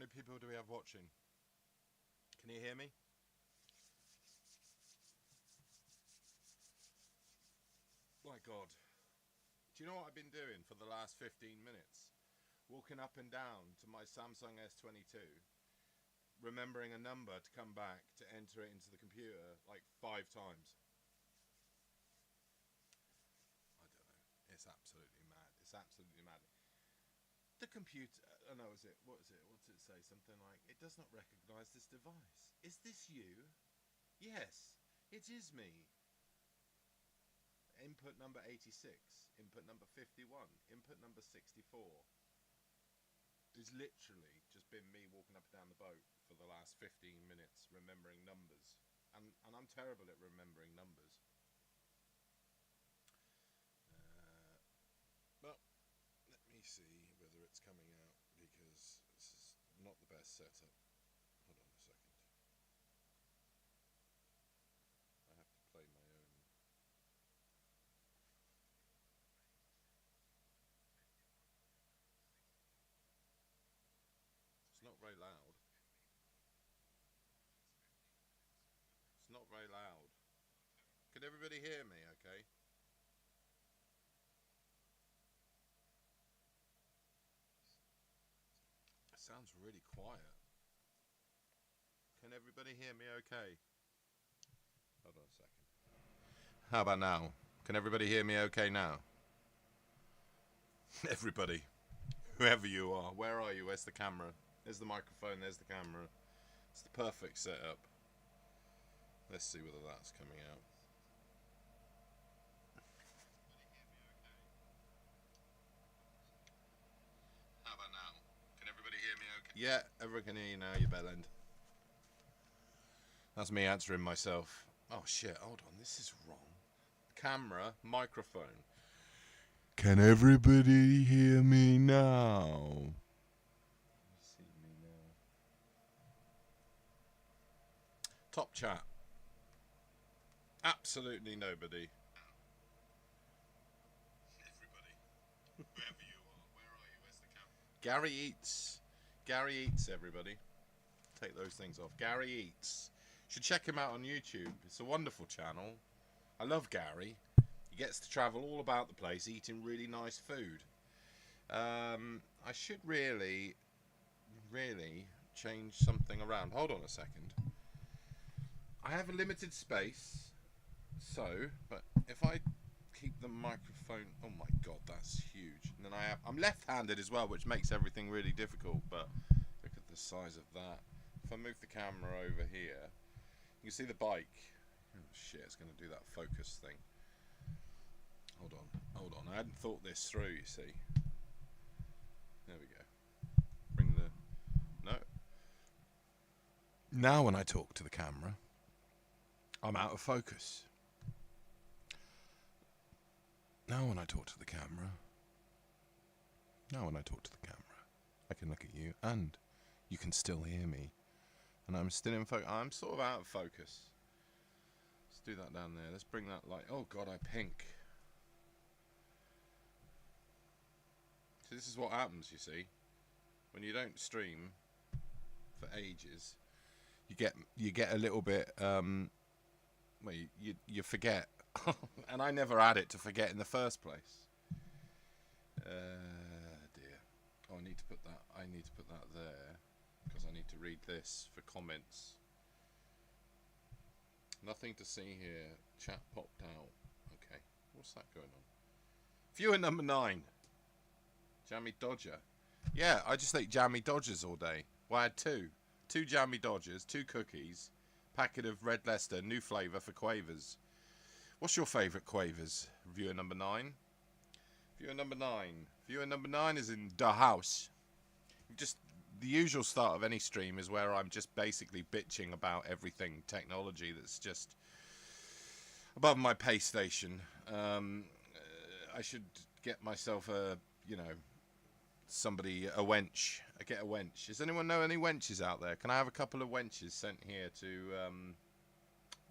many people do we have watching? Can you hear me? My God. Do you know what I've been doing for the last 15 minutes? Walking up and down to my Samsung S22, remembering a number to come back to enter it into the computer like 5 times. I don't know. It's absolutely mad. It's absolutely mad. The computer, oh no, is it? What is it? What's it say? Something like, it does not recognize this device. Is this you? Yes, it is me. Input number 86, input number 51, input number 64. It's literally just been me walking up and down the boat for the last 15 minutes remembering numbers. And I'm terrible at remembering numbers. Well, let me see whether it's coming out, because this is not the best setup. Hold on a second. I have to play my own. It's not very loud. It's not very loud. Can everybody hear me okay? It sounds really quiet. Can everybody hear me okay? Hold on a second. How about now? Can everybody hear me okay now? Everybody, whoever you are, where are you? Where's the camera? There's the microphone, there's the camera. It's the perfect setup. Let's see whether that's coming out. How about now? Can everybody hear me okay? Yeah, everyone can hear you now, you bellend. That's me answering myself. Oh shit, hold on, this is wrong. Camera, microphone. Can everybody hear me now? See me now. Top chat. Absolutely nobody. Everybody. Wherever you are. Where are you? Where's the camera? Gary Eats. Gary Eats, everybody. Take those things off. Gary Eats. You should check him out on YouTube. It's a wonderful channel. I love Gary. He gets to travel all about the place eating really nice food. I should really change something around. Hold on a second. I have a limited space. So, but if I keep the microphone, oh my god, that's huge. And then I'm left-handed as well, which makes everything really difficult. But look at the size of that. If I move the camera over here, you can see the bike. Oh shit, it's going to do that focus thing. Hold on. I hadn't thought this through, you see. There we go. Bring the... No. Now when I talk to the camera, I'm out of focus. Now when I talk to the camera, I can look at you and you can still hear me. And I'm still in focus. I'm sort of out of focus. Let's do that down there. Let's bring that light. Oh god, I pink. So this is what happens, you see. When you don't stream for ages, you get a little bit well, you forget. And I never had it to forget in the first place. Dear. Oh, I need to put that there, because I need to read this for comments. Nothing to see here. Chat popped out. Okay. What's that going on? Viewer number 9. Jammy Dodger. Yeah, I just ate Jammy Dodgers all day. Well, I had 2. 2 Jammy Dodgers, 2 cookies, packet of Red Leicester, new flavour for Quavers. What's your favourite Quavers? Viewer number 9. Viewer number 9. Viewer number 9 is in the house. Just the usual start of any stream is where I'm just basically bitching about everything technology that's just above my pay station. I should get myself a, somebody, a wench. I get a wench. Does anyone know any wenches out there? Can I have a couple of wenches sent here to,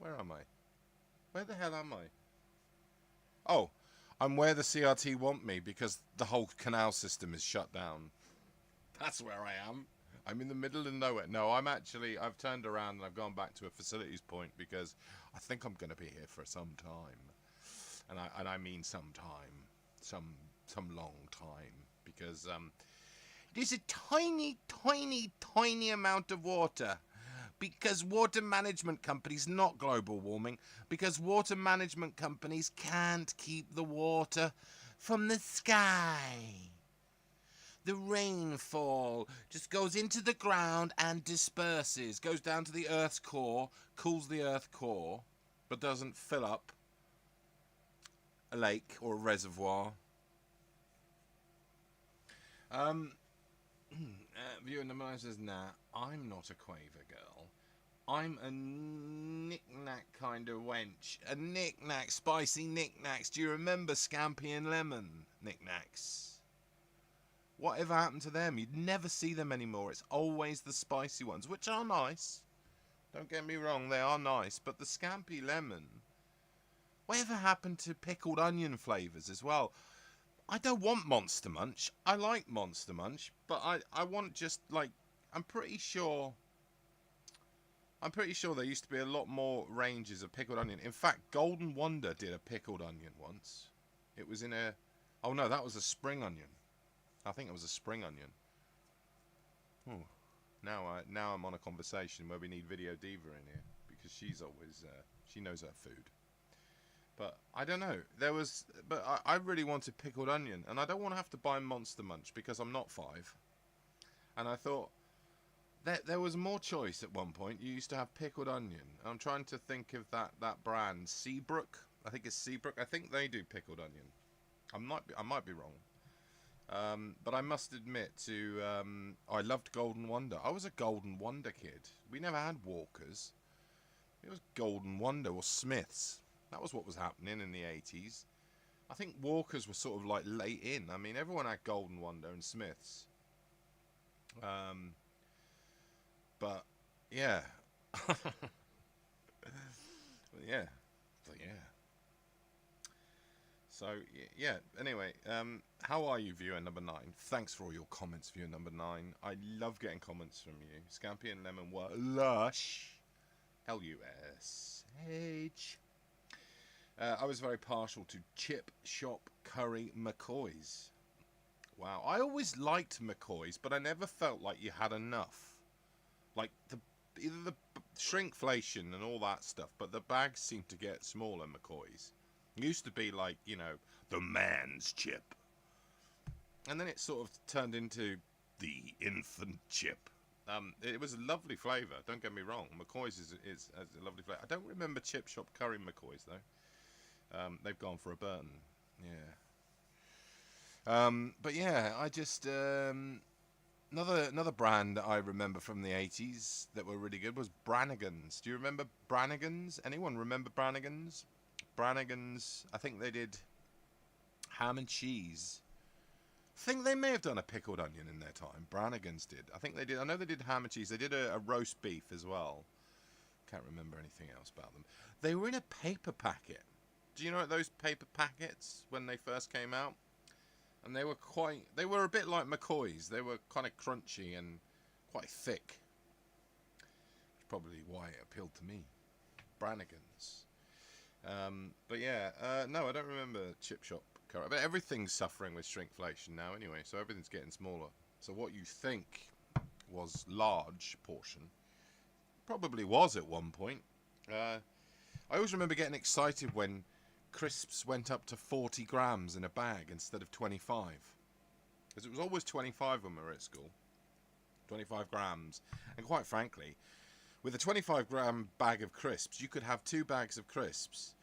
where am I? Where the hell am I? Oh, I'm where the CRT want me because the whole canal system is shut down. That's where I am. I'm in the middle of nowhere. No, I've turned around and I've gone back to a facilities point because I think I'm going to be here for some time. And I mean some time. Some long time. Because it is a tiny, tiny, tiny amount of water. Because water management companies, not global warming, because water management companies can't keep the water from the sky. The rainfall just goes into the ground and disperses, goes down to the Earth's core, cools the Earth core, but doesn't fill up a lake or a reservoir. Viewer number 9 says, nah, I'm not a quaver girl. I'm a knick-knack kind of wench. A knick-knack, spicy knick-knacks. Do you remember Scampi and Lemon knick-knacks? Whatever happened to them? You'd never see them anymore. It's always the spicy ones, which are nice. Don't get me wrong, they are nice. But the Scampi Lemon... Whatever happened to pickled onion flavours as well? I don't want Monster Munch. I like Monster Munch, but I want just like... I'm pretty sure there used to be a lot more ranges of pickled onion. In fact, Golden Wonder did a pickled onion once. It was in a... Oh no, that was a spring onion. I think it was a spring onion. Ooh. Now I'm on a conversation where we need Video Diva in here. Because she's always... she knows her food. But I don't know. But I really wanted pickled onion. And I don't want to have to buy Monster Munch because I'm not 5. And I thought... There was more choice at one point. You used to have pickled onion. I'm trying to think of that brand. Seabrook? I think it's Seabrook. I think they do pickled onion. I might be wrong. But I must admit I loved Golden Wonder. I was a Golden Wonder kid. We never had Walkers. It was Golden Wonder or Smiths. That was what was happening in the 80s. I think Walkers were sort of like late in. I mean, everyone had Golden Wonder and Smiths. But yeah. Yeah. So yeah. Anyway, how are you, viewer number 9? Thanks for all your comments, viewer number 9. I love getting comments from you. Scampi and Lemon were lush. Lush. I was very partial to Chip Shop Curry McCoys. Wow, I always liked McCoys, but I never felt like you had enough. Like either the shrinkflation and all that stuff, but the bags seem to get smaller. McCoys it used to be like, you know, the man's chip, and then it sort of turned into the infant chip. It was a lovely flavour. Don't get me wrong. McCoys is a lovely flavour. I don't remember Chip Shop Curry McCoys though. They've gone for a Burton. Yeah. But yeah, I just another brand that I remember from the 80s that were really good was Brannigan's. Do you remember Brannigan's? Anyone remember Brannigan's? Brannigan's, I think they did ham and cheese. I think they may have done a pickled onion in their time. Brannigan's did. I think they did. I know they did ham and cheese. They did a roast beef as well. Can't remember anything else about them. They were in a paper packet. Do you know those paper packets when they first came out? And they were a bit like McCoy's. They were kind of crunchy and quite thick. Which is probably why it appealed to me. Brannigan's. But yeah, no, I don't remember Chip Shop Curry. But everything's suffering with shrinkflation now anyway, so everything's getting smaller. So what you think was large portion probably was at one point. I always remember getting excited when crisps went up to 40 grams in a bag instead of 25. Because it was always 25 when we were at school. 25 grams. And quite frankly, with a 25-gram bag of crisps, you could have 2 bags of crisps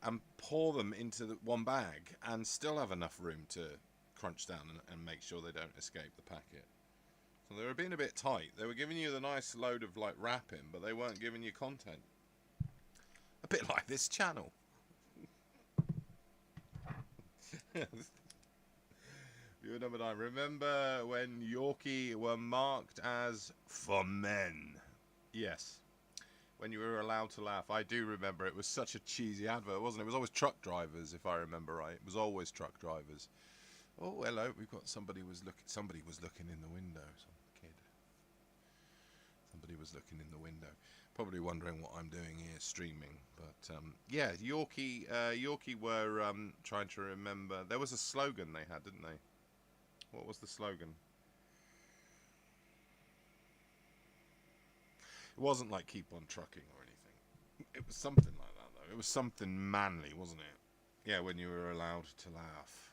and pour them into one bag and still have enough room to crunch down and make sure they don't escape the packet. So they were being a bit tight. They were giving you the nice load of like wrapping, but they weren't giving you content. A bit like this channel. Viewer number 9. Remember when Yorkie were marked as for men? Yes. When you were allowed to laugh. I do remember. It was such a cheesy advert, wasn't it? It was always truck drivers, if I remember right. It was always truck drivers. Oh, hello. We've got somebody was looking in the window. Some kid. was looking in the window. Probably wondering what I'm doing here streaming. But yeah, Yorkie were trying to remember. There was a slogan they had, didn't they? What was the slogan? It wasn't like keep on trucking or anything. It was something like that, though. It was something manly, wasn't it? Yeah, when you were allowed to laugh.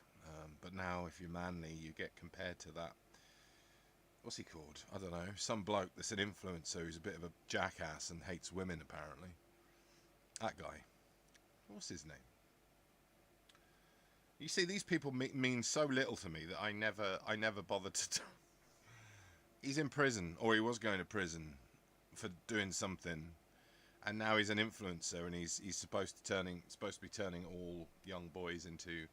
But now, if you're manly, you get compared to that. What's he called? I don't know. Some bloke that's an influencer who's a bit of a jackass and hates women, apparently. That guy. What's his name? You see, these people mean so little to me that I never bothered to. He's in prison, or he was going to prison for doing something, and now he's an influencer, and he's supposed to be turning all young boys into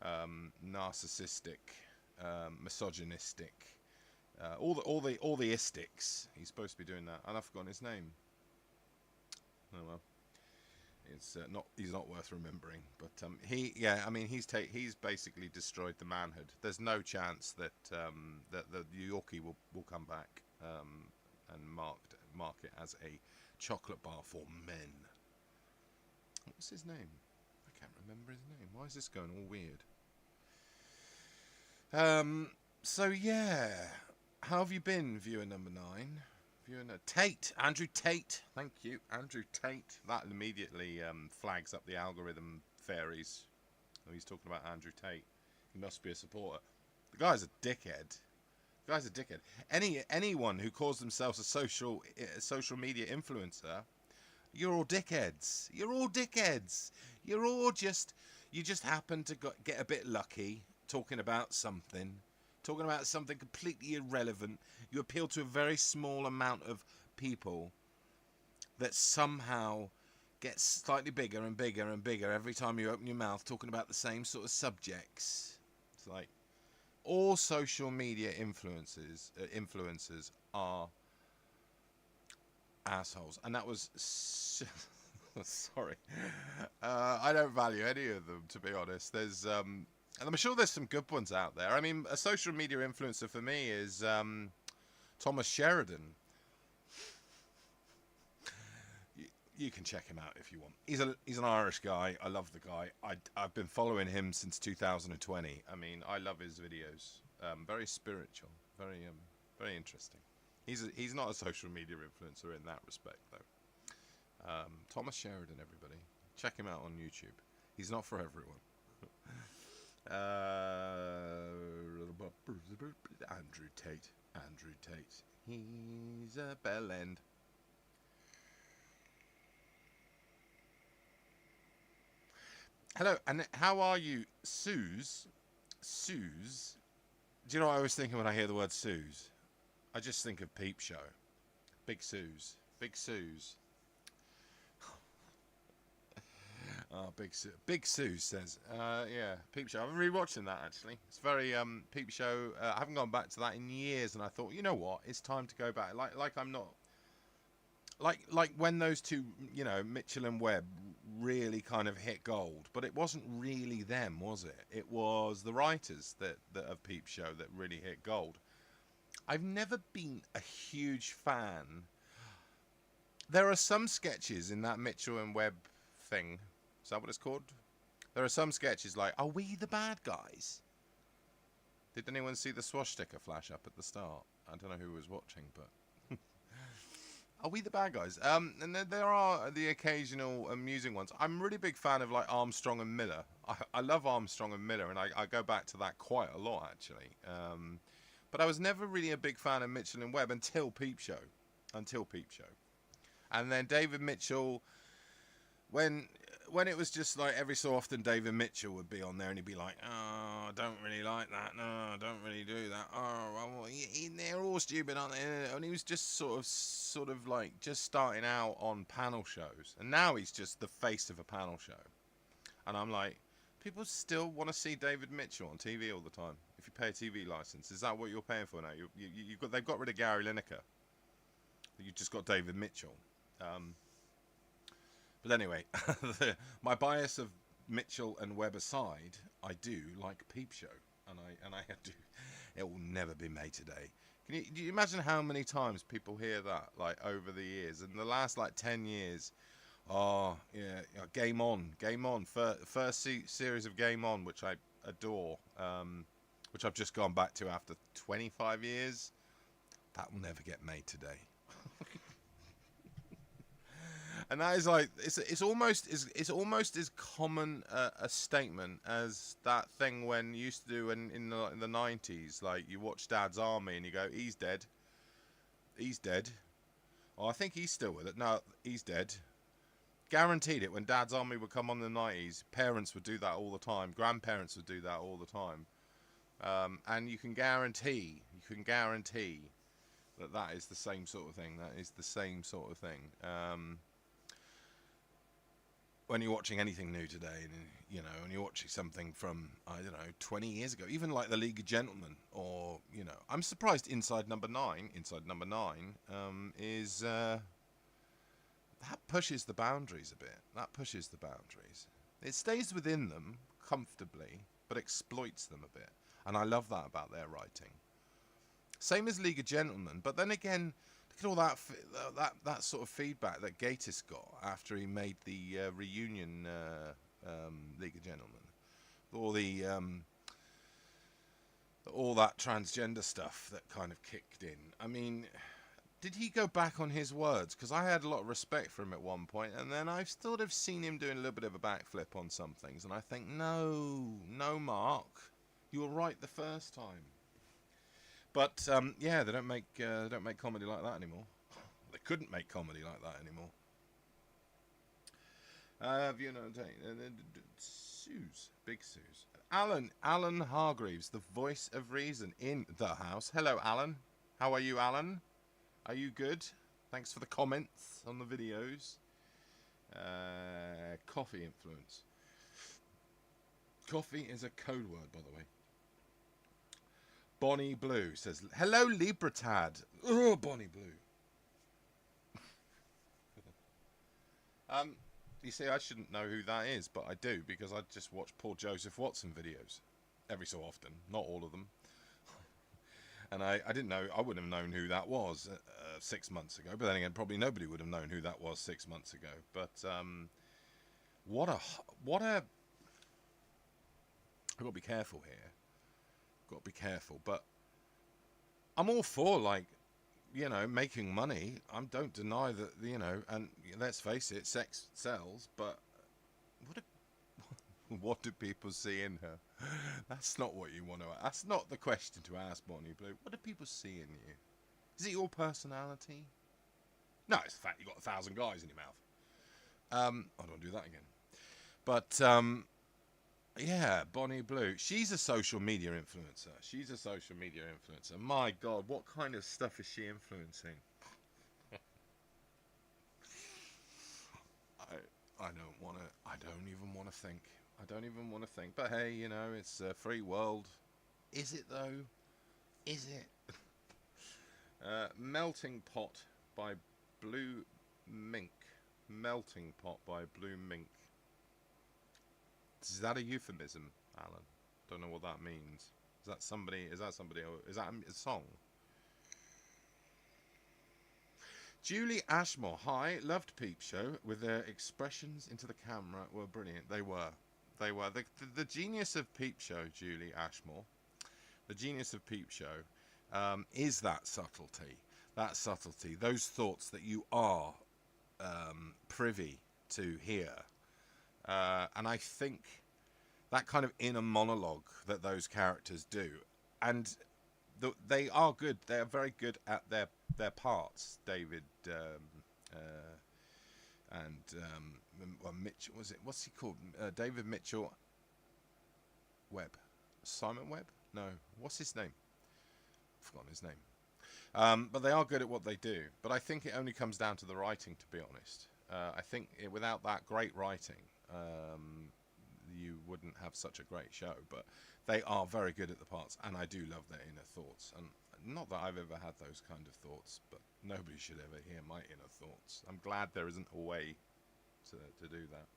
narcissistic, misogynistic, all the istics. He's supposed to be doing that, and I've forgotten his name. Oh well, it's he's not worth remembering. But he's basically destroyed the manhood. There's no chance that that the Yorkie will come back and mark it as a chocolate bar for men. What's his name? I can't remember his name. Why is this going all weird? So yeah, how have you been, viewer number 9? Tate, Andrew Tate. Thank you, Andrew Tate. That immediately flags up the algorithm fairies. Oh, he's talking about Andrew Tate. He must be a supporter. The guy's a dickhead. Anyone who calls themselves a social media influencer, you're all dickheads. You just happen to get a bit lucky talking about something completely irrelevant. You appeal to a very small amount of people that somehow gets slightly bigger and bigger and bigger every time you open your mouth talking about the same sort of subjects. It's like all social media influencers are assholes, and that was sorry. I don't value any of them, to be honest. There's and I'm sure there's some good ones out there. I mean, a social media influencer for me is Thomas Sheridan. You can check him out if you want. He's an Irish guy. I love the guy. I've been following him since 2020. I mean, I love his videos. Very spiritual. Very interesting. He's not a social media influencer in that respect, though. Thomas Sheridan, everybody. Check him out on YouTube. He's not for everyone. Andrew Tate. He's a bell end. Hello, and how are you, Suze? Suze? Do you know what I always think when I hear the word Suze? I just think of Peep Show. Big Suze. Oh, Big Suze says, yeah, Peep Show. I've been rewatching that, actually. It's very, Peep Show. I haven't gone back to that in years, and I thought, you know what? It's time to go back. Like I'm not... Like when those two, Mitchell and Webb really kind of hit gold, but it wasn't really them, was it? It was the writers that of Peep Show that really hit gold. I've never been a huge fan. There are some sketches in that Mitchell and Webb thing. Is that what it's called? There are some sketches like, are we the bad guys? Did anyone see the swastika flash up at the start? I don't know who was watching, but... Are we the bad guys? And there are the occasional amusing ones. I'm a really big fan of like Armstrong and Miller. I love Armstrong and Miller, and I go back to that quite a lot, actually. But I was never really a big fan of Mitchell and Webb until Peep Show. And then David Mitchell, when it was just like every so often David Mitchell would be on there and he'd be like, oh, I don't really like that. No, I don't really do that. Oh, well, they're all stupid, aren't they? And he was just sort of like just starting out on panel shows. And now he's just the face of a panel show. And I'm like, people still want to see David Mitchell on TV all the time. If you pay a TV license, is that what you're paying for now? They've got rid of Gary Lineker. You just got David Mitchell. But anyway, my bias of Mitchell and Webb aside, I do like Peep Show, and I do. It will never be made today. Do you imagine how many times people hear that, like, over the years? In the last, like, 10 years, oh, yeah, Game On, Game On, first series of Game On, which I adore, which I've just gone back to after 25 years. That will never get made today. And that is like, it's almost as common a statement as that thing when you used to do in the 90s, like you watch Dad's Army and you go, he's dead, oh, I think he's still with it, no, he's dead. Guaranteed it. When Dad's Army would come on in the 90s, parents would do that all the time, grandparents would do that all the time, and you can guarantee that is the same sort of thing. When you're watching anything new today, and you know, when you're watching something from, I don't know, 20 years ago, even like the League of Gentlemen, or, you know, I'm surprised Inside Number 9 is that pushes the boundaries a bit. It stays within them comfortably, but exploits them a bit, and I love that about their writing. Same as League of Gentlemen, but then again, look at all that sort of feedback that Gatiss got after he made the reunion League of Gentlemen, all that transgender stuff that kind of kicked in. I mean, did he go back on his words? Because I had a lot of respect for him at one point, and then I've sort of seen him doing a little bit of a backflip on some things, and I think, no, Mark, you were right the first time. But yeah, they don't make comedy like that anymore. They couldn't make comedy like that anymore. You know, Big Suze, Alan Hargreaves, the voice of reason in the house. Hello, Alan. How are you, Alan? Are you good? Thanks for the comments on the videos. Coffee influence. Coffee is a code word, by the way. Bonnie Blue says, hello, Libratad. Oh, Bonnie Blue. You see, I shouldn't know who that is, but I do, because I just watch Paul Joseph Watson videos every so often, not all of them. And I didn't know, I wouldn't have known who that was 6 months ago, but then again, probably nobody would have known who that was 6 months ago. But what a I've got to be careful here. Got to be careful, but I'm all for, like, you know, making money. I don't deny that, you know, and let's face it, sex sells, but what do people see in her? That's not what you want to ask. That's not the question to ask, Bonnie Blue. What do people see in you? Is it your personality? No, it's the fact you've got 1,000 guys in your mouth. I don't do that again. But yeah, Bonnie Blue. She's a social media influencer. My God, what kind of stuff is she influencing? I don't even want to think. But hey, you know, it's a free world. Is it though? Is it? Melting Pot by Blue Mink. Is that a euphemism, Alan? Don't know what that means. Is that somebody? Is that a song? Julie Ashmore. Hi, loved Peep Show. With their expressions into the camera were brilliant. They were. The genius of Peep Show, Julie Ashmore. The genius of Peep Show is that subtlety. Those thoughts that you are privy to hear. And I think that kind of inner monologue that those characters do, and they are good. They are very good at their parts. David Mitchell, was it? What's he called? David Mitchell Webb. Simon Webb? No. What's his name? I've forgotten his name. But they are good at what they do. But I think it only comes down to the writing, to be honest. I think without that great writing, you wouldn't have such a great show. But they are very good at the parts, and I do love their inner thoughts. And not that I've ever had those kind of thoughts, but nobody should ever hear my inner thoughts. I'm glad there isn't a way to do that.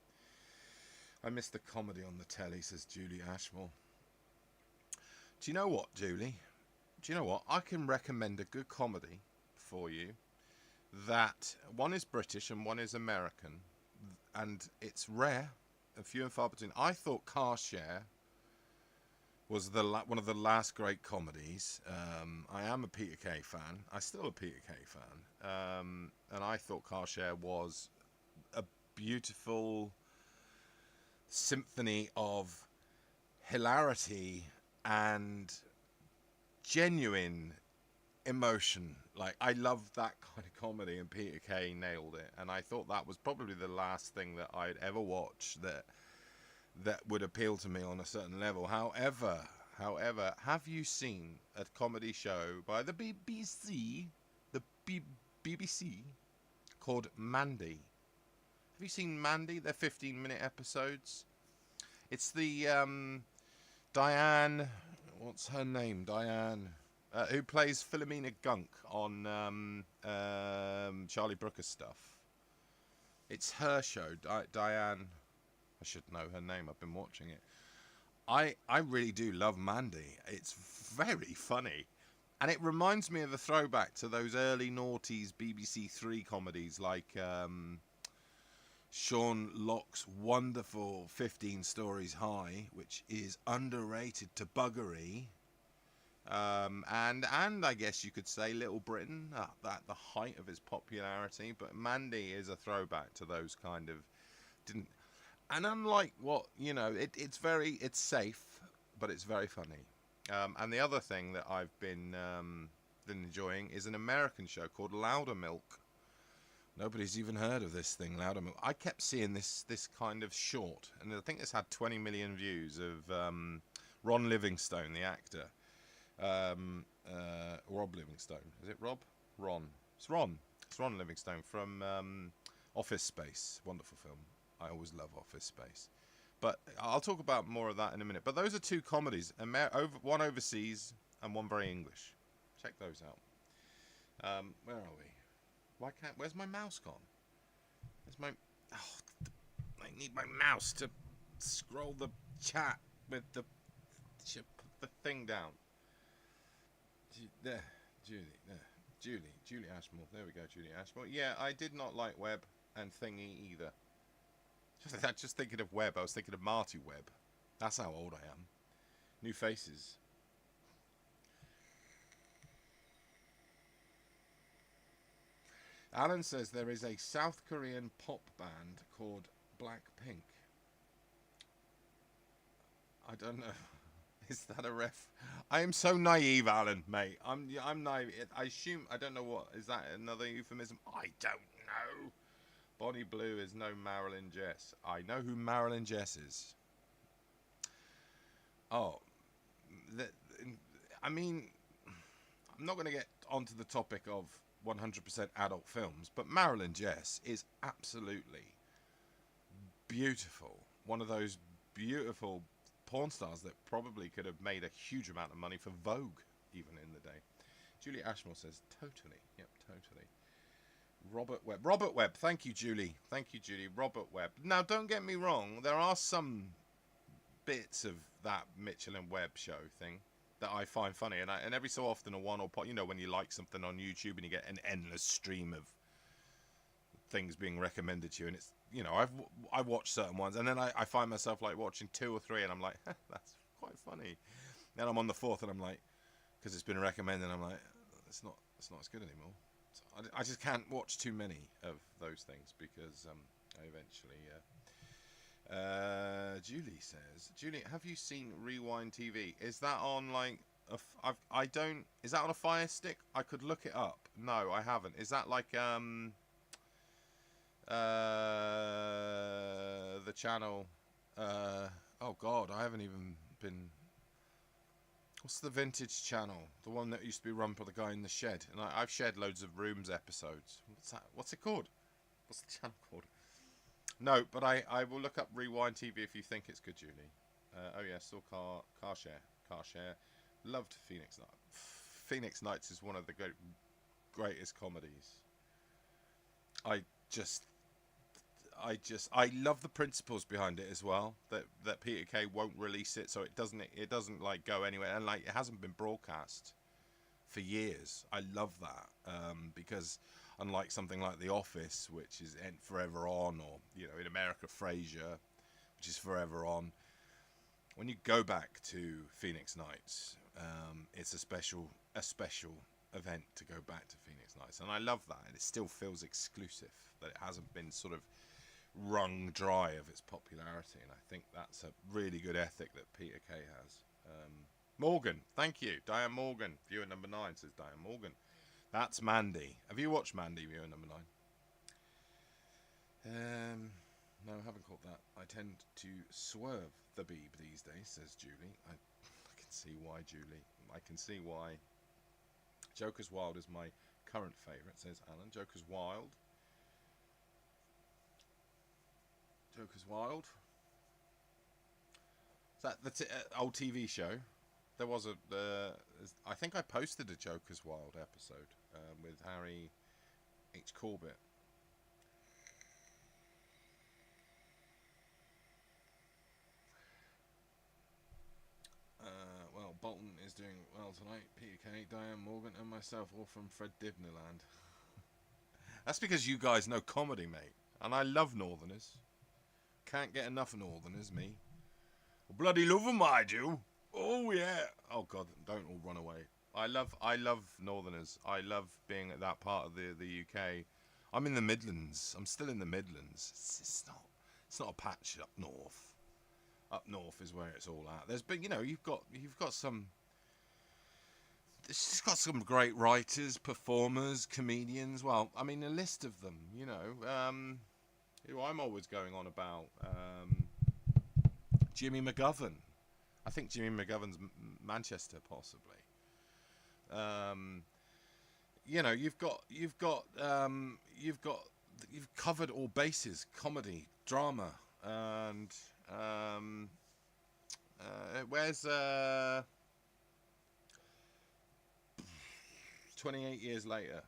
I miss the comedy on the telly, says Julie Ashmore. Do you know what, Julie? do you know what? I can recommend a good comedy for you. That one is British and one is American, and it's rare and few and far between. I thought Car Share was one of the last great comedies. I am a Peter Kay fan. I'm still a Peter Kay fan, and I thought Car Share was a beautiful symphony of hilarity and genuine emotion. Like, I love that kind of comedy, and Peter Kay nailed it. And I thought that was probably the last thing that I'd ever watch that would appeal to me on a certain level. However, have you seen a comedy show by the BBC, BBC, called Mandy? Have you seen Mandy? They're 15-minute episodes. It's the Diane, what's her name? Diane, who plays Philomena Gunk on Charlie Brooker's stuff. It's her show, Diane. I should know her name. I've been watching it. I really do love Mandy. It's very funny. And it reminds me of a throwback to those early noughties BBC Three comedies like Sean Locke's wonderful 15 Stories High, which is underrated to buggery. And I guess you could say Little Britain at the height of its popularity. But Mandy is a throwback to those kind of... And unlike what, it's safe, but it's very funny. And the other thing that I've been enjoying is an American show called Louder Milk. Nobody's even heard of this thing, Louder Milk. I kept seeing this kind of short, and I think it's had 20 million views, of Ron Livingstone, the actor. Rob Livingstone. Is it Rob? Ron. It's Ron. It's Ron Livingstone from Office Space. Wonderful film. I always love Office Space. But I'll talk about more of that in a minute. But those are two comedies, one overseas and one very English. Check those out. Where are we? Where's my mouse gone? I need my mouse to scroll the chat with the thing down. Julie Ashmore. There we go, Julie Ashmore. Yeah, I did not like Webb and Thingy either. Just thinking of Webb, I was thinking of Marty Webb. That's how old I am. New faces. Alan says there is a South Korean pop band called Blackpink. I don't know. Is that a ref? I am so naive, Alan, mate. I'm naive. I assume, I don't know what, is that another euphemism? I don't know. Bonnie Blue is no Marilyn Jess. I know who Marilyn Jess is. Oh, I mean, I'm not going to get onto the topic of 100% adult films, but Marilyn Jess is absolutely beautiful. One of those beautiful porn stars that probably could have made a huge amount of money for Vogue even in the day. Julie Ashmore says, totally. Yep, totally. Robert Webb. Thank you, Julie. Robert Webb. Now, don't get me wrong. There are some bits of that Mitchell and Webb show thing that I find funny, and every so often a one or pot, when you like something on YouTube and you get an endless stream of things being recommended to you, and it's I've watched certain ones, and then I find myself like watching 2 or 3, and I'm like, that's quite funny. Then I'm on the 4th, and I'm like, because it's been recommended, and I'm like, it's not as good anymore. So I just can't watch too many of those things because I eventually. Julie says, Julie, have you seen Rewind TV? Is that on like I don't. Is that on a Fire Stick? I could look it up. No, I haven't. Is that like the channel? Oh God, I haven't even been. What's the vintage channel? The one that used to be run by the guy in the shed. And I've shared loads of Rooms episodes. What's that? What's it called? What's the channel called? No, but I will look up Rewind TV if you think it's good, Julie. Oh yeah, still Car Share. Loved Phoenix Nights. Phoenix Nights is one of the greatest comedies. I love the principles behind it as well. That Peter Kay won't release it, so it doesn't like go anywhere, and like it hasn't been broadcast for years. I love that because unlike something like The Office, which is forever on, or in America, Frasier, which is forever on, when you go back to Phoenix Nights, it's a special event to go back to Phoenix Nights, and I love that. And it still feels exclusive, that it hasn't been sort of wrung dry of its popularity, and I think that's a really good ethic that Peter Kay has. Morgan, thank you. Diane Morgan, viewer number 9, says Diane Morgan. That's Mandy. Have you watched Mandy, viewer number 9? No, I haven't caught that. I tend to swerve the beeb these days, says Julie. I can see why, Julie. I can see why. Joker's Wild is my current favourite, says Alan. Joker's Wild. Joker's Wild. Is that the old TV show? There was I think I posted a Joker's Wild episode with Harry H. Corbett. Well, Bolton is doing well tonight. Peter Kay, Diane Morgan, and myself, all from Fred Divnerland. That's because you guys know comedy, mate. And I love Northerners. Can't get enough of Northerners, me. Bloody love them, I do. Oh yeah. Oh God, don't all run away. I love Northerners. I love being at that part of the UK. I'm in the Midlands. I'm still in the Midlands. It's not a patch up north. Up north is where it's all at. There's been, you've got some. It's just got some great writers, performers, comedians. Well, I mean, a list of them. Who I'm always going on about. Jimmy McGovern. I think Jimmy McGovern's Manchester, possibly. You've covered all bases: comedy, drama, and where's 28 years later?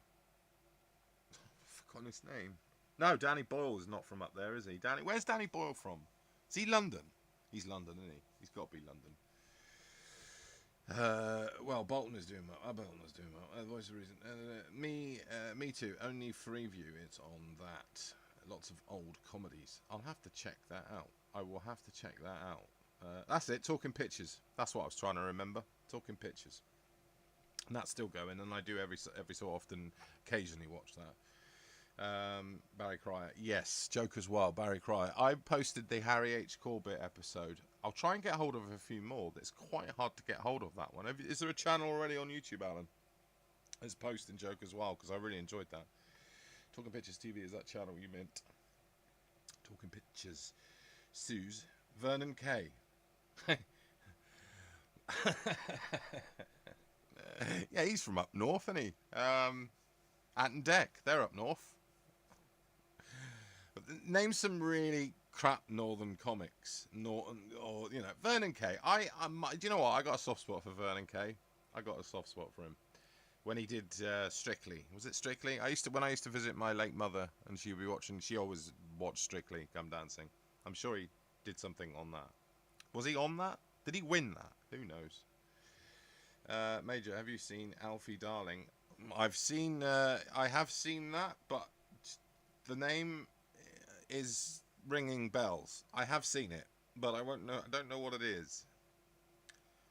I've forgotten his name. No, Danny Boyle is not from up there, is he? Where's Danny Boyle from? Is he London? He's London, isn't he? He's got to be London. Well, Bolton is doing well. Bolton is doing well. Voice of Reason. Me too. Only Freeview. It's on that. Lots of old comedies. I'll have to check that out. I will have to check that out. That's it. Talking Pictures. That's what I was trying to remember. Talking Pictures. And that's still going, and I do every so often, occasionally watch that. Barry Cryer, yes. Joker's Wild, Barry Cryer. I posted the Harry H. Corbett episode. I'll try and get hold of a few more. It's quite hard to get hold of that one. Is there a channel already on YouTube, Alan? It's posting Joker's Wild, because I really enjoyed that. Talking Pictures TV is that channel you meant. Talking Pictures. Suze. Vernon Kay. Yeah, he's from up north, isn't he? Ant and Dec, they're up north. Name some really crap northern comics. Vernon Kay. Do you know what? I got a soft spot for Vernon Kay. I got a soft spot for him when he did Strictly. Was it Strictly? When I used to visit my late mother, and she would be watching. She always watched Strictly Come Dancing. I'm sure he did something on that. Was he on that? Did he win that? Who knows? Major, have you seen Alfie Darling? I have seen that, but the name is ringing bells. I have seen it, but I don't know what it is.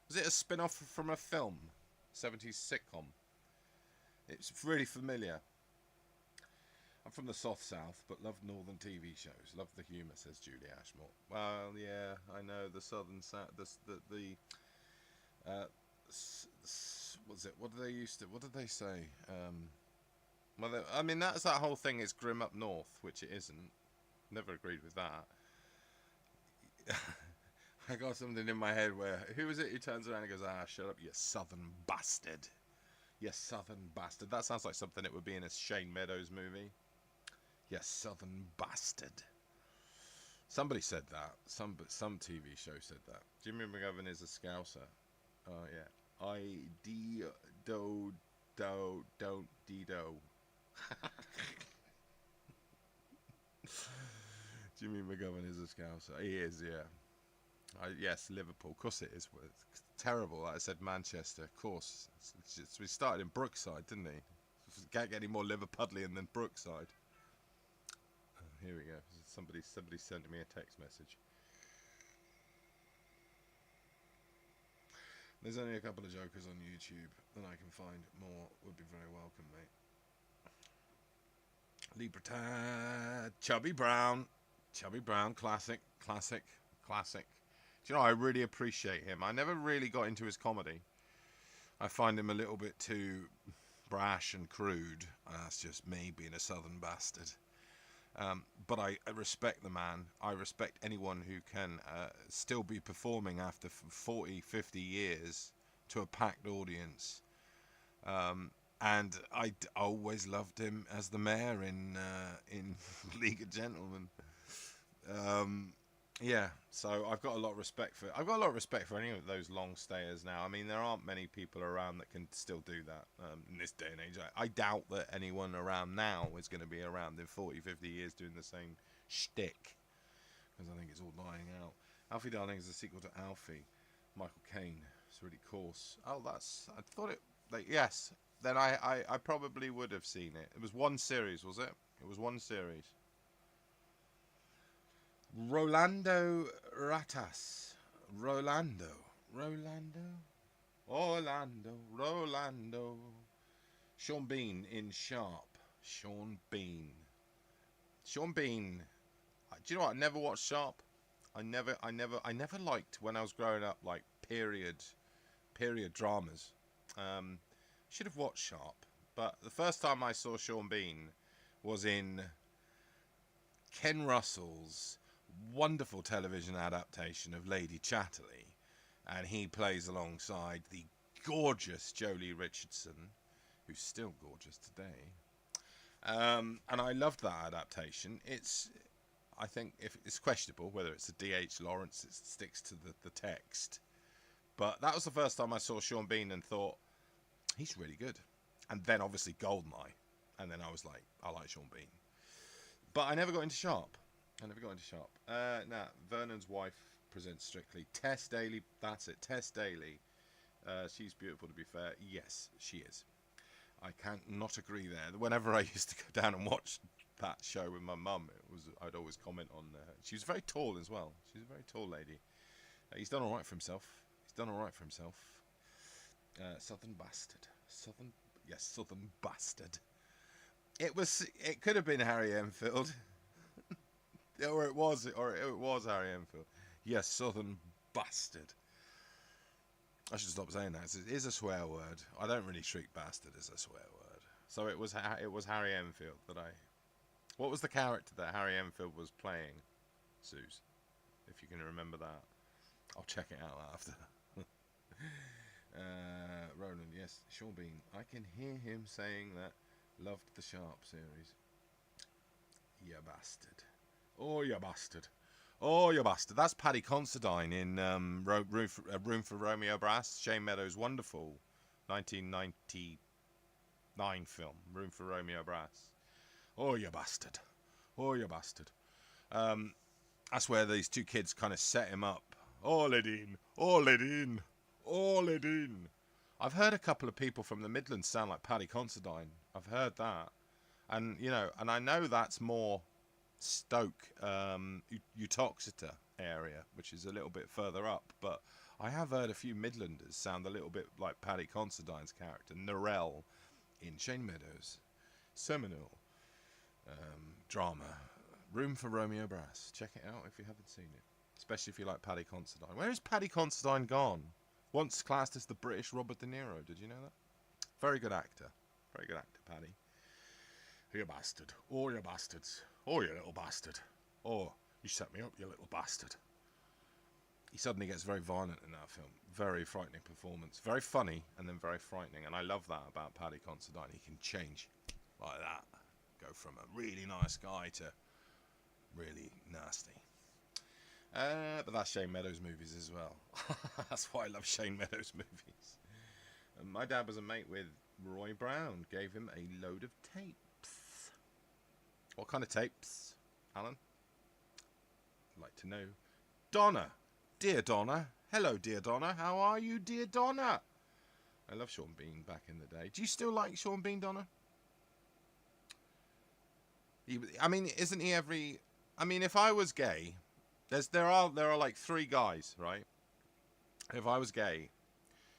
Was it a spin-off from a film? 70s sitcom? It's really familiar. I'm from the soft south, but love northern TV shows. Love the humour, says Julie Ashmore. Well, yeah, I know the southern south. What did they say? I mean, that's that whole thing is grim up north, which it isn't. Never agreed with that. I got something in my head where, who is it who turns around and goes, shut up, you southern bastard. You southern bastard. That sounds like something that would be in a Shane Meadows movie. You southern bastard. Somebody said that. Some TV show said that. Jimmy McGovern is a Scouser. Oh, yeah. Don't Jimmy McGovern is a Scouser. He is, yeah. Yes, Liverpool. Of course it is. terrible that I said Manchester. Of course, we started in Brookside, didn't he? Can't get any more Liverpudlian than Brookside. Here we go. Somebody sent me a text message. There's only a couple of jokers on YouTube that I can find. More would be very welcome, mate. Libertad, Chubby Brown, classic. Do you know, I really appreciate him. I never really got into his comedy. I find him a little bit too brash and crude. That's just me being a southern bastard. But I respect the man. I respect anyone who can still be performing after 40, 50 years to a packed audience. And I always loved him as the mayor in League of Gentlemen. Yeah, so I've got a lot of respect for any of those long stayers now. I mean, there aren't many people around that can still do that in this day and age. I doubt that anyone around now is going to be around in 40, 50 years doing the same shtick, because I think it's all dying out. Alfie Darling is a sequel to Alfie. Michael Caine. It's really coarse. Oh, I thought it. Yes. Then I probably would have seen it. It was one series, was it? It was one series. Rolando Ratas. Rolando. Sean Bean in Sharp. Sean Bean. Do you know what? I never watched Sharp. I never liked, when I was growing up, like period dramas. Should have watched Sharp, but the first time I saw Sean Bean was in Ken Russell's wonderful television adaptation of Lady Chatterley, and he plays alongside the gorgeous Jolie Richardson, who's still gorgeous today. And I loved that adaptation. I think if it's questionable whether it's a D.H. Lawrence, it sticks to the text. But that was the first time I saw Sean Bean and thought, he's really good. And then obviously Goldeneye. And then I was like, I like Sean Bean. But I never got into Sharp. Now, Vernon's wife presents Strictly. Tess Daly, that's it. Tess Daly. She's beautiful, to be fair. Yes, she is. I can't not agree there. Whenever I used to go down and watch that show with my mum, I'd always comment on her. She was very tall as well. She's a very tall lady. He's done all right for himself. Southern bastard. It could have been Harry Enfield. or it was Harry Enfield. Yes, Southern bastard. I should stop saying that. It is a swear word. I don't really treat bastard as a swear word. So it was Harry Enfield that I... What was the character that Harry Enfield was playing, Suze? If you can remember that. I'll check it out after. Roland, yes, Sean Bean. I can hear him saying that. Loved the Sharp series. You bastard. Oh, you bastard. That's Paddy Considine in Room for Romeo Brass. Shane Meadows' wonderful 1999 film, Room for Romeo Brass. Oh, you bastard. That's where these two kids kind of set him up. All it in. I've heard a couple of people from the Midlands sound like Paddy Considine. I've heard that. And, and I know that's more Stoke, Uttoxeter area, which is a little bit further up. But I have heard a few Midlanders sound a little bit like Paddy Considine's character, Narelle, in Shane Meadows' seminal drama, Room for Romeo Brass. Check it out if you haven't seen it. Especially if you like Paddy Considine. Where is Paddy Considine gone? Once classed as the British Robert De Niro. Did you know that? Very good actor, Paddy. You bastard. Oh, you bastards. Oh, you little bastard. Oh, you set me up, you little bastard. He suddenly gets very violent in that film. Very frightening performance. Very funny and then very frightening. And I love that about Paddy Considine. He can change like that. Go from a really nice guy to really nasty. But that's Shane Meadows movies as well. That's why I love Shane Meadows movies. And my dad was a mate with Roy Brown. Gave him a load of tapes. What kind of tapes, Alan? I'd like to know. Donna. Dear Donna. Hello, dear Donna. How are you, dear Donna? I love Sean Bean back in the day. Do you still like Sean Bean, Donna? I mean, isn't he every... I mean, if I was gay, there are like 3 guys, right? If I was gay,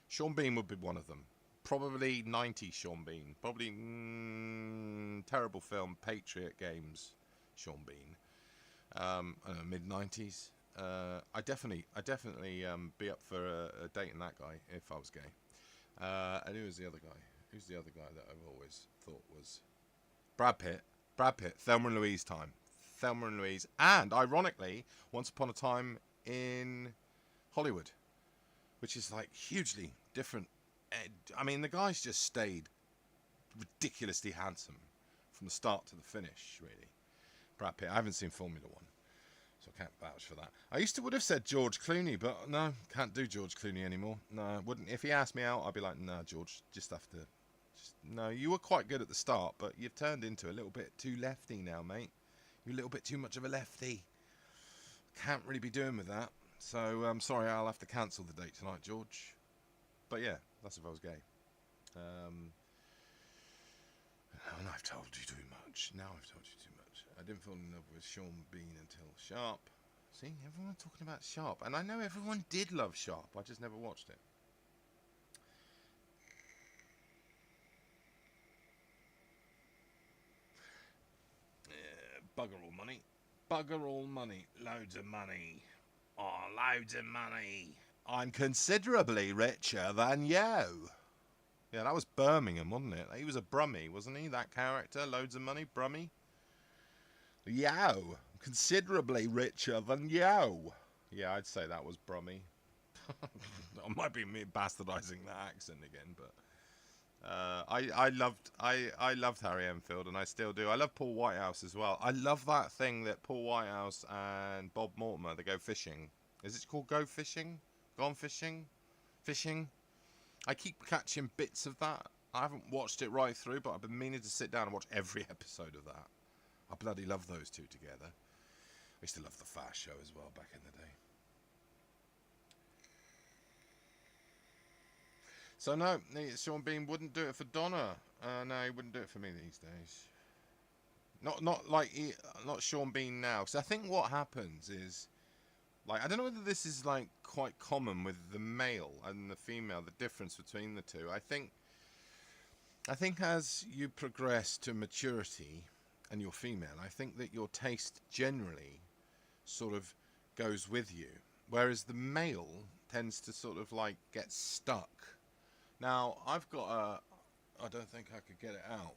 Sean Bean would be one of them. Probably 90s Sean Bean. Probably terrible film, Patriot Games, Sean Bean. I don't know, mid-90s. I definitely be up for a dating that guy if I was gay. And who was the other guy? Who's the other guy that I've always thought was... Brad Pitt. Thelma and Louise time. Thelma and Louise. And, ironically, Once Upon a Time in Hollywood. Which is, like, hugely different. I mean, the guy's just stayed ridiculously handsome from the start to the finish, really. Brad Pitt. I haven't seen Formula One, so I can't vouch for that. I would have said George Clooney, but no, can't do George Clooney anymore. No, I wouldn't. If he asked me out, I'd be like, no, George, just have to... No, you were quite good at the start, but you've turned into a little bit too lefty now, mate. You're a little bit too much of a lefty. Can't really be doing with that. So, I'm sorry, I'll have to cancel the date tonight, George. But yeah, that's if I was gay. And I've told you too much. Now I've told you too much. I didn't fall in love with Sean Bean until Sharp. See, everyone's talking about Sharp. And I know everyone did love Sharp. I just never watched it. Bugger all money. Bugger all money. Loads of money. Oh, loads of money. I'm considerably richer than you. Yeah, that was Birmingham, wasn't it? He was a Brummie, wasn't he? That character, loads of money, Brummie. Yo, considerably richer than you. Yeah, I'd say that was Brummie. I might be me bastardizing that accent again, but I loved Harry Enfield, and I still do. I love Paul Whitehouse as well. I love that thing that Paul Whitehouse and Bob Mortimer, they go fishing. Is it called Go Fishing? Gone Fishing? Fishing? I keep catching bits of that. I haven't watched it right through, but I've been meaning to sit down and watch every episode of that. I bloody love those two together. I used to love the Fast Show as well back in the day. So no, Sean Bean wouldn't do it for Donna. No, he wouldn't do it for me these days. Not Sean Bean now. Because I think what happens is, like, I don't know whether this is like quite common with the male and the female, the difference between the two. I think as you progress to maturity and you're female, I think that your taste generally sort of goes with you, whereas the male tends to sort of like get stuck. Now, I've got a... I don't think I could get it out.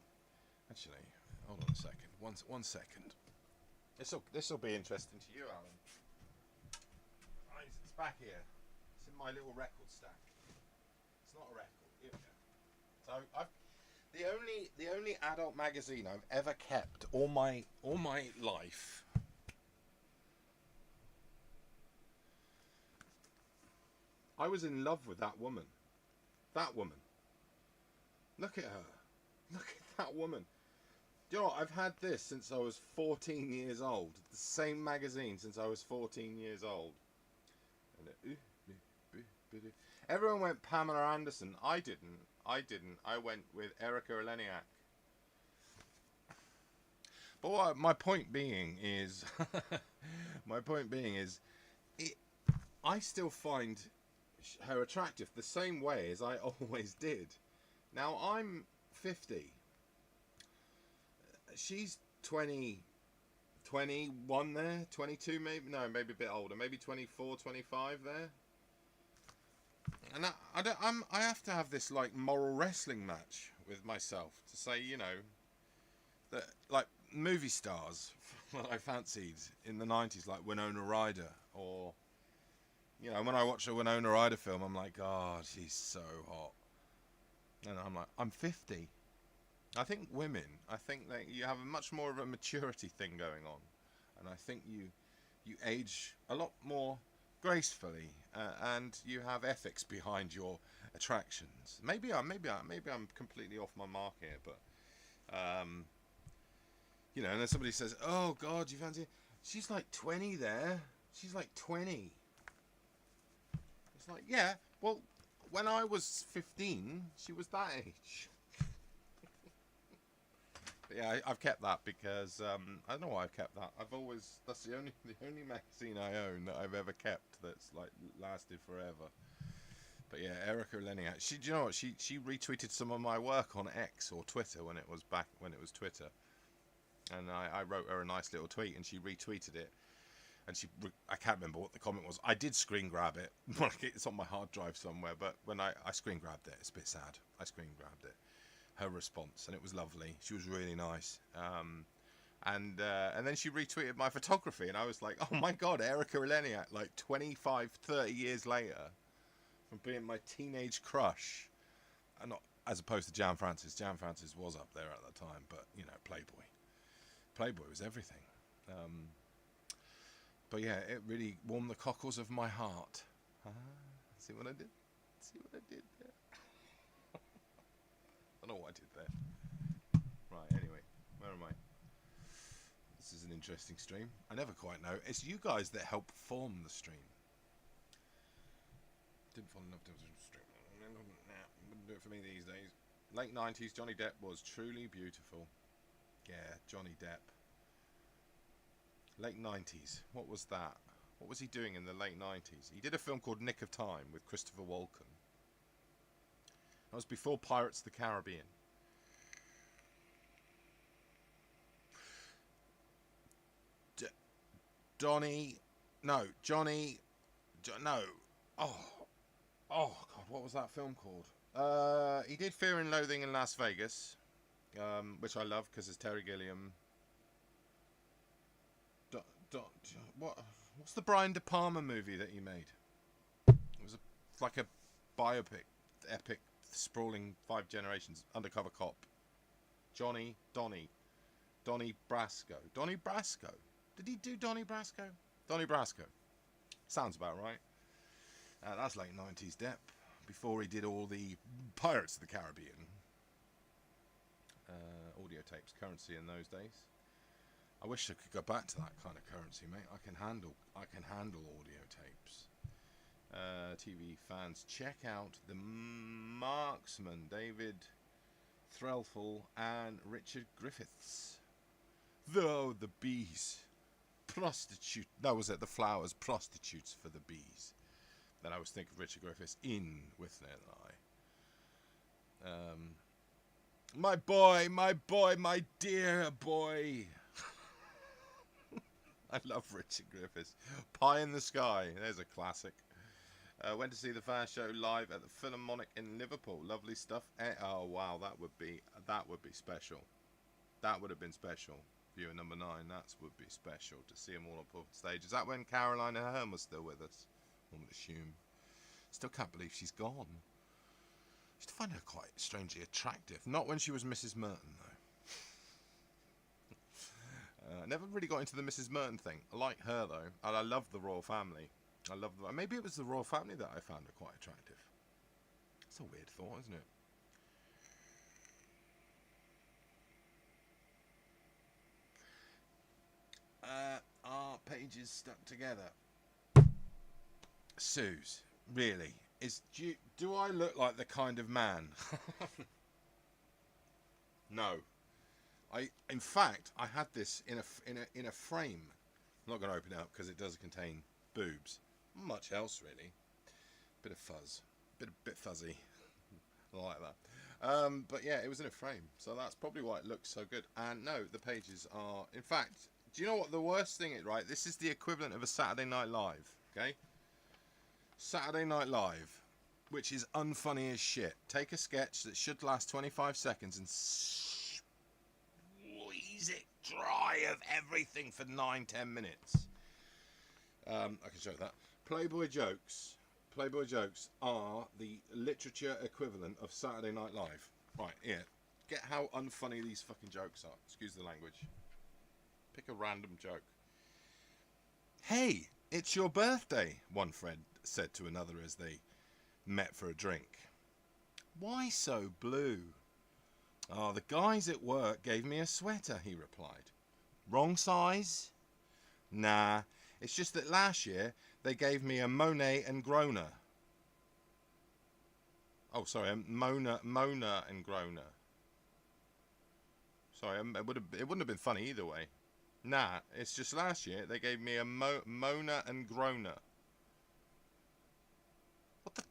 Actually, hold on a second. One second. This'll be interesting to you, Alan. Right, it's back here. It's in my little record stack. It's not a record. Here we go. So the only adult magazine I've ever kept all my life. I was in love with that woman. That woman. Look at her. Look at that woman. Do you know what? I've had this since I was 14 years old. The same magazine since I was 14 years old. Everyone went Pamela Anderson. I didn't. I went with Erica Eleniak. But what my point being is... I still find her attractive the same way as I always did. Now I'm 50. She's 21 there, 22 maybe, no, maybe a bit older, maybe 24, 25 there. And I have to have this like moral wrestling match with myself to say, you know, that like movie stars that I fancied in the 90s, like Winona Ryder, or you know, when I watch a Winona Ryder film, I'm like, God, she's so hot. And I'm like, I'm 50. I think that you have a much more of a maturity thing going on. And I think you age a lot more gracefully, and you have ethics behind your attractions. Maybe I'm completely off my mark here, but you know, and then somebody says, "Oh God, you fancy?" She's like 20 there. She's like 20. like, yeah, well, when I was 15, she was that age. But yeah, I've kept that because I don't know why I've kept that. That's the only magazine I own that I've ever kept that's like lasted forever. But yeah, Erica Leniak. Do you know what? She retweeted some of my work on X or Twitter when it was Twitter, and I wrote her a nice little tweet, and she retweeted it. And I can't remember what the comment was. I did screen grab it. It's on my hard drive somewhere, but when I screen grabbed it, it's a bit sad. I screen grabbed it. Her response, and it was lovely. She was really nice. And then she retweeted my photography, and I was like, oh my god, Erica Leniak, like 25, 30 years later, from being my teenage crush, and not as opposed to Jan Francis. Jan Francis was up there at the time, but you know, Playboy was everything. But yeah, it really warmed the cockles of my heart. See what I did? See what I did there? I don't know what I did there. Right, anyway, where am I? This is an interesting stream. I never quite know. It's you guys that help form the stream. Didn't fall enough to the stream. Wouldn't do it for me these days. Late 90s, Johnny Depp was truly beautiful. Yeah, Johnny Depp. Late 90s. What was that? What was he doing in the late 90s? He did a film called Nick of Time with Christopher Walken. That was before Pirates of the Caribbean. Johnny. No. Oh God, what was that film called? He did Fear and Loathing in Las Vegas, which I love because it's Terry Gilliam. What's the Brian De Palma movie that he made? It was like a biopic, epic, sprawling 5 generations, undercover cop. Donnie Brasco. Donnie Brasco. Did he do Donnie Brasco? Donnie Brasco. Sounds about right. That's late 90s Depp, before he did all the Pirates of the Caribbean audio tapes, currency in those days. I wish I could go back to that kind of currency, mate. I can handle audio tapes. TV fans, check out The Marksman, David Threlfall and Richard Griffiths. Though the bees, prostitute. No, was it the flowers, prostitutes for the bees? Then I was thinking of Richard Griffiths in With an Eye. My boy, my dear boy. I love Richard Griffiths. Pie in the Sky. There's a classic. Went to see the Fair Show live at the Philharmonic in Liverpool. Lovely stuff. Oh wow, that would be special. That would have been special. Viewer number 9. That would be special to see them all up on stage. Is that when Caroline Aherne was still with us? One would assume. Still can't believe she's gone. I used to find her quite strangely attractive. Not when she was Mrs. Merton though. Never really got into the Mrs. Merton thing. I like her though, and I love the royal family. Maybe it was the royal family that I found her quite attractive. It's a weird thought, isn't it? Our pages stuck together. Suze, really? Do I look like the kind of man? No. In fact, I had this in a frame. I'm not going to open it up because it does contain boobs. Much else really. Bit of fuzz, bit fuzzy. I like that. But yeah, it was in a frame, so that's probably why it looks so good. And no, the pages are. In fact, do you know what the worst thing is? Right, this is the equivalent of a Saturday Night Live. Okay. Saturday Night Live, which is unfunny as shit. Take a sketch that should last 25 seconds and squeeze it dry of everything for 9-10 minutes. I can show that. Playboy jokes are the literature equivalent of Saturday Night Live. Right, here. Get how unfunny these fucking jokes are. Excuse the language. Pick a random joke. Hey, it's your birthday, one friend said to another as they met for a drink. Why so blue? Oh, the guys at work gave me a sweater, he replied. Wrong size? Nah, it's just that last year they gave me a Monet and Groner. Oh, sorry, Mona and Groner. Sorry, it wouldn't have been funny either way. Nah, it's just last year they gave me a Mona and Groner. What the?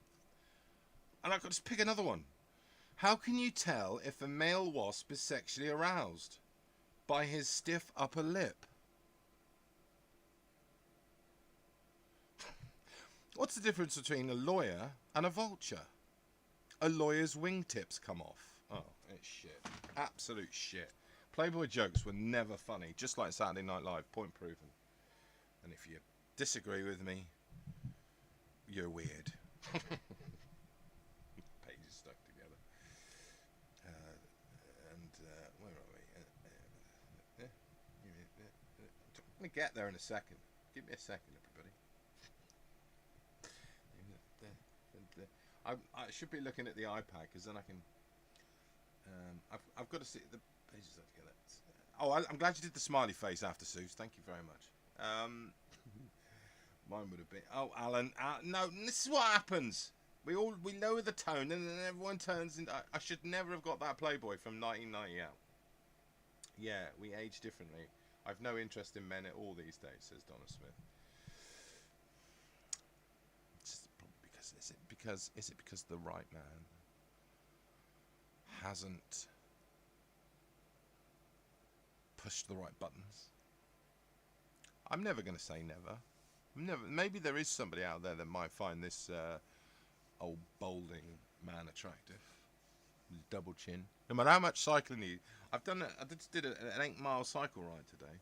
And I could just pick another one. How can you tell if a male wasp is sexually aroused? By his stiff upper lip. What's the difference between a lawyer and a vulture? A lawyer's wingtips come off. Oh, it's shit. Absolute shit. Playboy jokes were never funny, just like Saturday Night Live, point proven. And if you disagree with me, you're weird. Pages stuck together. Where are we? I'm going to get there in a second. Give me a second, everybody. I should be looking at the iPad because then I can. I've got to see the pages stuck together. Oh, I'm glad you did the smiley face after Suze. Thank you very much. Mine would have been. Oh, Alan. No, this is what happens. We lower the tone and then everyone turns into. I should never have got that Playboy from 1990 out. Yeah, we age differently. I've no interest in men at all these days, says Donna Smith. Is it because the right man hasn't pushed the right buttons? I'm never going to say never. Maybe there is somebody out there that might find this old balding man attractive. Double chin. No matter how much cycling I just did an 8-mile cycle ride today.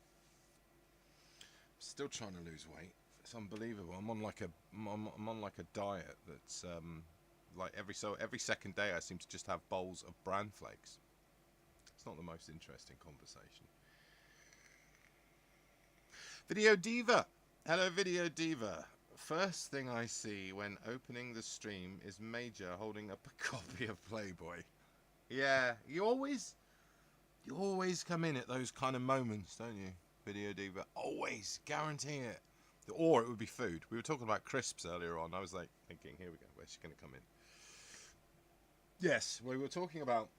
Still trying to lose weight. It's unbelievable. I'm on like a diet that's like every second day I seem to just have bowls of bran flakes. It's not the most interesting conversation. Video Diva. Hello, Video Diva. First thing I see when opening the stream is Major holding up a copy of Playboy. Yeah, you always come in at those kind of moments, don't you, Video Diva? Always, guarantee it. Or it would be food. We were talking about crisps earlier on. I was like thinking, here we go, where's she going to come in? Yes, we were talking about.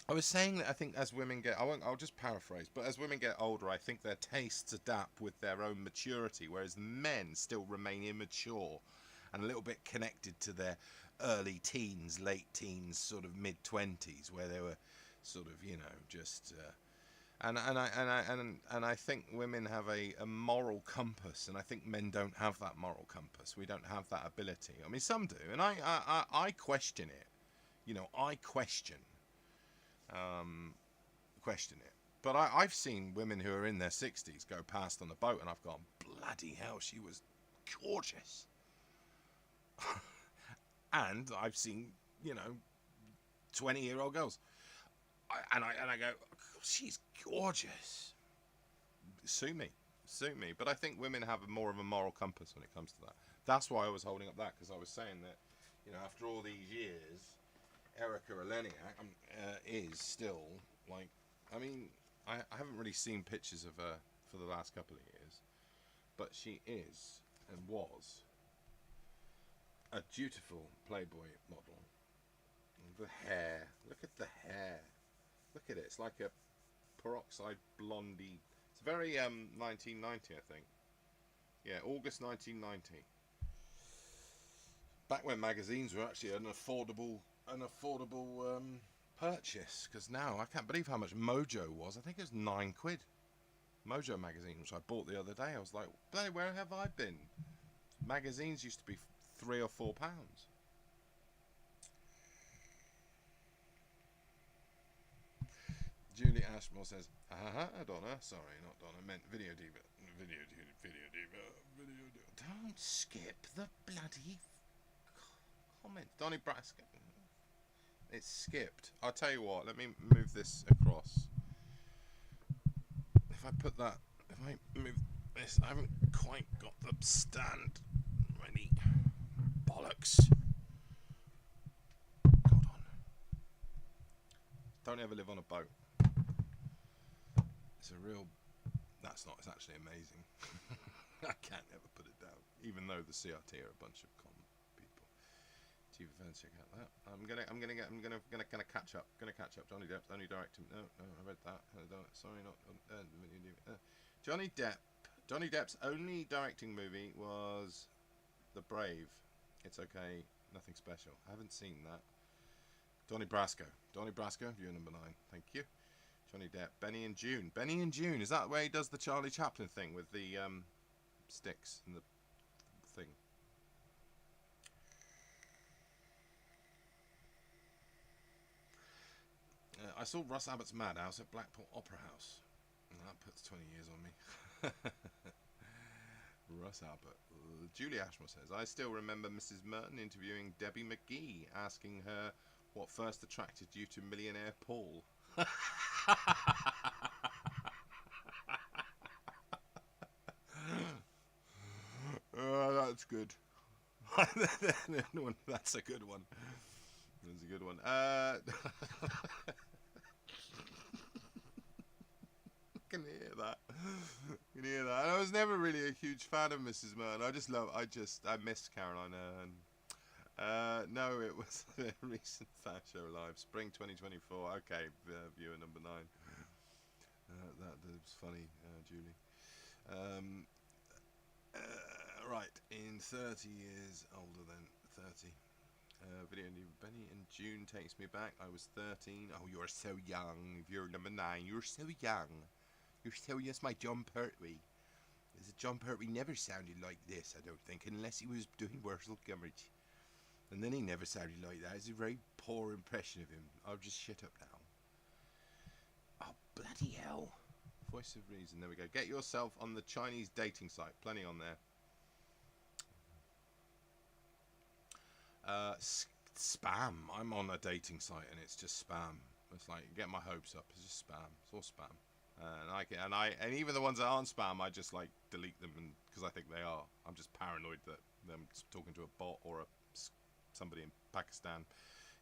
I was saying that I think as women get, I'll just paraphrase, but as women get older, I think their tastes adapt with their own maturity, whereas men still remain immature and a little bit connected to their early teens, late teens, sort of mid-20s, where they were sort of, just. And I think women have a moral compass, and I think men don't have that moral compass. We don't have that ability. I mean, some do, and I question it. I question it. But I've seen women who are in their 60s go past on a boat, and I've gone, bloody hell, she was gorgeous. And I've seen, 20-year-old girls, and I go, she's gorgeous. Sue me. But I think women have more of a moral compass when it comes to that. That's why I was holding up that, because I was saying that, after all these years, Erica Eleniak is still like. I mean, I haven't really seen pictures of her for the last couple of years, but she is and was a dutiful Playboy model. The hair. Look at the hair. Look at it. It's like a peroxide blondie. It's very 1990, I think. Yeah, August 1990. Back when magazines were actually an affordable purchase. Because now I can't believe how much Mojo was. I think it was £9. Mojo magazine, which I bought the other day. I was like, where have I been? Magazines used to be £3 or £4. Julie Ashmore says, Donna. Sorry, not Donna. I meant Video Diva. Video Diva. Don't skip the bloody comment. Donny Braska. It's skipped. I'll tell you what. Let me move this across. If I move this, I haven't quite got the stand ready. Bollocks. Hold on. Don't ever live on a boat. It's it's actually amazing. I can't ever put it down, even though the CRT are a bunch of common people. TV fans, check out that. I'm gonna catch up. Gonna catch up. Johnny Depp's only directing. No, I read that. Sorry, not. Johnny Depp. Johnny Depp's only directing movie was The Brave. It's okay. Nothing special. I haven't seen that. Donnie Brasco. Donnie Brasco, viewer number 9. Thank you. Johnny Depp. Benny and June. Benny and June. Is that where he does the Charlie Chaplin thing with the sticks and the thing? I saw Russ Abbott's Madhouse at Blackpool Opera House. That puts 20 years on me. Russ Abbott. Julie Ashmore says, I still remember Mrs. Merton interviewing Debbie McGee, asking her what first attracted you to millionaire Paul. That's good. That's a good one. That's a good one. I can hear that. I can hear that. And I was never really a huge fan of Mrs. Merton. I missed Carolina. And, no, it was a recent Thatcher Live. Spring 2024. Okay, viewer number 9. That was funny, Julie. Right, in 30 years older than 30. Video new. Benny and June takes me back. I was 13. Oh, you're so young. Viewer number 9. You're so young. You're so young. That's my John Pertwee. John Pertwee never sounded like this, I don't think, unless he was doing Wurzel Gummidge. And then he never sounded like that. It's a very poor impression of him. I'll just shut up now. Oh, bloody hell. Voice of Reason. There we go. Get yourself on the Chinese dating site. Plenty on there. Spam. I'm on a dating site and it's just spam. It's like, get my hopes up. It's just spam. It's all spam. And even the ones that aren't spam, I just like delete them because I think they are. I'm just paranoid that I'm talking to a bot or somebody in Pakistan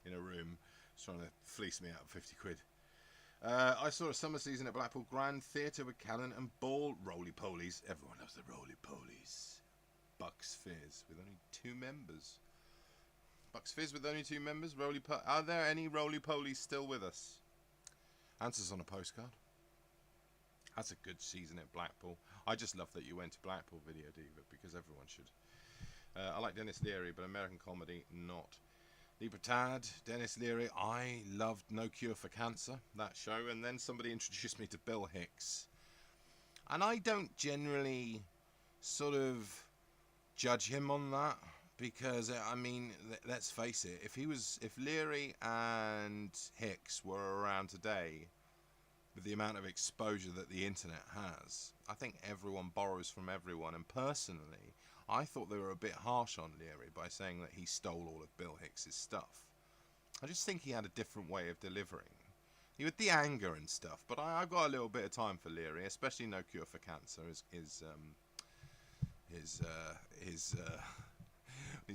in a room trying to fleece me out of 50 quid. I saw a summer season at Blackpool Grand Theatre with Callan and Ball. Roly-polies. Everyone loves the roly-polies. Bucks Fizz with only 2 members. Bucks Fizz with only 2 members. Are there any roly-polies still with us? Answers on a postcard. That's a good season at Blackpool. I just love that you went to Blackpool, Video Diva, because everyone should. I like Dennis Leary, but American comedy, not. Libertad, Dennis Leary. I loved No Cure for Cancer, that show, and then somebody introduced me to Bill Hicks. And I don't generally sort of judge him on that, because, I mean, let's face it, if Leary and Hicks were around today, with the amount of exposure that the internet has, I think everyone borrows from everyone. And personally, I thought they were a bit harsh on Leary by saying that he stole all of Bill Hicks's stuff. I just think he had a different way of delivering. He had the anger and stuff, but I've got a little bit of time for Leary, especially No Cure for Cancer. He's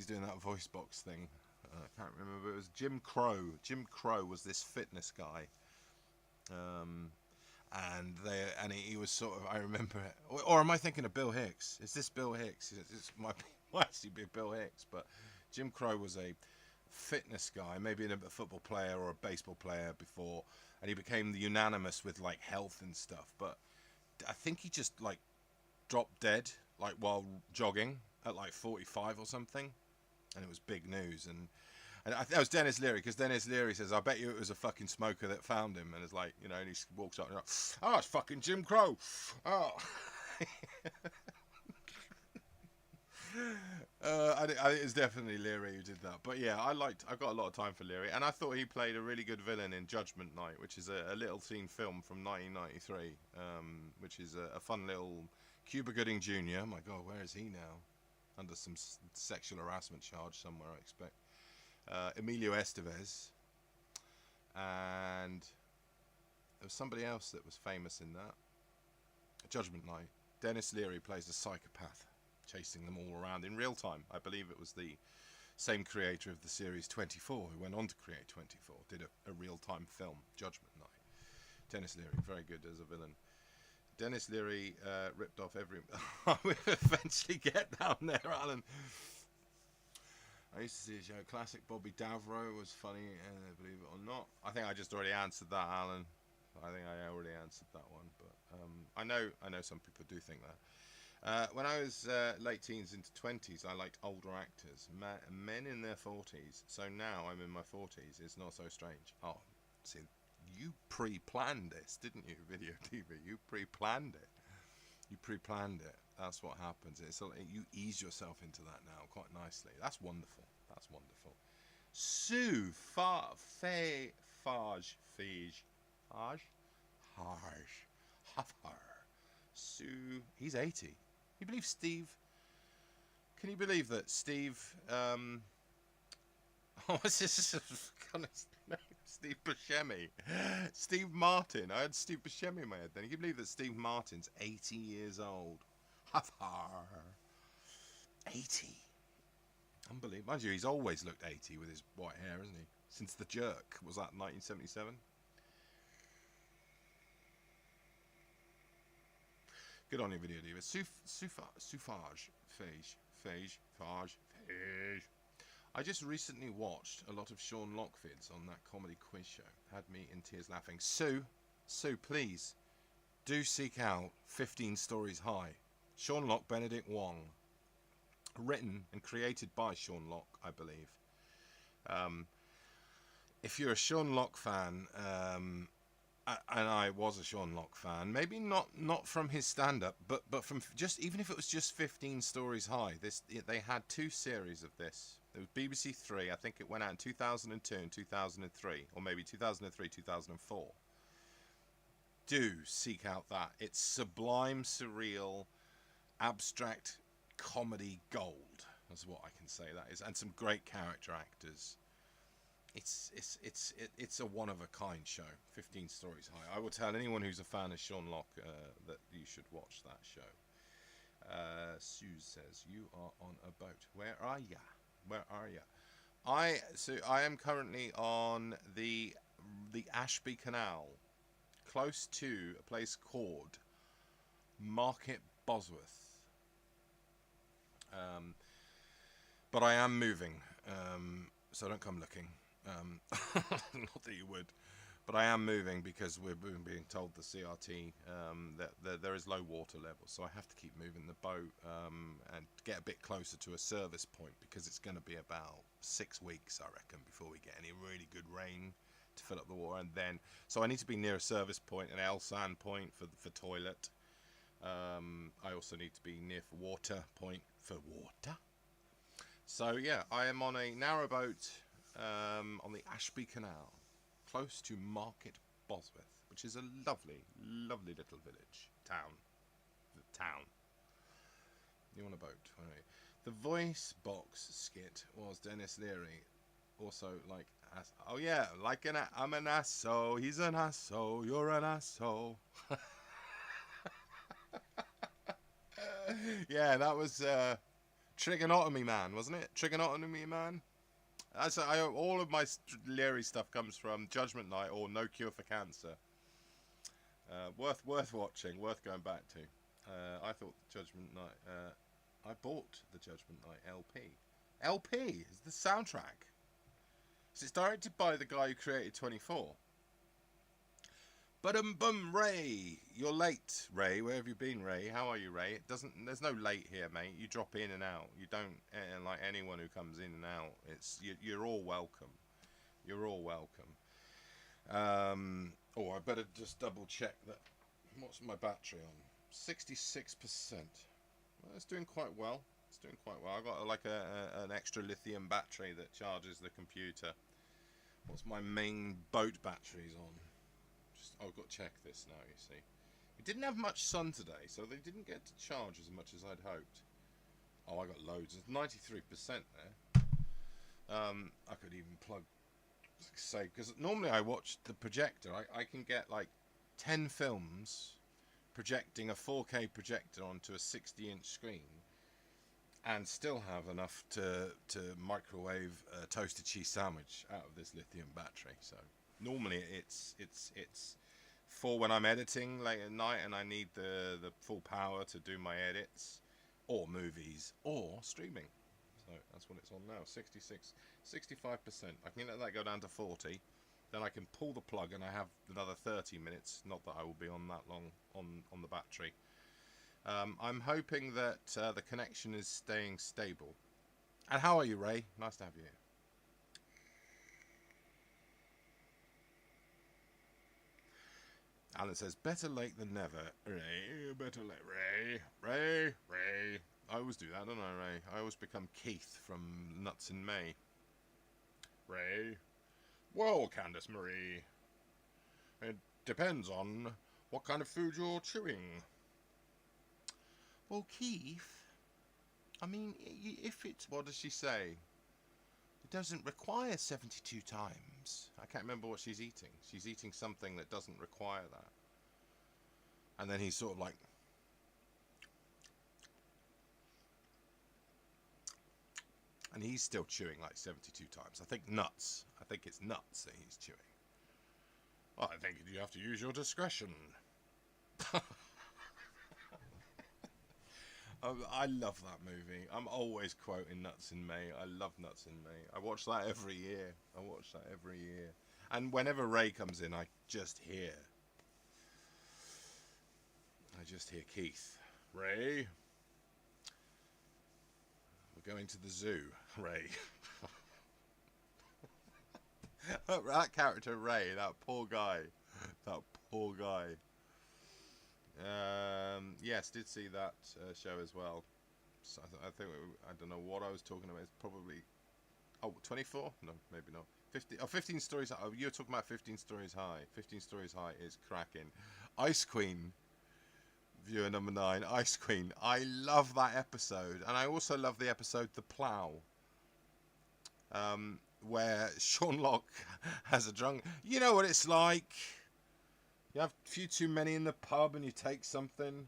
doing that voice box thing. I can't remember. It was Jim Crow. Jim Crow was this fitness guy. And he was sort of, I remember it, or am I thinking of Bill Hicks? Is this Bill Hicks? It might actually be Bill Hicks, but Jim Crow was a fitness guy, maybe a football player or a baseball player before, and he became unanimous with like health and stuff, but I think he just like dropped dead like while jogging at like 45 or something, and it was big news. And that was Dennis Leary, because Dennis Leary says, I bet you it was a fucking smoker that found him. And it's like, you know, and he walks up and like, oh, it's fucking Jim Crow. Oh. I think it's definitely Leary who did that. But yeah, I've got a lot of time for Leary. And I thought he played a really good villain in Judgment Night, which is a little teen film from 1993, which is a fun little Cuba Gooding Jr. Oh my God, where is he now? Under some sexual harassment charge somewhere, I expect. Emilio Estevez, and there was somebody else that was famous in that. Judgment Night. Dennis Leary plays a psychopath, chasing them all around in real time. I believe it was the same creator of the series 24, who went on to create 24, did a real-time film, Judgment Night. Dennis Leary, very good as a villain. Dennis Leary ripped off every... We'll eventually get down there, Alan. I used to see a show. Classic Bobby Davro was funny, believe it or not. I think I just already answered that, Alan. I think I already answered that one, but I know some people do think that. When I was late teens into 20s, I liked older actors, men in their 40s. So now I'm in my 40s. It's not so strange. Oh, see, you pre-planned this, didn't you, Video TV? You pre-planned it. You pre-planned it. That's what happens. You ease yourself into that now quite nicely. That's wonderful. That's wonderful. Sue Sue. He's 80. Can you believe Steve? Can you believe that Steve? What's his kind of name? Steve Buscemi. Steve Martin. I had Steve Buscemi in my head then. Can you believe that Steve Martin's 80 years old? 80. Unbelievable. Mind you, he's always looked 80 with his white hair, hasn't he? Since The Jerk. Was that 1977? Good on your, Video Diva. Phage. I just recently watched a lot of Sean Locke vids on that comedy quiz show. Had me in tears laughing. Sue, please, do seek out 15 Stories High. Sean Locke, Benedict Wong. Written and created by Sean Locke, I believe. If you're a Sean Locke fan, and I was a Sean Locke fan, maybe not from his stand-up, but from just, even if it was just 15 Stories High. They had 2 series of this. There was BBC Three. I think it went out in 2002 and 2003, or maybe 2003, 2004. Do seek out that. It's sublime, surreal, abstract comedy gold. That's what I can say that is, and some great character actors. It's a one of a kind show. 15 Stories High. I will tell anyone who's a fan of Sean Locke that you should watch that show. Sue says you are on a boat. Where are ya? Where are ya? I am currently on the Ashby Canal, close to a place called Market Bosworth. But I am moving, so don't come looking. Not that you would, but I am moving because we're being told the CRT that there is low water level, so I have to keep moving the boat and get a bit closer to a service point, because it's going to be about 6 weeks, I reckon, before we get any really good rain to fill up the water, and then so I need to be near a service point, an L-SAN point for toilet. I also need to be near for water point for water. So yeah, I am on a narrowboat on the Ashby Canal, close to Market Bosworth, which is a lovely, lovely little village, town. You on a boat? Anyway, the voice box skit was Dennis Leary, also like oh yeah, like I'm an asshole, he's an asshole, you're an asshole. Yeah, that was Trigonotomy Man, wasn't it? Trigonotomy Man. All of my Leary stuff comes from Judgment Night or No Cure for Cancer. Worth watching, worth going back to. I thought Judgment Night. I bought the Judgment Night LP. LP is the soundtrack. So it's directed by the guy who created 24. Bum, Ray, you're late, Ray. Where have you been, Ray? How are you, Ray? There's no late here, mate. You drop in and out. You don't like anyone who comes in and out. You're all welcome. You're all welcome. Oh, I better just double check that. What's my battery on? 66%. Well, it's doing quite well. It's doing quite well. I got like an extra lithium battery that charges the computer. What's my main boat batteries on? I've got to check this now, you see. We didn't have much sun today, so they didn't get to charge as much as I'd hoped. Oh, I got loads. It's 93% there. I could even plug, say, because normally I watch the projector. I can get like 10 films projecting a 4K projector onto a 60-inch screen and still have enough to microwave a toasted cheese sandwich out of this lithium battery. So normally it's for when I'm editing late at night and I need the full power to do my edits or movies or streaming. though. That's what it's on now. 66, 65%. I can let that go down to 40. Then I can pull the plug and I have another 30 minutes. Not that I will be on that long on the battery. I'm hoping that the connection is staying stable. And how are you, Ray? Nice to have you here. Alan says, better late than never. Ray, better late. Ray. I always do that, don't I, Ray? I always become Keith from Nuts in May. Ray. Well, Candice Marie, it depends on what kind of food you're chewing. Well, Keith, I mean, if it's, what does she say? It doesn't require 72 times. I can't remember what she's eating. She's eating something that doesn't require that. And then he's sort of like, and he's still chewing like 72 times. I think it's nuts that he's chewing. Well, I think you have to use your discretion. I love that movie. I'm always quoting Nuts in May. I love Nuts in May. I watch that every year. And whenever Ray comes in, I just hear Keith. Ray, we're going to the zoo. Ray. That character Ray, that poor guy. Yes, did see that show as well. So I think I don't know what I was talking about. It's probably 24? No, maybe not. 15 stories. Oh, you're talking about 15 stories high. 15 stories high is cracking. Ice Queen, viewer number 9. Ice Queen. I love that episode, and I also love the episode The Plough, where Sean Locke has a drunk. You know what it's like. You have a few too many in the pub and you take something.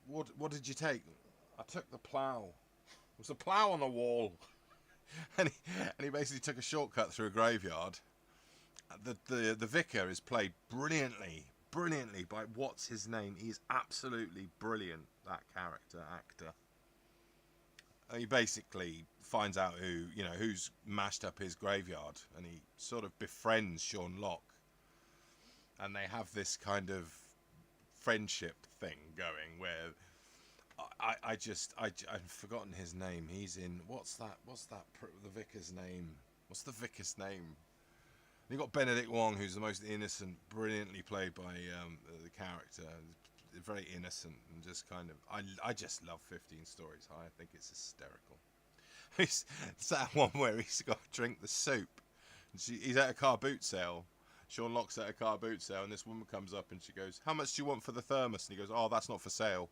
What did you take? I took the plough. There was a plough on the wall. and he basically took a shortcut through a graveyard. The vicar is played brilliantly by what's his name? He's absolutely brilliant, that actor. He basically finds out who's mashed up his graveyard, and he sort of befriends Sean Locke. And they have this kind of friendship thing going where I've forgotten his name. He's in what's the vicar's name? What's the vicar's name? You got Benedict Wong, who's the most innocent, brilliantly played by the character. Very innocent and just kind of. I just love 15 Stories High. I think it's hysterical. It's that one where he's got to drink the soup. He's at a car boot sale. Sean Locke's at a car boot sale, and this woman comes up and she goes, "How much do you want for the thermos?" And he goes, "Oh, that's not for sale."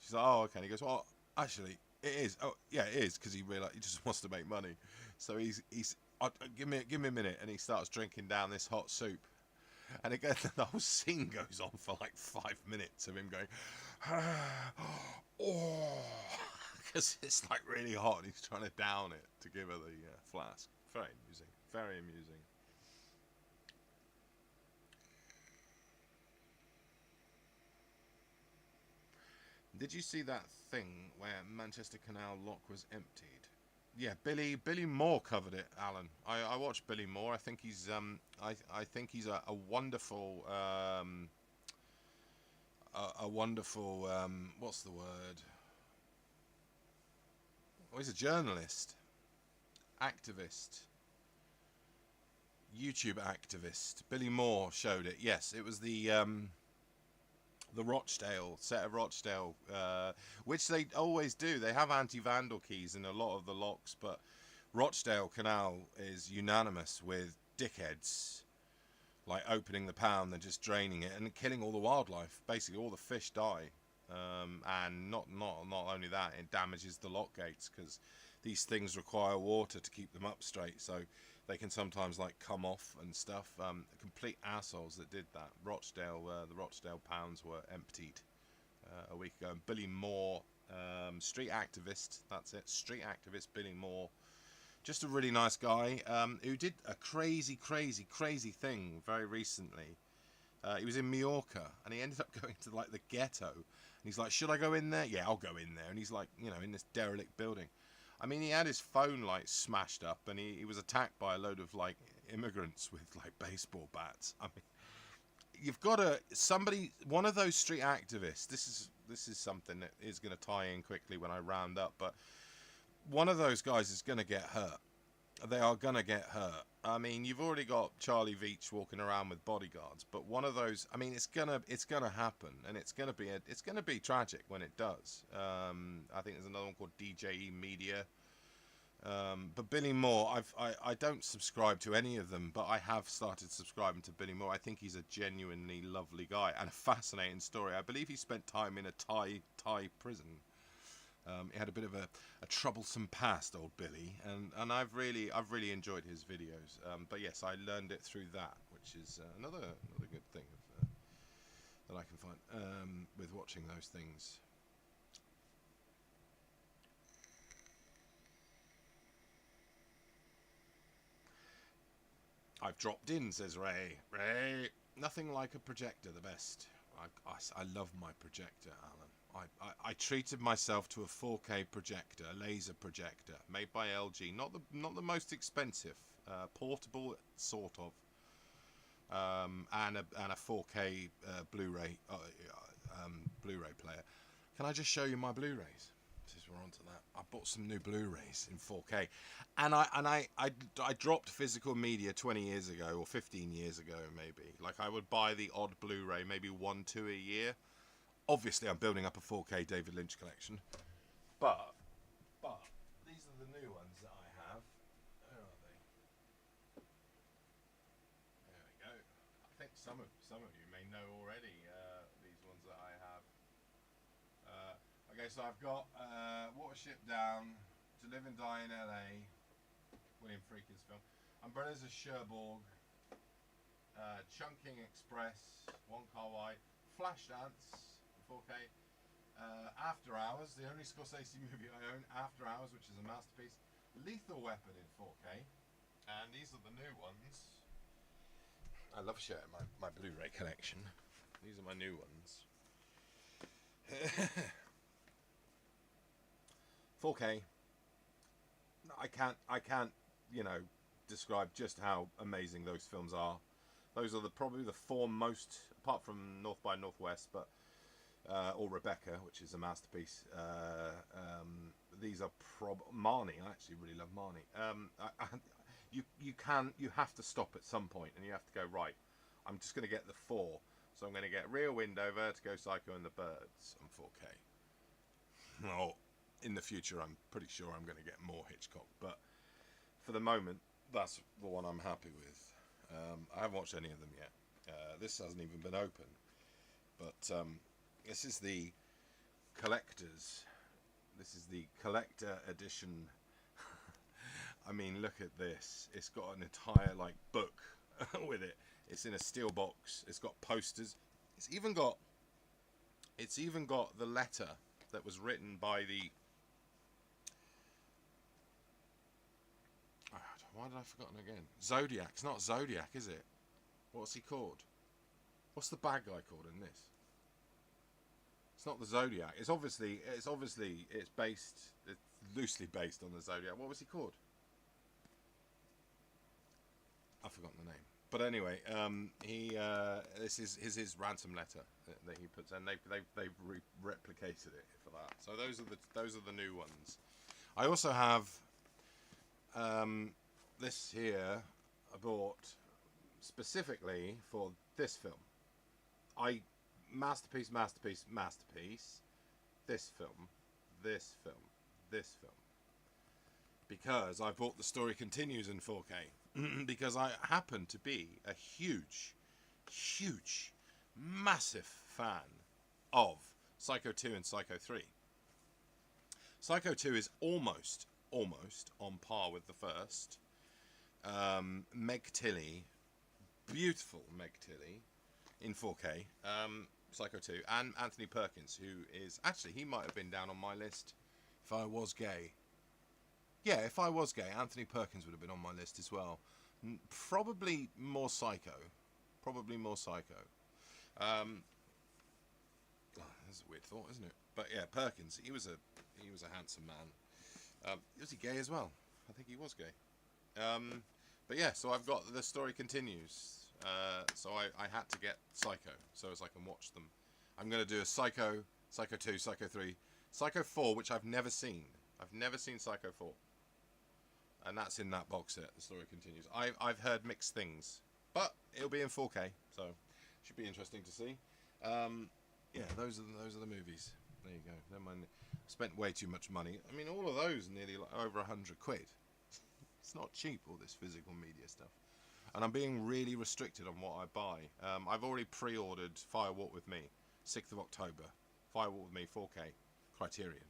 She's like, "Oh, okay." And he goes, "Well, actually, it is." "Oh, yeah, it is," because he just wants to make money. So he's give me a minute, and he starts drinking down this hot soup, and again the whole scene goes on for like 5 minutes of him going, "Oh," because it's like really hot, and he's trying to down it to give her the flask. Very amusing. Very amusing. Did you see that thing where Manchester Canal lock was emptied? Yeah, Billy Moore covered it, Alan. I watched Billy Moore. I think he's I think he's a wonderful a wonderful what's the word? Oh, he's a journalist, activist, YouTube activist. Billy Moore showed it. Yes, it was the Rochdale set of Rochdale, which they always do. They have anti-vandal keys in a lot of the locks, but Rochdale Canal is unanimous with dickheads like opening the pound and just draining it and killing all the wildlife. Basically, all the fish die, and not only that, it damages the lock gates because these things require water to keep them up straight. So they can sometimes like come off and stuff. Complete assholes that did that. Rochdale, the Rochdale pounds were emptied a week ago. And Billy Moore, street activist. That's it. Street activist Billy Moore. Just a really nice guy who did a crazy thing very recently. He was in Mallorca and he ended up going to like the ghetto. And he's like, "Should I go in there?" "Yeah, I'll go in there." And he's like, in this derelict building. I mean, he had his phone like smashed up, and he was attacked by a load of like immigrants with like baseball bats. I mean, you've got to one of those street activists. This is something that is going to tie in quickly when I round up, but one of those guys is going to get hurt. They are going to get hurt. I mean, you've already got Charlie Veach walking around with bodyguards, but one of those, I mean, it's gonna happen, and it's gonna be tragic when it does. I think there's another one called DJE Media. But Billy Moore, I don't subscribe to any of them, but I have started subscribing to Billy Moore. I think he's a genuinely lovely guy and a fascinating story. I believe he spent time in a Thai prison. He had a bit of a troublesome past, old Billy, and I've really enjoyed his videos. But yes, I learned it through that, which is another good thing that I can find with watching those things. I've dropped in, says Ray. Ray, nothing like a projector, the best. I love my projector, Alan. I treated myself to a 4K projector, a laser projector, made by LG. Not the most expensive, portable sort of, and a 4K Blu-ray player. Can I just show you my Blu-rays? Since we're on to that, I bought some new Blu-rays in 4K, and I dropped physical media 20 years ago or 15 years ago maybe. Like I would buy the odd Blu-ray, maybe 1-2 a year. Obviously, I'm building up a 4K David Lynch collection, but these are the new ones that I have. Where are they? There we go. I think some of you may know already these ones that I have. Okay, so I've got Watership Down, To Live and Die in LA, William Friedkin's film, Umbrellas of Cherbourg, Chungking Express, Wong Kar-wai, Flashdance, 4K, After Hours, the only Scorsese movie I own, After Hours, which is a masterpiece, Lethal Weapon in 4K, and these are the new ones. I love sharing my Blu-ray collection. These are my new ones. 4K. I can't, describe just how amazing those films are. Those are probably the four most, apart from North by Northwest, but or Rebecca, which is a masterpiece. These are Marnie. I actually really love Marnie. You have to stop at some point, and you have to go, right, I'm just going to get the four. So I'm going to get Rear Window, Vertigo, Psycho, and The Birds on 4K. Well, in the future, I'm pretty sure I'm going to get more Hitchcock, but for the moment, that's the one I'm happy with. I haven't watched any of them yet. This hasn't even been open, but this is the collector's. This is the collector edition. I mean, look at this. It's got an entire book with it. It's in a steel box. It's got posters. It's even got the letter that was written by the. Why did I forgotten again? Zodiac. It's not Zodiac, is it? What's he called? What's the bad guy called in this? It's not the Zodiac. It's loosely based on the Zodiac. What was he called? I've forgotten the name. But anyway, this is his ransom letter that he puts, and they've replicated it for that. So those are the new ones. I also have this here I bought specifically for this film. Masterpiece. This film. Because I bought The Story Continues in 4K. Because I happen to be a huge, massive fan of Psycho 2 and Psycho 3. Psycho 2 is almost on par with the first. Meg Tilly, beautiful Meg Tilly in 4K. Psycho 2, and Anthony Perkins, who is actually, he might have been down on my list if I was gay. Yeah, if I was gay, Anthony Perkins would have been on my list as well. Probably more Psycho. Oh, that's a weird thought, isn't it? But yeah, Perkins, he was a handsome man. Was he gay as well? I think he was gay. But yeah, so I've got the story continues. So I had to get Psycho so as I can watch them. I'm going to do a Psycho, Psycho 2, Psycho 3, Psycho 4, which I've never seen. I've never seen Psycho 4. And that's in that box set. The story continues. I've heard mixed things, but it'll be in 4K, so should be interesting to see. Yeah, those are the movies. There you go. Never mind. Spent way too much money. I mean, all of those nearly like over £100. It's not cheap, all this physical media stuff. And I'm being really restricted on what I buy. I've already pre-ordered Fire Walk With Me, 6th of October. Fire Walk With Me, 4K, Criterion.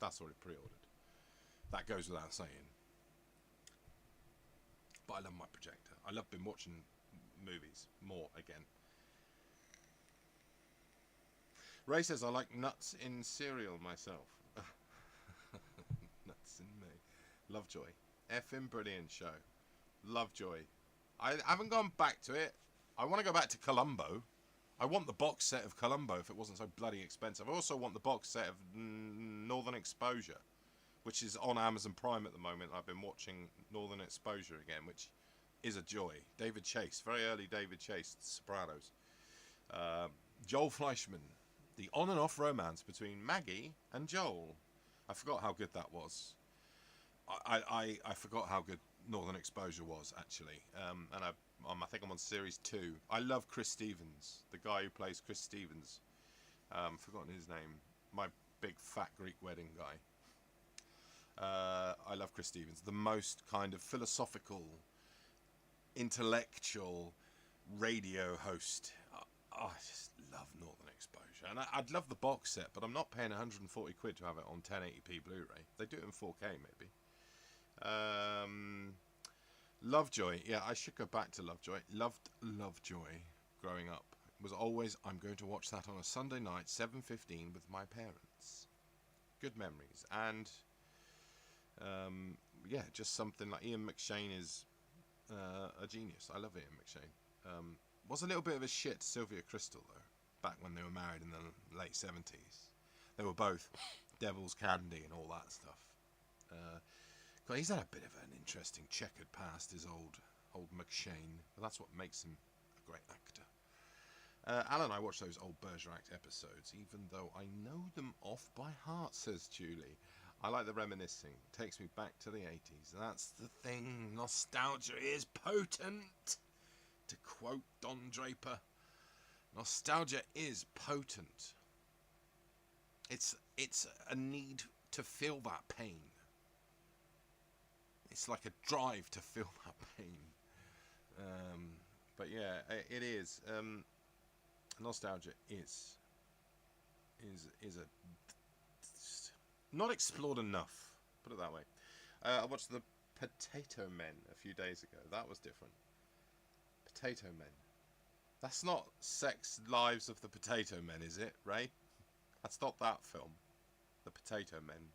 That's already pre-ordered. That goes without saying. But I love my projector. I love been watching movies more again. Ray says, I like nuts in cereal myself. Nuts in me. Lovejoy. Effing brilliant show. Lovejoy. I haven't gone back to it. I want to go back to Columbo. I want the box set of Columbo if it wasn't so bloody expensive. I also want the box set of Northern Exposure, which is on Amazon Prime at the moment. I've been watching Northern Exposure again, which is a joy. David Chase. Very early David Chase, The Sopranos. Joel Fleischman. The on and off romance between Maggie and Joel. I forgot how good that was. I forgot how good Northern Exposure was, actually. And I think I'm on series 2. I love Chris Stevens, the guy who plays Chris Stevens. Forgotten his name. My big fat Greek wedding guy. I love Chris Stevens. The most kind of philosophical, intellectual radio host. I just love Northern Exposure. And I'd love the box set, but I'm not paying 140 quid to have it on 1080p Blu-ray. They do it in 4K, maybe. Lovejoy. Yeah, I should go back to Lovejoy. Loved Lovejoy growing up. It was always, I'm going to watch that on a Sunday night, 7:15 with my parents. Good memories. And yeah, just something like Ian McShane is a genius. I love Ian McShane. Was a little bit of a shit to Sylvia Crystal, though, back when they were married in the late 70s. They were both Devil's Candy and all that stuff. God, he's had a bit of an interesting checkered past, his old McShane. But that's what makes him a great actor. Alan, I watch those old Bergerac episodes, even though I know them off by heart, says Julie. I like the reminiscing. It takes me back to the 80s. That's the thing. Nostalgia is potent. To quote Don Draper, nostalgia is potent. It's a need to feel that pain. It's like a drive to feel that pain. But yeah, it is. Nostalgia is a not explored enough. Put it that way. I watched the Potato Men a few days ago. That was different. Potato Men. That's not Sex Lives of the Potato Men, is it, Ray? That's not that film. The Potato Men.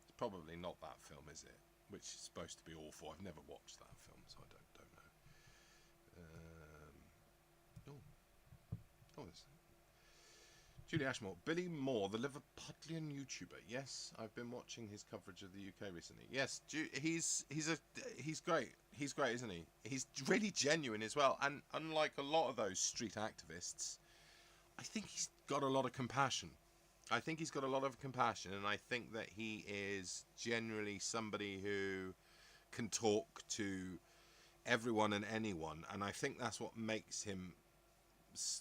It's probably not that film, is it? Which is supposed to be awful. I've never watched that film, so I don't know. Oh, there's Julie Ashmore. Billy Moore, the Liverpudlian YouTuber. Yes, I've been watching his coverage of the UK recently. Yes, he's great. He's great, isn't he? He's really genuine as well. And unlike a lot of those street activists, I think he's got a lot of compassion. And I think that he is generally somebody who can talk to everyone and anyone. And I think that's what makes him.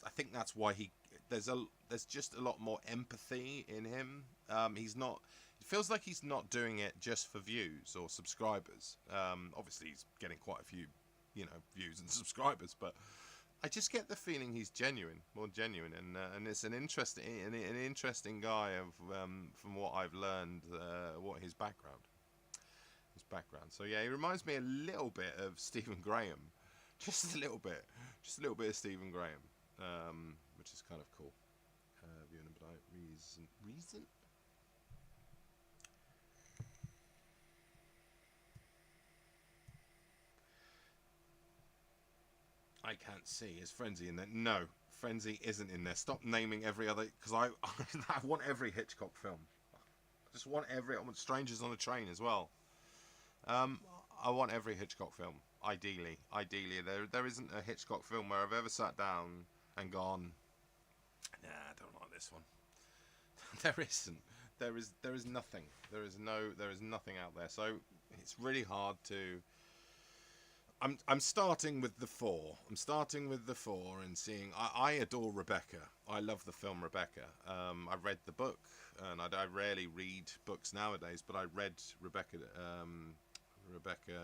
I think that's why there's just a lot more empathy in him. He's not. It feels like he's not doing it just for views or subscribers. Obviously, he's getting quite a few, views and subscribers. But I just get the feeling he's more genuine, and it's an interesting guy from what I've learned, what his background. So yeah, he reminds me a little bit of Stephen Graham, just a little bit of Stephen Graham. Which is kind of cool. Reason? I can't see. Is Frenzy in there? No, Frenzy isn't in there. Stop naming every other, because I want every Hitchcock film. Just want I want Strangers on a Train as well. I want every Hitchcock film. Ideally, there isn't a Hitchcock film where I've ever sat down and gone, nah, I don't like this one. There isn't. There is nothing. There is nothing out there. So it's really hard to. I'm starting with the four. I'm starting with the four and seeing. I adore Rebecca. I love the film Rebecca. I read the book, and I rarely read books nowadays, but I read Rebecca. Rebecca.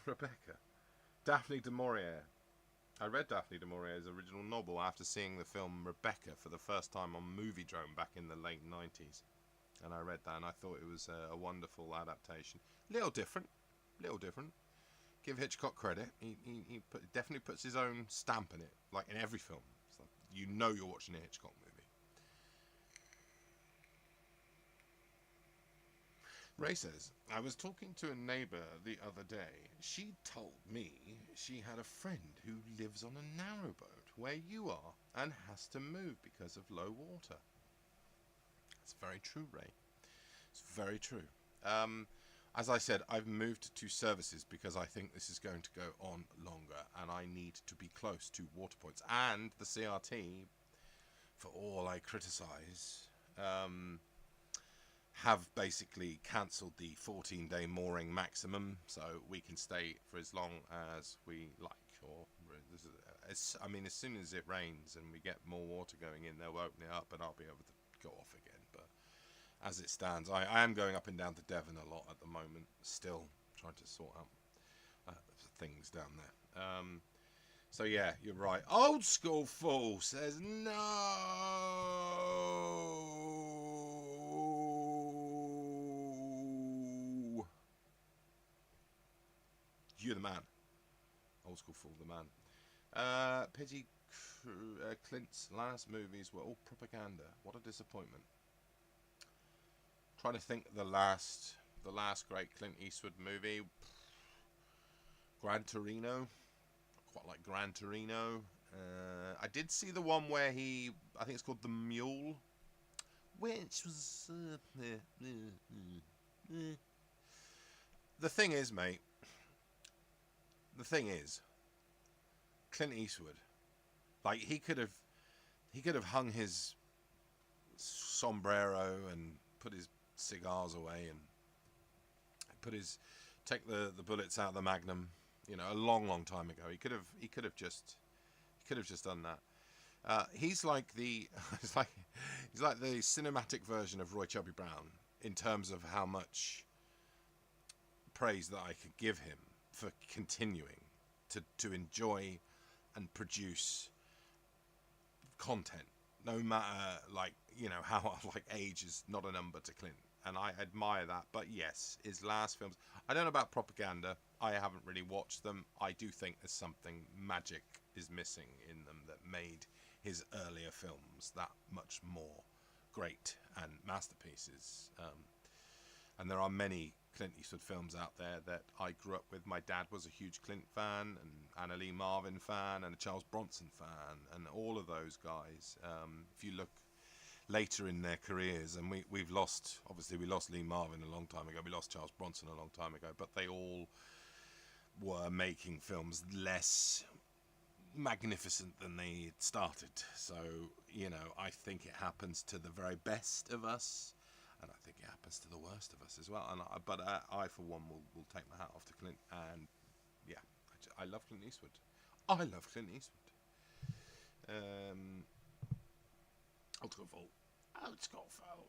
Rebecca. Daphne du Maurier. I read Daphne du Maurier's original novel after seeing the film Rebecca for the first time on Moviedrome back in the late 90s. And I read that and I thought it was a wonderful adaptation. Little different. Give Hitchcock credit. He definitely puts his own stamp in it, like in every film. It's like, you know you're watching a Hitchcock movie. Ray says, I was talking to a neighbour the other day. She told me she had a friend who lives on a narrowboat where you are and has to move because of low water. It's very true, Ray. It's very true. As I said, I've moved to services because I think this is going to go on longer and I need to be close to water points. And the CRT, for all I criticise, have basically cancelled the 14-day mooring maximum, so we can stay for as long as we like. Or I mean, as soon as it rains and we get more water going in, they'll open it up and I'll be able to go off again. But as it stands, I am going up and down to Devon a lot at the moment, still trying to sort out things down there. So yeah, you're right. Old School Fool says no. You're the man. Old School Fool, the man. Pity Clint's last movies were all propaganda. What a disappointment. Trying to think the last great Clint Eastwood movie. Gran Torino. Quite like Gran Torino. I did see the one where I think it's called The Mule, which was the thing is, mate. The thing is, Clint Eastwood, like he could have hung his sombrero and put his cigars away and take the bullets out of the Magnum, you know, a long time ago. He could have just done that. He's like the he's like the cinematic version of Roy Chubby Brown in terms of how much praise that I could give him for continuing to enjoy and produce content, no matter, like, you know, how like age is not a number to Clint, and I admire that. But yes, his last films, I don't know about propaganda. I haven't really watched them. I do think there's something magic is missing in them that made his earlier films that much more great and masterpieces. And there are many Clint Eastwood films out there that I grew up with. My dad was a huge Clint fan, and Anna Lee Marvin fan, and a Charles Bronson fan, and all of those guys. If you look later in their careers, and we lost Lee Marvin a long time ago, we lost Charles Bronson a long time ago, but they all were making films less magnificent than they started. So, you know, I think it happens to the very best of us, and I think it happens to the worst of us as well. But I for one will take my hat off to Clint, and yeah, I love Clint Eastwood. I love Clint Eastwood. Old School Fool. Old School Fool.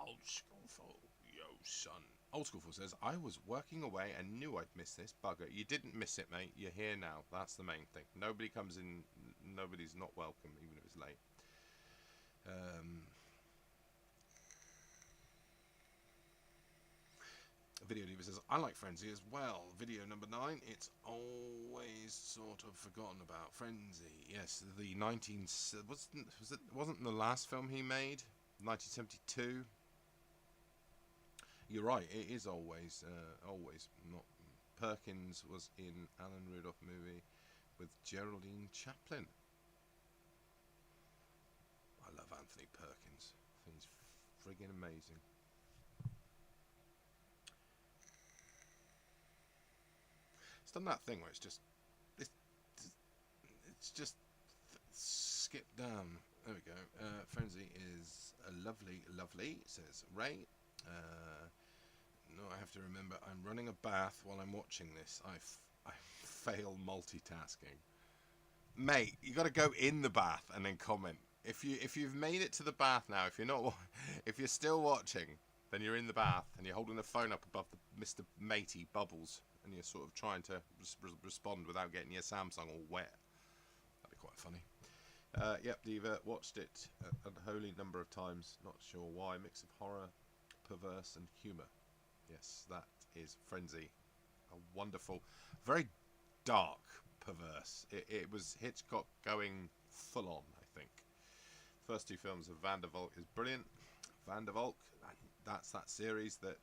Old School Fool. Yo, son. Old School Fool says, I was working away and knew I'd miss this. Bugger. You didn't miss it, mate. You're here now. That's the main thing. Nobody comes in. Nobody's not welcome, even if it's late. Video Diva says, I like Frenzy as well. Video number 9, it's always sort of forgotten about. Frenzy, yes, the wasn't the last film he made, 1972. You're right, it is always not. Perkins was in Alan Rudolph movie with Geraldine Chaplin. Revolting's friggin' amazing. It's done that thing where it's just skip down. There we go. Frenzy is lovely, says Ray. No, I have to remember I'm running a bath while I'm watching this. I fail multitasking. Mate, you got to go in the bath and then comment. If you've made it to the bath now, if you're still watching, then you're in the bath and you're holding the phone up above the Mr. Matey bubbles and you're sort of trying to respond without getting your Samsung all wet. That'd be quite funny. Yep, Diva, watched it a holy number of times. Not sure why. Mix of horror, perverse, and humour. Yes, that is Frenzy. A wonderful, very dark, perverse. It was Hitchcock going full on, I think. First two films of Van der Valk is brilliant. Van der Valk, that's that series that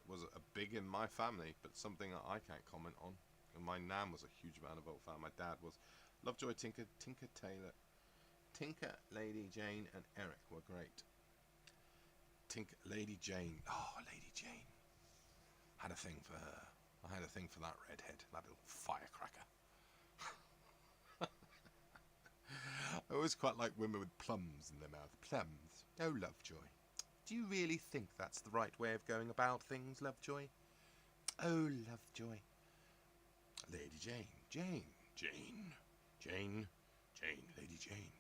was a big in my family, but something that I can't comment on. And my nan was a huge Van der Valk fan. My dad was. Lovejoy, Tinker Taylor. Tinker, Lady Jane, and Eric were great. Tinker, Lady Jane. Oh, Lady Jane. Had a thing for her. I had a thing for that redhead, that little firecracker. I always quite like women with plums in their mouth. Plums. Oh, Lovejoy. Do you really think that's the right way of going about things, Lovejoy? Oh, Lovejoy. Lady Jane. Jane. Lady Jane.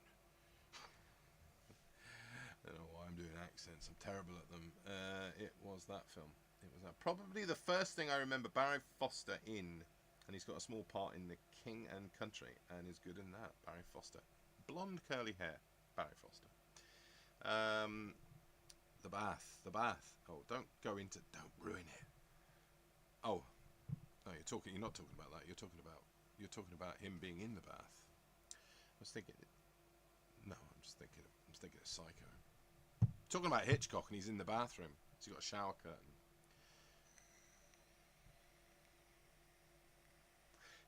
I don't know why I'm doing accents. I'm terrible at them. It was that film. It was probably the first thing I remember Barry Foster in, and he's got a small part in The King and Country, and is good in that. Barry Foster, blonde curly hair. Barry Foster. The Bath. Oh, don't ruin it. Oh, no, you're not talking about that. You're talking about him being in the bath. I was thinking. No, I'm just thinking of Psycho. Talking about Hitchcock, and he's in the bathroom. He's got a shower curtain.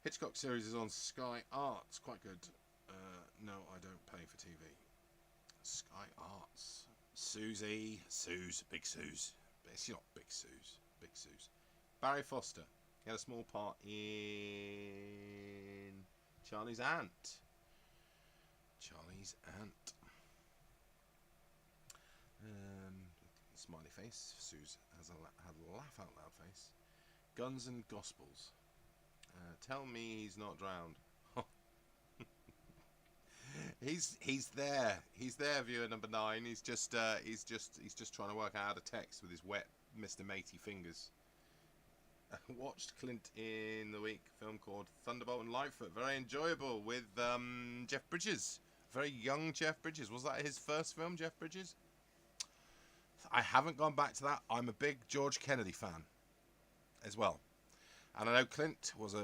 Hitchcock series is on Sky Arts. Quite good. No, I don't pay for TV. Sky Arts. Big Suze. It's not Big Suze. Big Suze. Barry Foster. He had a small part in Charlie's Aunt. Smiley face. Suze had a laugh out loud face. Guns and Gospels. Tell me he's not drowned. He's there. He's there, viewer number 9. He's just trying to work out how to text with his wet Mr. Matey fingers. Watched Clint in the week, film called Thunderbolt and Lightfoot. Very enjoyable with Jeff Bridges. Very young Jeff Bridges. Was that his first film, Jeff Bridges? I haven't gone back to that. I'm a big George Kennedy fan as well. And I know Clint was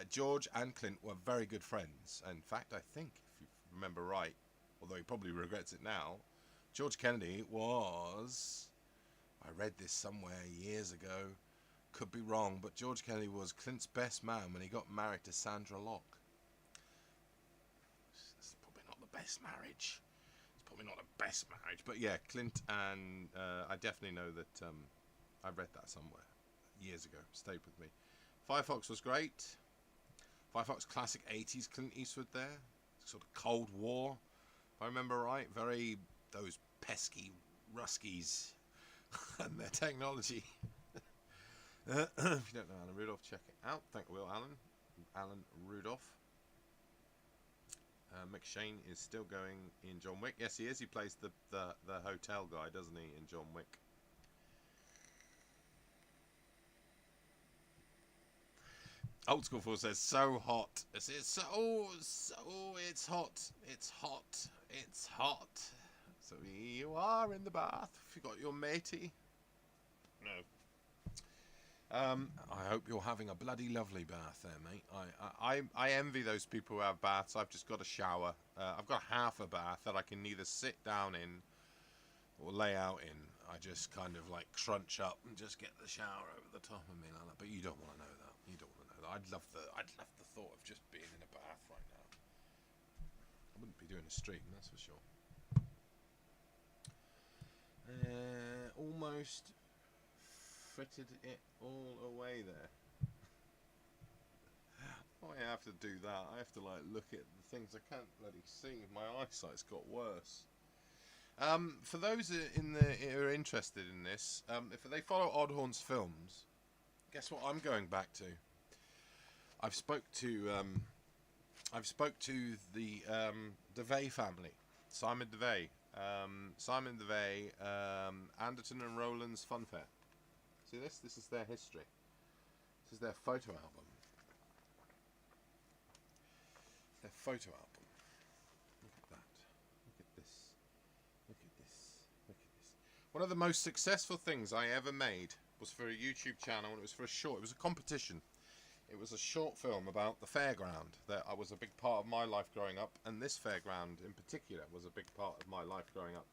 George and Clint were very good friends. In fact, I think, if you remember right, although he probably regrets it now, George Kennedy was, I read this somewhere years ago, could be wrong, but George Kennedy was Clint's best man when he got married to Sandra Locke. It's probably not the best marriage. But yeah, Clint and I definitely know that I read that somewhere years ago. Stayed with me. Firefox was great. Firefox classic 80s Clint Eastwood there. Sort of Cold War, if I remember right. Very those pesky Ruskies and their technology. If you don't know Alan Rudolph, check it out. Thank you, Alan Rudolph. McShane is still going in John Wick. Yes, he is. He plays the hotel guy, doesn't he, in John Wick? Old School 4 says, so hot. It's hot. So you are in the bath. If you got your matey. No. I hope you're having a bloody lovely bath there, mate. I envy those people who have baths. I've just got a shower. I've got half a bath that I can neither sit down in or lay out in. I just kind of like crunch up and just get the shower over the top of me like that. But you don't want to know that. You don't want to know that. I'd love the thought of just being in a bath right now. I wouldn't be doing a stream, that's for sure. Almost fitted it all away there. I have to do that. I have to like look at the things I can't bloody see. My eyesight's got worse. For those who are interested in this, if they follow Oddhorn's films, guess what I'm going back to? I've spoke to the DeVay family, Simon DeVay, Anderton and Rowland's Fun Fair. See this? This is their history. This is their photo album. Their photo album. Look at that. Look at this. Look at this. Look at this. One of the most successful things I ever made was for a YouTube channel, and it was for a short. It was a competition. It was a short film about the fairground that was a big part of my life growing up, and this fairground in particular was a big part of my life growing up.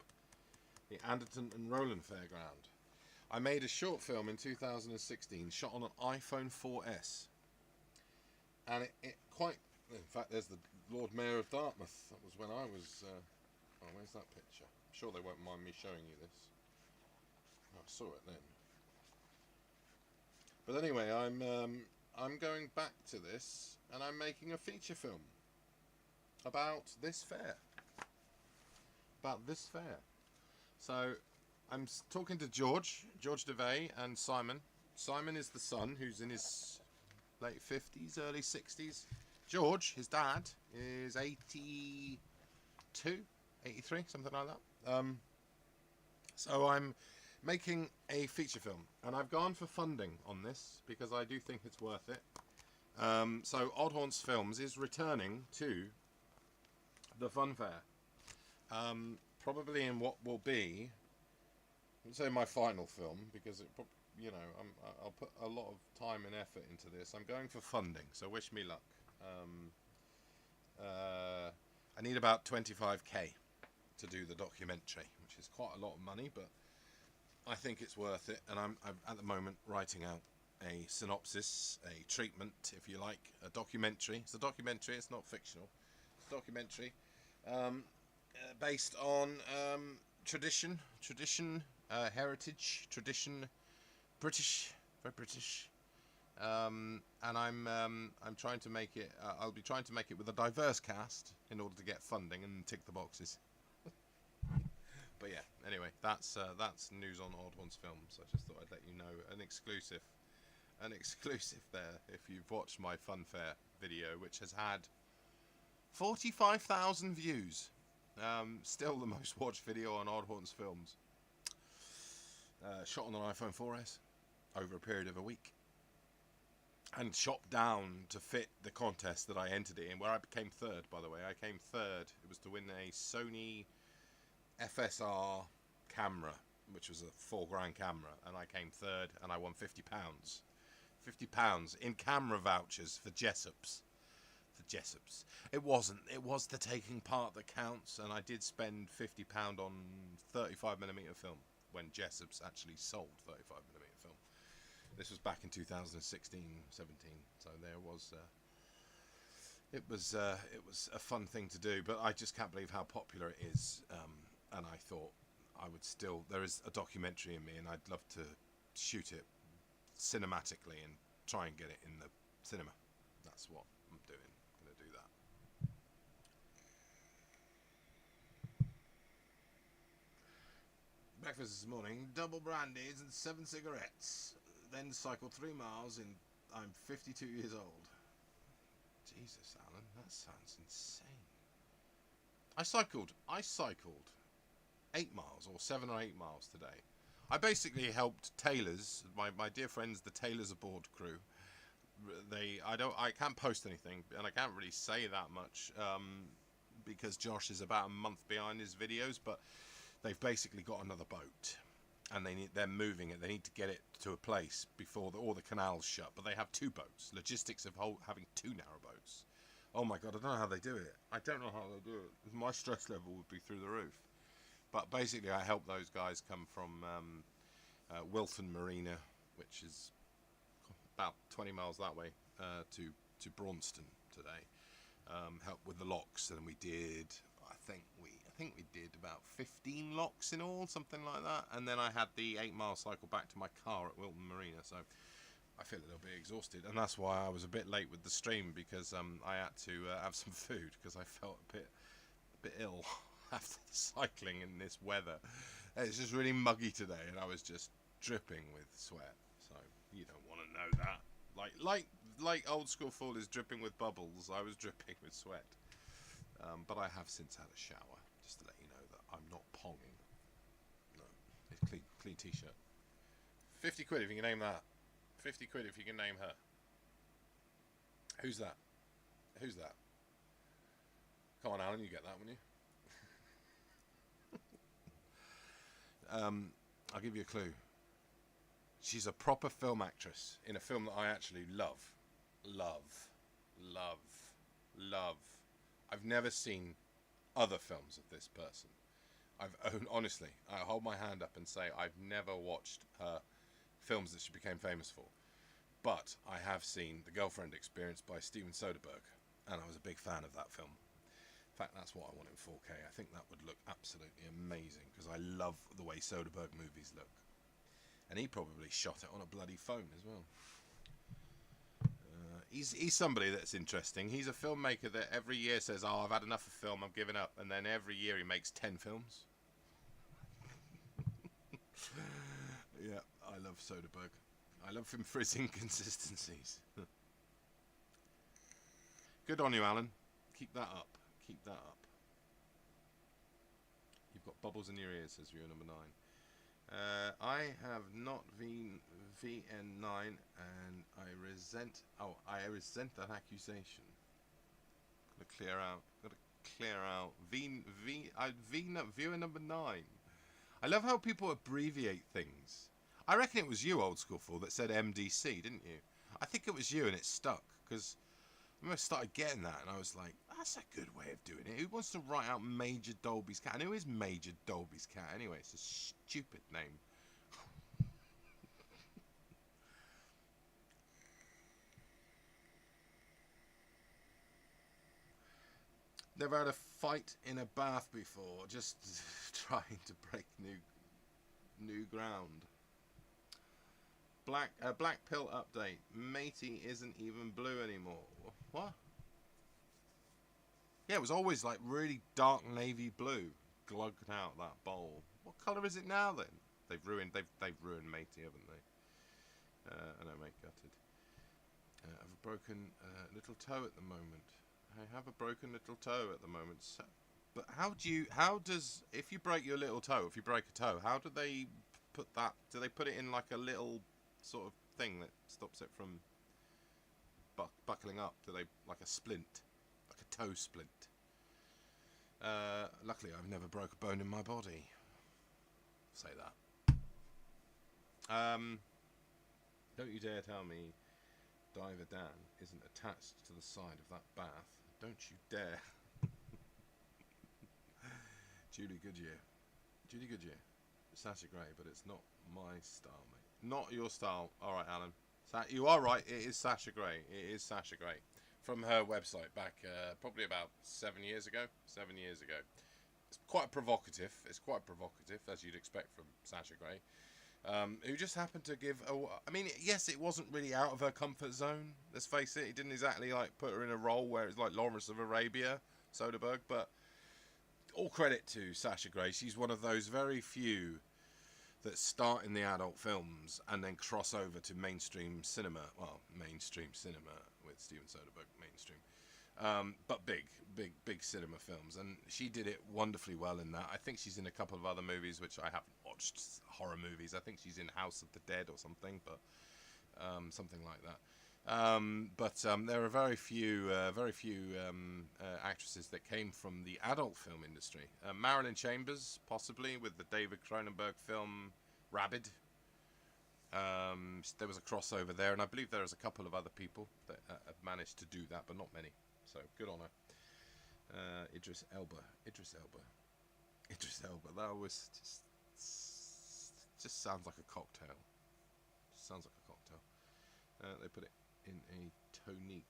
The Anderton and Rowland Fairground. I made a short film in 2016, shot on an iPhone 4S, and it quite. In fact, there's the Lord Mayor of Dartmouth. That was when I was. Oh, where's that picture? I'm sure they won't mind me showing you this. Oh, I saw it then. But anyway, I'm going back to this, and I'm making a feature film about this fair. About this fair. So I'm talking to George DeVay, and Simon. Simon is the son, who's in his late 50s, early 60s. George, his dad, is 82, 83, something like that. So I'm making a feature film, and I've gone for funding on this because I do think it's worth it. So Oddhorn's Films is returning to the Fun Fair, probably in what will be, I wouldn't say my final film, because it, you know, I'll put a lot of time and effort into this. I'm going for funding, so wish me luck. I need about 25k to do the documentary, which is quite a lot of money, but I think it's worth it. And I'm at the moment writing out a synopsis, a treatment, if you like, a documentary. It's a documentary, it's not fictional. It's a documentary based on tradition, heritage, tradition, British, very British. And I'm trying to make it. I'll be trying to make it with a diverse cast in order to get funding and tick the boxes. But yeah, anyway, that's news on Oddhorn's Films. I just thought I'd let you know, an exclusive there. If you've watched my Fun Fair video, which has had 45,000 views, still the most watched video on Oddhorn's Films. Shot on an iPhone 4S over a period of a week. And chopped down to fit the contest that I entered it in, where I became third, by the way. I came third. It was to win a Sony FSR camera, which was a $4,000 camera, and I came third, and I won £50. £50 in camera vouchers for Jessops. It wasn't. It was the taking part that counts, and I did spend £50 on 35mm film when Jessops actually sold 35mm film. This was back in 2016, 17. So there was. It was a fun thing to do, but I just can't believe how popular it is. And I thought I would still. There is a documentary in me, and I'd love to shoot it cinematically and try and get it in the cinema. That's what I'm doing. I'm gonna do that. Breakfast this morning: double brandies and 7 cigarettes. Then cycled 3 miles in. I'm 52 years old. Jesus, Alan, that sounds insane. I cycled 8 miles, or 7 or 8 miles today. I basically helped tailors, my dear friends, the Tailors Aboard crew. I can't post anything, and I can't really say that much because Josh is about a month behind his videos. But they've basically got another boat. And they're moving it. They need to get it to a place before all the canals shut. But they have 2 boats. Logistics of having 2 narrowboats. Oh my God, I don't know how they do it. I don't know how they do it. My stress level would be through the roof. But basically, I help those guys come from Wilton Marina, which is about 20 miles that way, to Braunston today. Help with the locks, and we did. I think we did about 15 locks in all, something like that. And then I had the 8-mile cycle back to my car at Wilton Marina, so I feel a little bit exhausted, and that's why I was a bit late with the stream, because I had to have some food because I felt a bit ill after the cycling in this weather. It's just really muggy today, and I was just dripping with sweat. So you don't want to know that. Like old school Fool is dripping with bubbles. I was dripping with sweat. But I have since had a shower, just to let you know that I'm not ponging. No, it's clean t-shirt. 50 quid if you can name that. 50 quid if you can name her. Who's that? Who's that? Come on, Alan, you get that, wouldn't you? I'll give you a clue. She's a proper film actress in a film that I actually love. I've never seen other films of this person. Honestly, I hold my hand up and say I've never watched her films that she became famous for. But I have seen The Girlfriend Experience by Steven Soderbergh, and I was a big fan of that film. In fact, that's what I want in 4K. I think that would look absolutely amazing, because I love the way Soderbergh movies look. And he probably shot it on a bloody phone as well. He's somebody that's interesting. He's a filmmaker that every year says, "Oh, I've had enough of film, I'm giving up," and then every year he makes 10 films. Yeah, I love Soderbergh. I love him for his inconsistencies. Good on you, Alan. Keep that up. Keep that up. You've got bubbles in your ears, says viewer number 9. I have not VN9, and I resent that accusation. Gotta clear out. Viewer number 9. I love how people abbreviate things. I reckon it was you, old school fool, that said MDC, didn't you? I think it was you, and it stuck, because I remember I started getting that, and I was like, that's a good way of doing it. Who wants to write out Major Dolby's cat? And who is Major Dolby's cat anyway? It's a stupid name. Never had a fight in a bath before, just trying to break new ground. Black pill update. Matey isn't even blue anymore. What? Yeah, it was always like really dark navy blue, glugged out that bowl. What colour is it now then? They've ruined Matey, haven't they? I know, mate, gutted. I have a broken little toe at the moment. I have a broken little toe at the moment. So, but if you break your little toe, if you break a toe, how do they put that? Do they put it in like a little sort of thing that stops it from buckling up? Do they, like a splint, like a toe splint? Luckily, I've never broke a bone in my body. Say that. Don't you dare tell me Diver Dan isn't attached to the side of that bath. Don't you dare. Julie Goodyear. Sasha Grey, but it's not my style, mate. Not your style. Alright, Alan. You are right, it is Sasha Grey. It is Sasha Grey. From her website back probably about 7 years ago. 7 years ago. It's quite provocative. It's quite provocative, as you'd expect from Sasha Grey. Who just happened to give I mean, yes, it wasn't really out of her comfort zone, let's face it. It didn't exactly like put her in a role where it's like Lawrence of Arabia, Soderbergh, but all credit to Sasha Grey. She's one of those very few that start in the adult films and then cross over to mainstream cinema. Well, mainstream cinema with Steven Soderbergh, mainstream. But big cinema films, and she did it wonderfully well in that. I think she's in a couple of other movies which I haven't watched, horror movies. I think she's in House of the Dead or something, but something like that. There are very few actresses that came from the adult film industry. Marilyn Chambers, possibly, with the David Cronenberg film Rabid. There was a crossover there, and I believe there is a couple of other people that have managed to do that, but not many. So good on her. Idris Elba. That was just sounds like a cocktail. They put it in a tonique.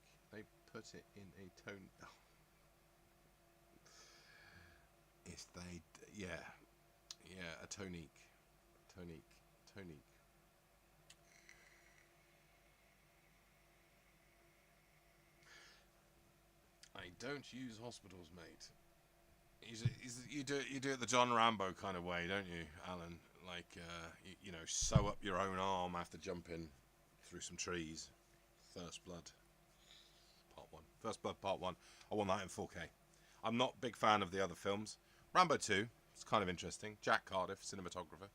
Yeah. Yeah, a tonique. Tonique. Tonique. I don't use hospitals, mate. You do it the John Rambo kind of way, don't you, Alan? Like, you know, sew up your own arm after jumping through some trees. First Blood, Part 1. First Blood, Part 1. I want that in 4K. I'm not a big fan of the other films. Rambo 2, it's kind of interesting. Jack Cardiff, cinematographer.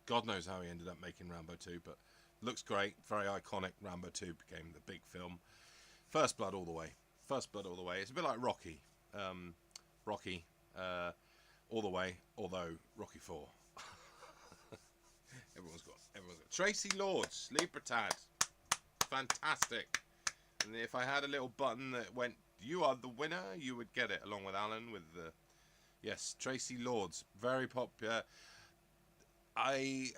God knows how he ended up making Rambo 2, but looks great. Very iconic. Rambo 2 became the big film. First Blood all the way. First Blood all the way. It's a bit like Rocky. Rocky all the way, although Rocky 4. Everyone's got. Tracy Lords, Libertad. Fantastic. And if I had a little button that went, "You are the winner," you would get it along with Alan with the. Yes, Tracy Lords, very popular. I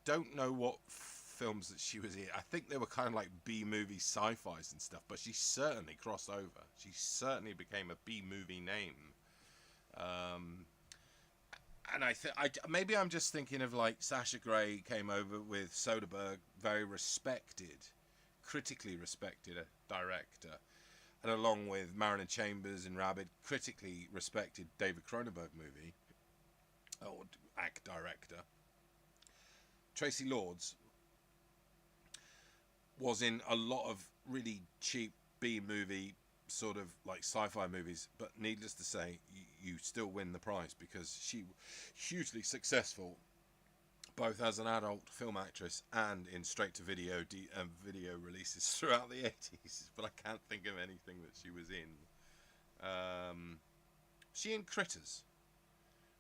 don't know what films that she was in. I think they were kind of like B-movie sci-fis and stuff, but she certainly crossed over. She certainly became a B-movie name. And maybe I'm just thinking of like Sasha Grey came over with Soderbergh, very respected, critically respected director, and along with Marilyn Chambers in Rabid, critically respected David Cronenberg movie or act director. Tracy Lords was in a lot of really cheap B-movie sort of like sci-fi movies, but needless to say, you still win the prize because she hugely successful both as an adult film actress and in straight-to-video video releases throughout the 80s, but I can't think of anything that she was in. She in Critters.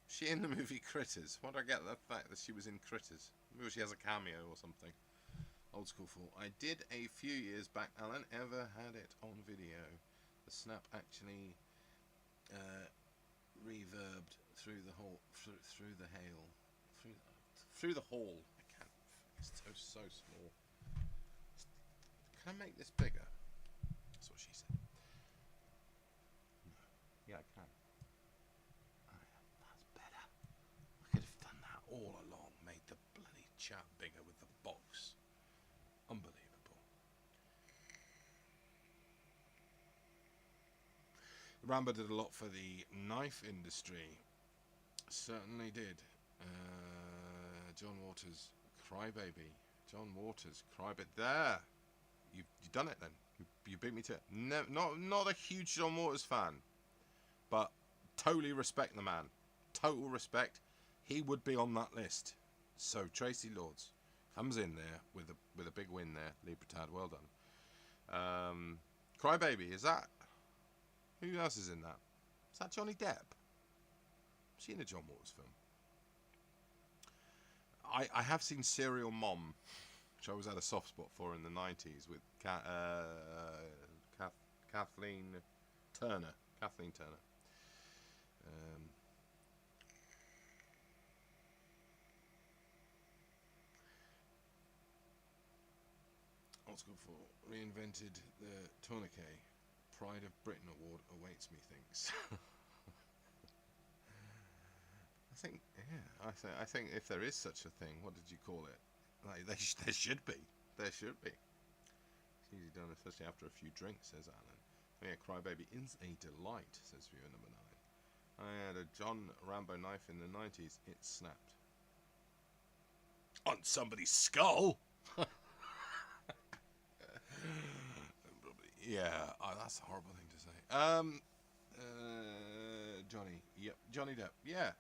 She in the movie Critters. What do I get the fact that she was in Critters? Maybe she has a cameo or something. Old school for. I did a few years back, Alan. Ever had it on video? The snap actually reverbed through the hall, through the hail, through the hall. I can't. It's so small. Can I make this bigger? That's what she said. No. Yeah, I can. Oh, yeah, that's better. I could have done that all along. Made the bloody chat bigger with the box. Unbelievable. Rambo did a lot for the knife industry. Certainly did. John Waters, Crybaby. John Waters, Crybaby. There. You've done it then. You beat me to it. No, not a huge John Waters fan, but totally respect the man. Total respect. He would be on that list. So Tracy Lords comes in there with a big win there. Libertad, well done. Crybaby, is that? Who else is in that? Is that Johnny Depp? Is she in a John Waters film? I have seen Serial Mom, which I always had a soft spot for in the 90s with Kathleen Turner. Kathleen Turner. Old School 4 reinvented the tourniquet. Pride of Britain award awaits me, thinks. I think if there is such a thing, what did you call it? Like there should be. There should be. It's easy done, especially after a few drinks, says Alan. Oh yeah, Crybaby is a delight, says viewer number 9. I had a John Rambo knife in the 90s. It snapped. On somebody's skull? Yeah, that's a horrible thing to say. Johnny. Yep, Johnny Depp. Yeah.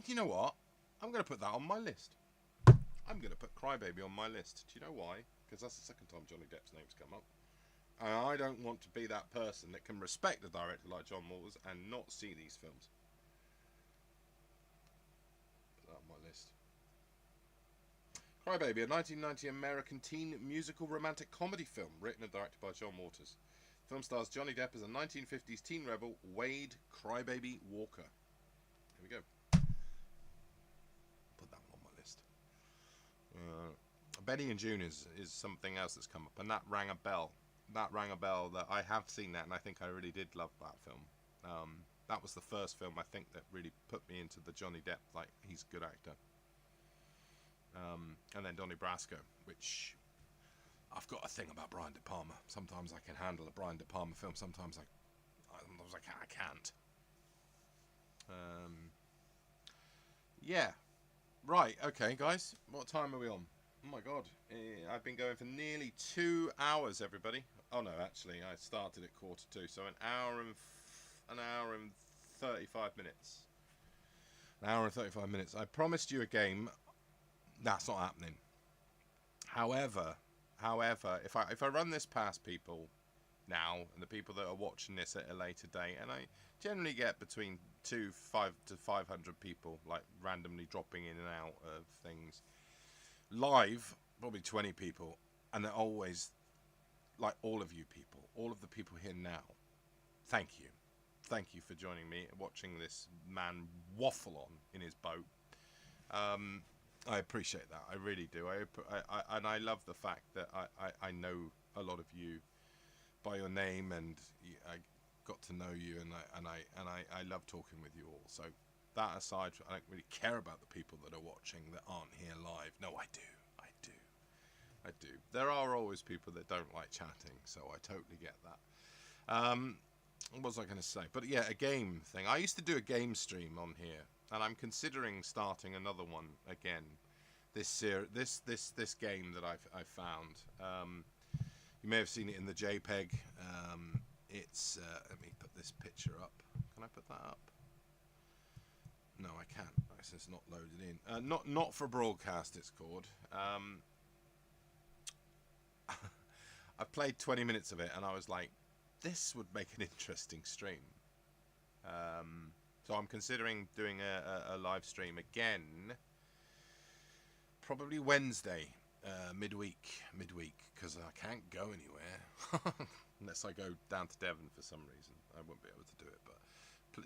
You know what? I'm going to put that on my list. I'm going to put Crybaby on my list. Do you know why? Because that's the second time Johnny Depp's name's come up. And I don't want to be that person that can respect a director like John Waters and not see these films. Put that on my list. Crybaby, a 1990 American teen musical romantic comedy film written and directed by John Waters. The film stars Johnny Depp as a 1950s teen rebel, Wade Crybaby Walker. Here we go. Put that one on my list. Benny and June is something else that's come up, and that rang a bell. That rang a bell that I have seen that, and I think I really did love that film. That was the first film I think that really put me into the Johnny Depp, like, he's a good actor. And then Donnie Brasco, which I've got a thing about Brian De Palma. Sometimes I can handle a Brian De Palma film, sometimes I can't. Yeah. Right, okay, guys. What time are we on? Oh my god. I've been going for nearly 2 hours, everybody. Oh no, actually, I started at 1:45, so an hour and 35 minutes. An hour and 35 minutes. I promised you a game. That's not happening. However, if I run this past people now, and the people that are watching this at a later date, and I generally get between 500 to 500 people, like, randomly dropping in and out of things. Live, probably 20 people, and they're always, like, all of you people, all of the people here now, thank you. Thank you for joining me, watching this man waffle on in his boat. I appreciate that. I really do. And I love the fact that I know a lot of you by your name, and I got to know you, and I love talking with you all. So that aside, I don't really care about the people that are watching that aren't here live. No, I do. There are always people that don't like chatting, so I totally get that. What was I going to say? But yeah, a game thing. I used to do a game stream on here, and I'm considering starting another one again. This game that I've found. You may have seen it in the JPEG. It's let me put this picture up. Can I put that up? No, I can't. It's not loaded in. Not for broadcast. It's called. I played 20 minutes of it, and I was like, this would make an interesting stream. So I'm considering doing a live stream again, probably Wednesday, midweek, because I can't go anywhere unless I go down to Devon for some reason. I won't be able to do it, but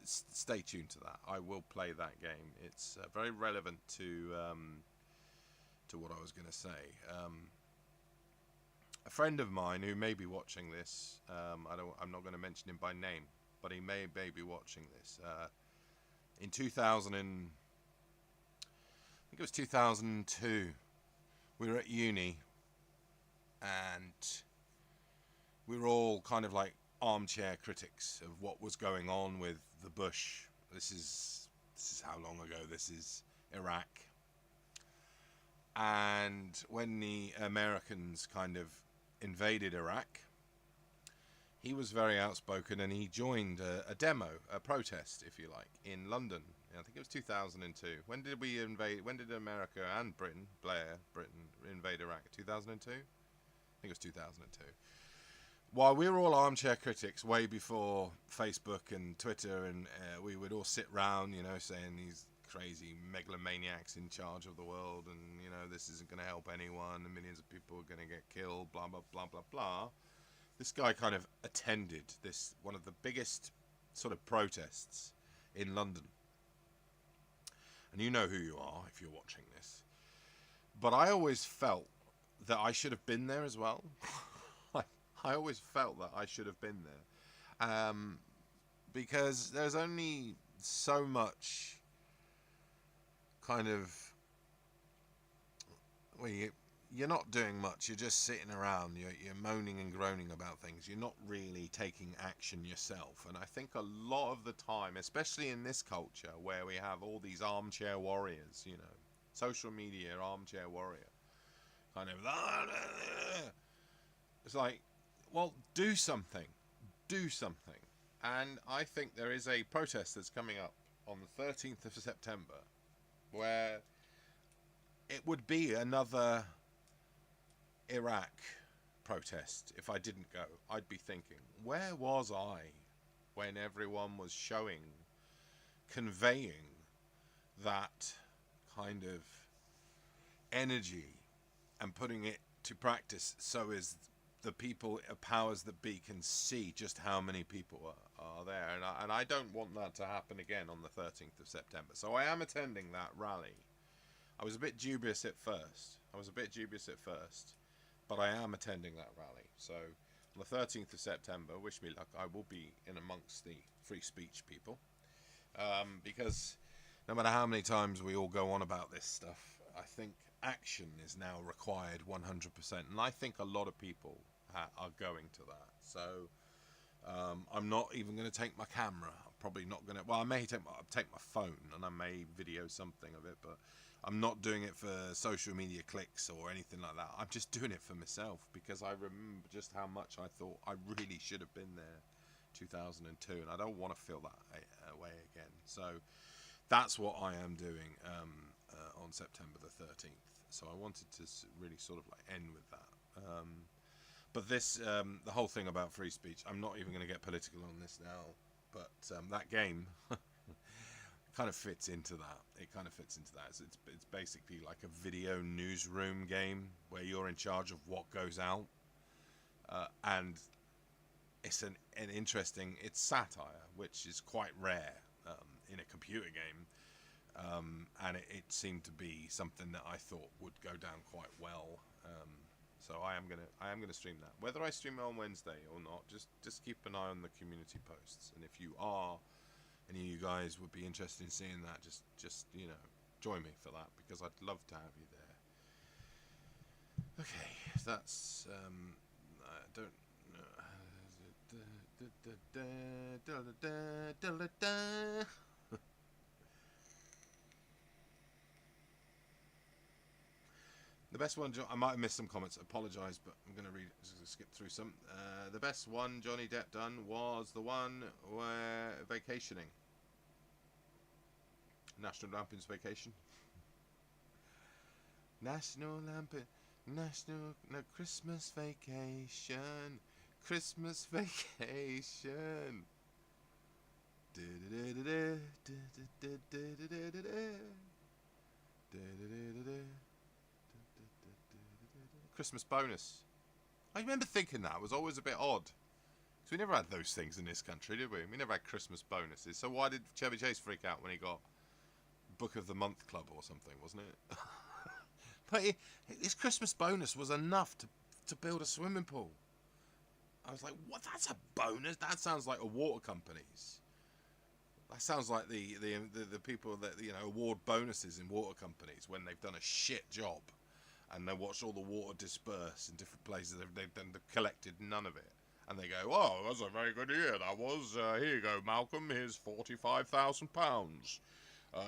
stay tuned to that. I will play that game. It's very relevant to what I was going to say. A friend of mine who may be watching this, I'm not going to mention him by name, but he may be watching this. In 2000, I think it was 2002, we were at uni, and we were all kind of like armchair critics of what was going on with the Bush. This is how long ago this is. Iraq. And when the Americans kind of invaded Iraq, he was very outspoken, and he joined a demo, a protest, if you like, in London. I think it was 2002. When did we invade? When did America and Britain invade Iraq? 2002? I think it was 2002. While we were all armchair critics way before Facebook and Twitter, and we would all sit round, saying these crazy megalomaniacs in charge of the world, and this isn't going to help anyone, and millions of people are going to get killed, blah blah blah blah blah. This guy kind of attended one of the biggest sort of protests in London, and you know who you are if you're watching this. But I always felt that I should have been there as well. I always felt that I should have been there, because there's only so much kind of, well, you're not doing much. You're just sitting around. You're moaning and groaning about things. You're not really taking action yourself. And I think a lot of the time, especially in this culture where we have all these armchair warriors, social media armchair warrior, kind of, it's like, well, do something. And I think there is a protest that's coming up on the 13th of September where it would be another Iraq protest. If I didn't go, I'd be thinking, where was I when everyone was conveying that kind of energy and putting it to practice, so as the people, powers that be, can see just how many people are there. And I don't want that to happen again on the 13th of September. So I am attending that rally. I was a bit dubious at first, but I am attending that rally. So on the 13th of September, wish me luck. I will be in amongst the free speech people. because no matter how many times we all go on about this stuff, I think action is now required 100%, and I think a lot of people are going to that. So I'm not even going to take my camera. I'm probably not going to. Well, I may take my phone and I may video something of it, but I'm not doing it for social media clicks or anything like that. I'm just doing it for myself because I remember just how much I thought I really should have been there 2002, and I don't want to feel that way again. So that's what I am doing on September the 13th. So I wanted to really sort of like end with that. But this, the whole thing about free speech, I'm not even going to get political on this now, but that game kind of fits into that. It kind of fits into that. It's basically like a video newsroom game where you're in charge of what goes out, and it's an interesting. It's satire, which is quite rare in a computer game, and it seemed to be something that I thought would go down quite well. So I am gonna stream that. Whether I stream it on Wednesday or not, just keep an eye on the community posts. And if you are, any of you guys would be interested in seeing that, just you know, join me for that because I'd love to have you there. Okay, that's I don't know. The best one, I might have missed some comments, apologise, but I'm going to skip through some. The best one Johnny Depp done was the one where vacationing. National Lampoon's Vacation. National Christmas Vacation. Christmas Vacation. Christmas bonus. I remember thinking that was always a bit odd. Because we never had those things in this country, did we? We never had Christmas bonuses. So why did Chevy Chase freak out when he got Book of the Month Club or something, wasn't it? But his Christmas bonus was enough to build a swimming pool. I was like, what? That's a bonus? That sounds like a water companies. That sounds like the people that, you know, award bonuses in water companies when they've done a shit job. And they watch all the water disperse in different places. They've collected none of it. And they go, oh, that's a very good year, that was. Here you go, Malcolm, here's £45,000.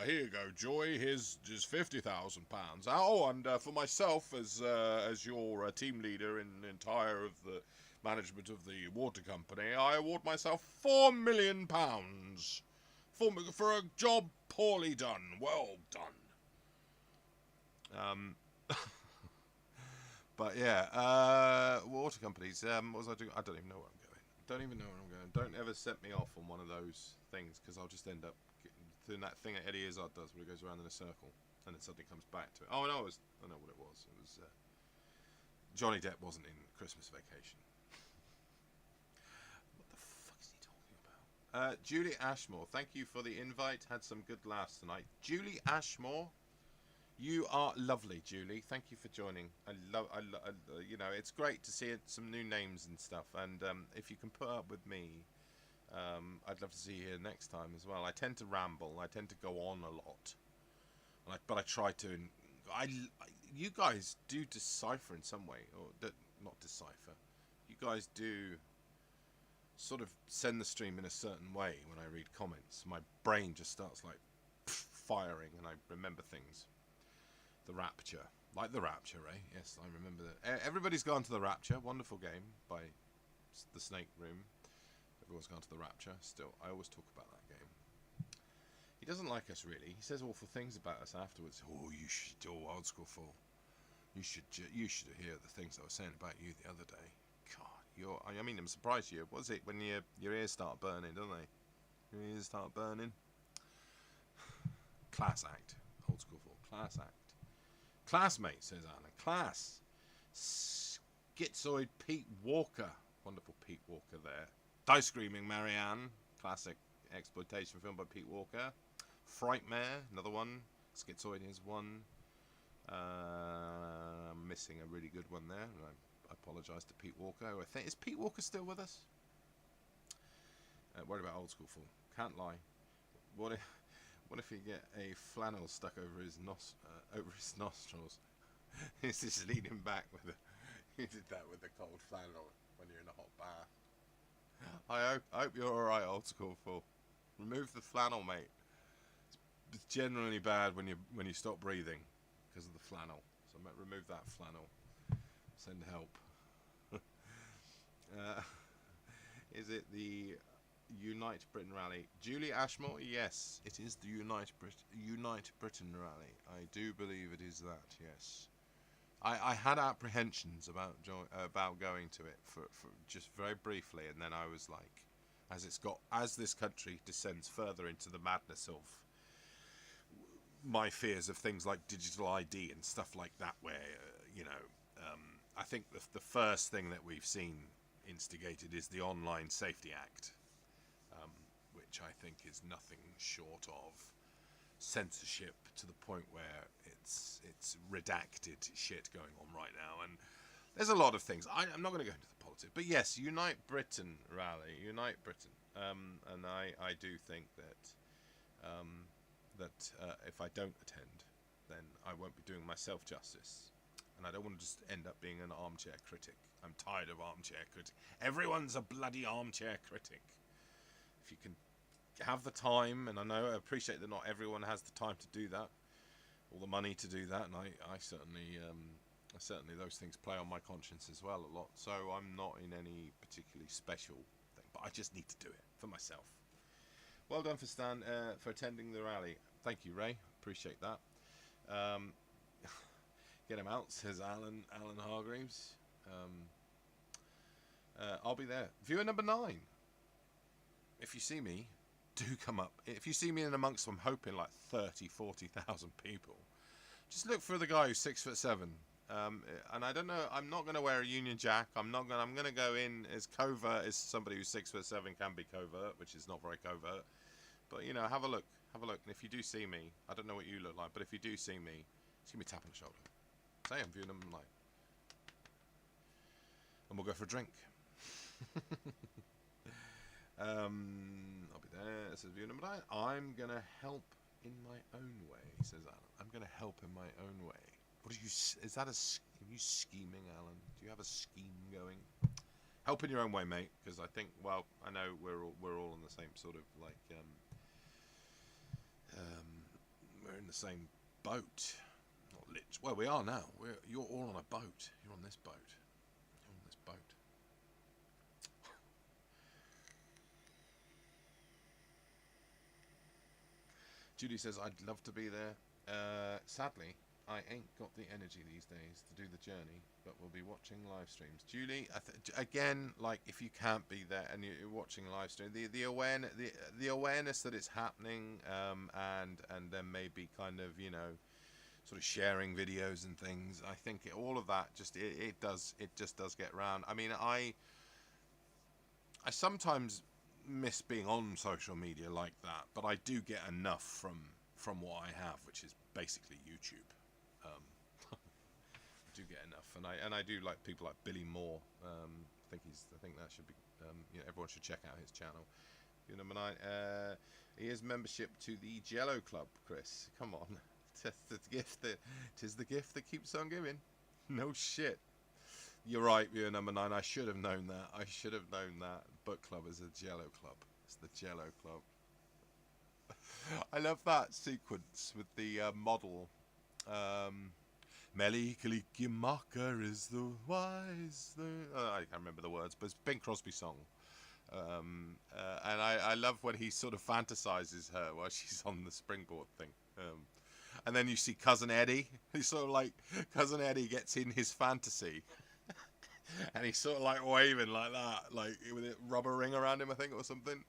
Here you go, Joy, here's just £50,000. Oh, and for myself, as your team leader in the entire of the management of the water company, I award myself £4 million for a job poorly done. Well done. But yeah, water companies. What was I doing? I don't even know where I'm going. Don't ever set me off on one of those things because I'll just end up doing that thing that Eddie Izzard does where he goes around in a circle and then suddenly comes back to it. Oh no, I know what it was. It was Johnny Depp wasn't in Christmas Vacation. What the fuck is he talking about? Julie Ashmore, thank you for the invite. Had some good laughs tonight. Julie Ashmore. You are lovely, Julie. Thank you for joining. You know, it's great to see some new names and stuff. And if you can put up with me, I'd love to see you here next time as well. I tend to ramble. I tend to go on a lot, but I try to. You guys do decipher in some way, or not decipher. You guys do sort of send the stream in a certain way when I read comments. My brain just starts like firing, and I remember things. The Rapture. Like The Rapture, eh? Yes, I remember that. Everybody's gone to The Rapture. Wonderful game by the Snake Room. Everyone's gone to The Rapture. Still, I always talk about that game. He doesn't like us, really. He says awful things about us afterwards. Oh, you should... Oh, old school fool. You should hear the things I was saying about you the other day. God, I mean, I'm surprised you. What is it when your ears start burning, don't they? Your ears start burning. Class act. Old school fool. Class act. Classmate, says Anna. Class. Schizoid Pete Walker. Wonderful Pete Walker there. Die Screaming Marianne. Classic exploitation film by Pete Walker. Frightmare, another one. Schizoid is one. I'm missing a really good one there. I apologise to Pete Walker. Is Pete Walker still with us? Worried about old school fool. Can't lie. What if you get a flannel stuck over his nostrils? He's just leaning back with a. You did that with the cold flannel when you're in a hot bath. I hope you're all right, old school fool. Remove the flannel, mate. It's generally bad when you stop breathing because of the flannel. So remove that flannel. Send help. Is it the Unite Britain rally? Julie Ashmore, yes, it is the Unite Britain rally. I do believe it is that, yes. I had apprehensions about going to it for just very briefly, and then I was like, as this country descends further into the madness of my fears of things like digital ID and stuff like that, where I think the first thing that we've seen instigated is the Online Safety Act, which I think is nothing short of censorship to the point where it's redacted shit going on right now. And there's a lot of things. I'm not going to go into the politics, but yes, Unite Britain rally, Unite Britain, and I do think that if I don't attend, then I won't be doing myself justice. And I don't want to just end up being an armchair critic. I'm tired of armchair critic. Everyone's a bloody armchair critic. If you can have the time, and I appreciate that not everyone has the time to do that, or the money to do that, and I certainly those things play on my conscience as well a lot. So I'm not in any particularly special thing, but I just need to do it for myself. Well done for Stan for attending the rally. Thank you, Ray. Appreciate that. Get him out, says Alan Hargreaves. I'll be there. Viewer number 9. If you see me, do come up. If you see me in amongst them, I'm hoping like 40,000 people. Just look for the guy who's 6'7". And I don't know. I'm not going to wear a Union Jack. I'm going to go in as covert as somebody who's 6'7" can be covert, which is not very covert. But have a look. And if you do see me, I don't know what you look like, but if you do see me, just give me a tap on the shoulder. Say I'm viewing them live, and we'll go for a drink. I'll be there. This is view number 9. I'm gonna help in my own way, says Alan. I'm gonna help in my own way. What are you? Is that are you scheming, Alan? Do you have a scheme going? Help in your own way, mate. Because I think, well, I know we're all in the same sort of like we're in the same boat. Not lit. Well, we are now. You're all on a boat. You're on this boat. You're on this boat. Judy says, I'd love to be there. Sadly, I ain't got the energy these days to do the journey, but we'll be watching live streams. Julie, again, like, if you can't be there and you're watching live stream, the awareness that it's happening, and then maybe kind of, sort of sharing videos and things, I think all of that just it just does get around. I mean, I sometimes miss being on social media like that, but I do get enough from what I have, which is basically YouTube. I do get enough, and I do like people like Billy Moore. I think that should be everyone should check out his channel. Number 9, he has membership to the Jello Club. Chris, come on, tis the gift that keeps on giving. No shit. You're right, viewer number 9. I should have known that. Book club is a Jello club. It's the Jello club. I love that sequence with the model. Meli Kalikimaka is the wise. I can't remember the words, but it's a Bing Crosby song. And I love when he sort of fantasizes her while she's on the springboard thing. And then you see Cousin Eddie. He's sort of like, Cousin Eddie gets in his fantasy. And he's sort of like waving like that, like with a rubber ring around him, I think, or something.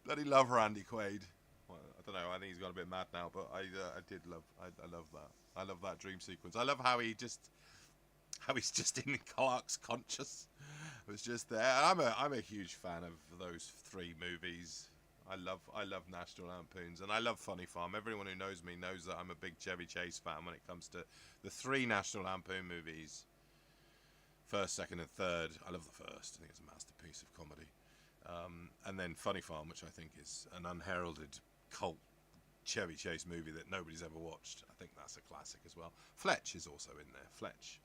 Bloody love Randy Quaid. Well, I don't know. I think he's got a bit mad now, but I love that. I love that dream sequence. I love how he's just in Clark's conscious. It was just there. I'm a huge fan of those 3 movies. I love National Lampoons, and I love Funny Farm. Everyone who knows me knows that I'm a big Chevy Chase fan when it comes to the 3 National Lampoon movies. First, second, and third. I love the first. I think it's a masterpiece of comedy. And then Funny Farm, which I think is an unheralded cult Chevy Chase movie that nobody's ever watched. I think that's a classic as well. Fletch is also in there. Fletch.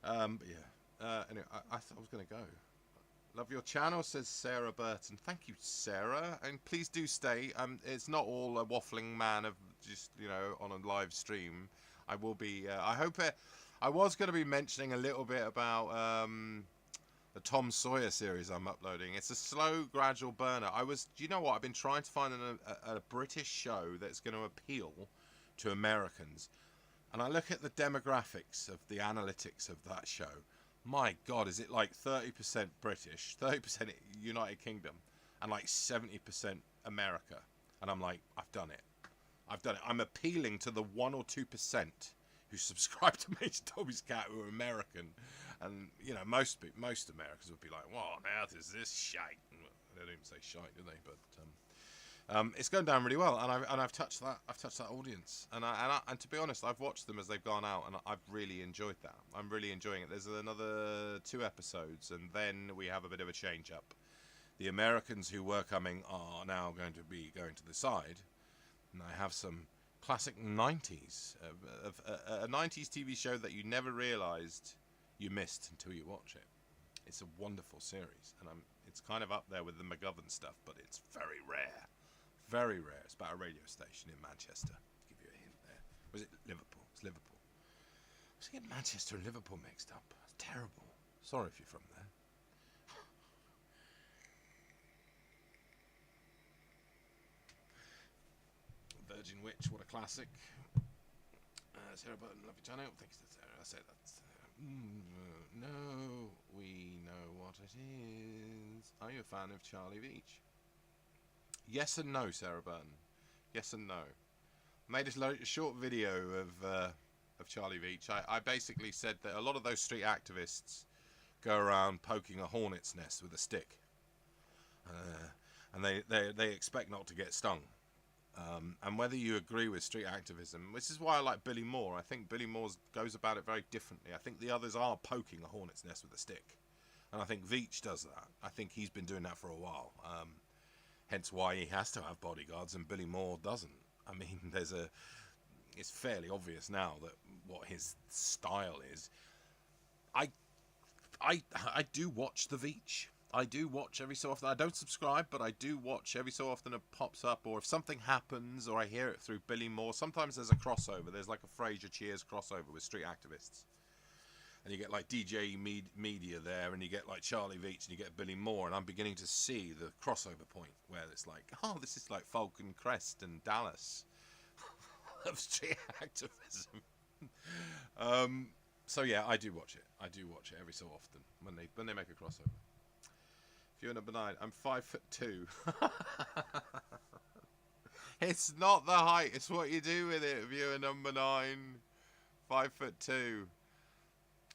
But yeah. Anyway, I thought I was going to go. Love your channel, says Sarah Burton. Thank you, Sarah, and please do stay. It's not all a waffling man of just, you know, on a live stream. I will be. I hope it. I was going to be mentioning a little bit about the Tom Sawyer series I'm uploading. It's a slow, gradual burner. Do you know what? I've been trying to find a British show that's going to appeal to Americans, and I look at the demographics of the analytics of that show. My God, is it like 30% British, 30% United Kingdom, and like 70% America? And I'm like, I've done it. I've done it. I'm appealing to the 1 or 2% who subscribe to Major Toby's Cat who are American. And, you know, most Americans would be like, what on earth is this shite? They don't even say shite, do they? But it's going down really well, and I've touched that audience, and to be honest, I've watched them as they've gone out, and I've really enjoyed that. I'm really enjoying it. There's another 2 episodes, and then we have a bit of a change up. The Americans who were coming are now going to be going to the side, and I have some classic 90s, a 90s TV show that you never realised you missed until you watch it. It's a wonderful series, and it's kind of up there with the McGovern stuff, but it's very rare. Very rare. It's about a radio station in Manchester. To give you a hint there. Was it Liverpool? It's Liverpool. I was getting Manchester and Liverpool mixed up. It's terrible. Sorry if you're from there. Virgin Witch, what a classic. Sarah Button, love your channel. Thanks to Sarah. I said that. No, we know what it is. Are you a fan of Charlie Veach? Yes and no, Sarah Burton. Yes and no. Made a short video of Charlie Veach. I basically said that a lot of those street activists go around poking a hornet's nest with a stick, and they expect not to get stung. And whether you agree with street activism, which is why I like Billy Moore. I think Billy Moore goes about it very differently. I think the others are poking a hornet's nest with a stick, and I think Veach does that. I think he's been doing that for a while. Hence why he has to have bodyguards and Billy Moore doesn't. I mean, it's fairly obvious now that what his style is. I do watch the Veach. I do watch every so often. I don't subscribe, but I do watch every so often. It pops up, or if something happens, or I hear it through Billy Moore. Sometimes there's a crossover. There's like a Frasier Cheers crossover with street activists. And you get like DJ Media there, and you get like Charlie Veach, and you get Billy Moore, and I'm beginning to see the crossover point where it's like, oh, this is like Falcon Crest and Dallas of street activism. So yeah, I do watch it. I do watch it every so often when they make a crossover. Viewer number 9. I'm 5'2". It's not the height; it's what you do with it. Viewer number 9. 5'2".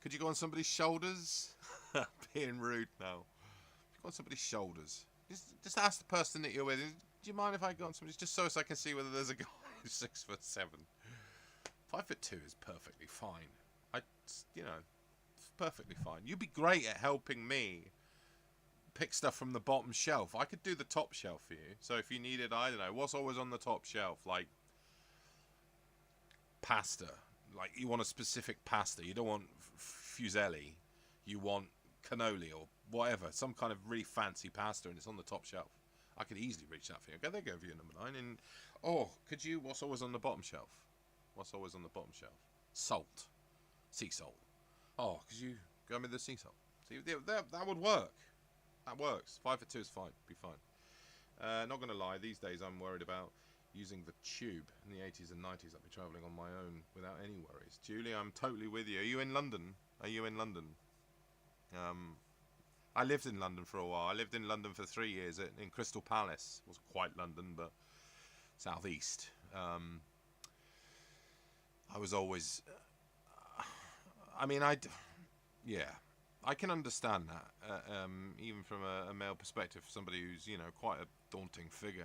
Could you go on somebody's shoulders? Being rude now. Go on somebody's shoulders. Just ask the person that you're with. Do you mind if I go on somebody's, just so as I can see whether there's a guy who's 6'7". 5'2" is perfectly fine. You know, it's perfectly fine. You'd be great at helping me pick stuff from the bottom shelf. I could do the top shelf for you. So if you needed, I don't know, what's always on the top shelf, like pasta. Like you want a specific pasta. You don't want fusilli. You want cannoli or whatever. Some kind of really fancy pasta, and it's on the top shelf. I could easily reach that for you. Okay, there you go, viewer number 9. And could you? What's always on the bottom shelf? What's always on the bottom shelf? Salt, sea salt. Oh, could you go me the sea salt? See, that would work. That works. 5'2" is fine. Be fine. Not gonna lie. These days, I'm worried about using the tube. In the 80s and 90s, I'd be travelling on my own without any worries. Julie, I'm totally with you. Are you in London? Are you in London? I lived in London for a while. I lived in London for 3 years in Crystal Palace. It wasn't quite London, but southeast. I was always... I mean, yeah. I can understand that, even from a male perspective, somebody who's, you know, quite a daunting figure.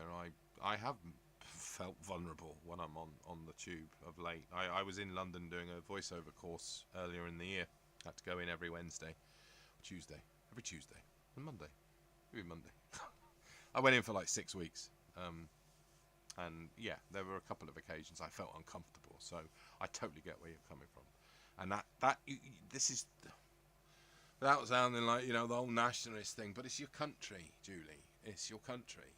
I have felt vulnerable when I'm on the tube of late. I was in London doing a voiceover course earlier in the year. I had to go in every Wednesday, every Tuesday, and Monday. Every Monday. I went in for like 6 weeks. And yeah, there were a couple of occasions I felt uncomfortable. So I totally get where you're coming from. And this is, without sounding like, you know, the whole nationalist thing, but it's your country, Julie. It's your country.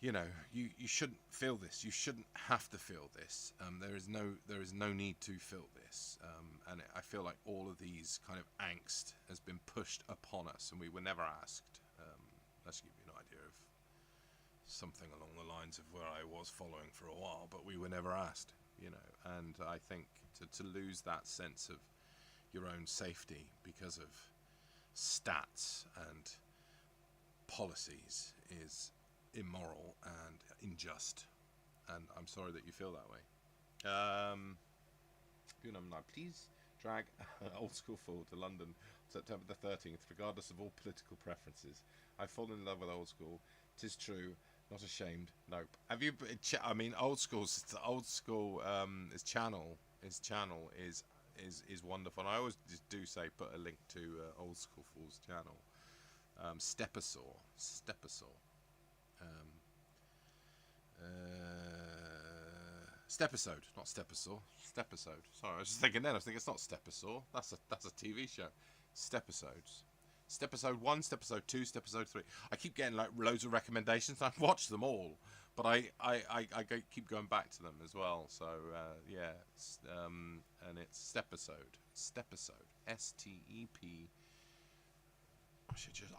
You know, you shouldn't feel this. You shouldn't have to feel this. There is no need to feel this. And I feel like all of these kind of angst has been pushed upon us, and we were never asked. Let's give you an idea of something along the lines of where I was following for a while, but we were never asked. You know, and I think to lose that sense of your own safety because of stats and policies is immoral and unjust, and I'm sorry that you feel that way. Please drag Old School Fool to London September the 13th, regardless of all political preferences. I've fallen in love with Old School. 'Tis true, not ashamed. Nope. Have you? I mean, Old School. His channel is wonderful. And I always do say put a link to Old School Fool's channel. Stepasaur. Stepisode, not Stepasaur. Stepisode. Sorry, I was just thinking then. I was thinking it's not Stepasaur. That's a TV show. Stepisodes. Stepisode 1, Stepisode 2, Stepisode 3. I keep getting like loads of recommendations. I've watched them all, but I keep going back to them as well. So yeah, and it's Stepisode. STEP.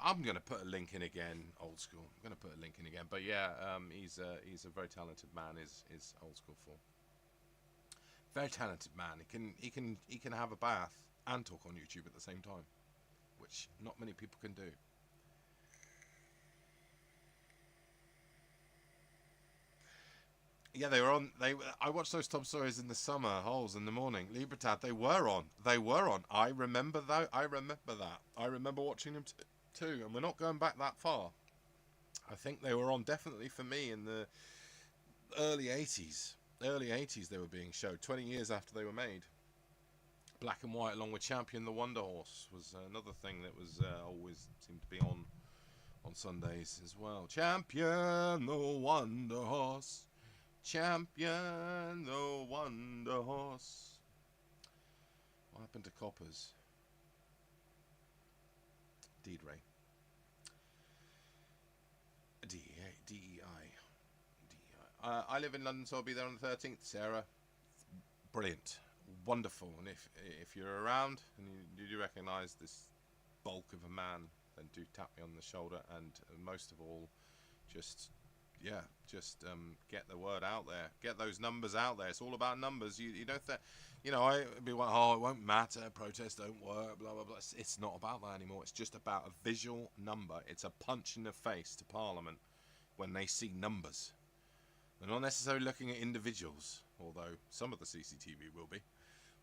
I'm going to put a link in again. Old School. I'm going to put a link in again. But yeah, he's a very talented man. Is Old School Fool. Very talented man. He can have a bath and talk on YouTube at the same time, which not many people can do. Yeah, they were on. I watched those top stories in the summer, holes in the morning. Libertad, they were on. I remember that. I remember watching them too. And we're not going back that far. I think they were on definitely for me in the early 80s. Early 80s they were being showed. 20 years after they were made. Black and white, along with Champion the Wonder Horse, was another thing that was always seemed to be on Sundays as well. Champion the Wonder Horse. Champion the Wonder Horse. What happened to Coppers? Deed Ray. DEI. I live in London, so I'll be there on the 13th. Sarah, brilliant, wonderful. And if you're around and you do recognise this bulk of a man, then do tap me on the shoulder. And most of all, just get the word out there. Get those numbers out there. It's all about numbers. You don't think, I'd be like, oh, it won't matter. Protests don't work. Blah blah blah. It's not about that anymore. It's just about a visual number. It's a punch in the face to Parliament when they see numbers. They're not necessarily looking at individuals, although some of the CCTV will be,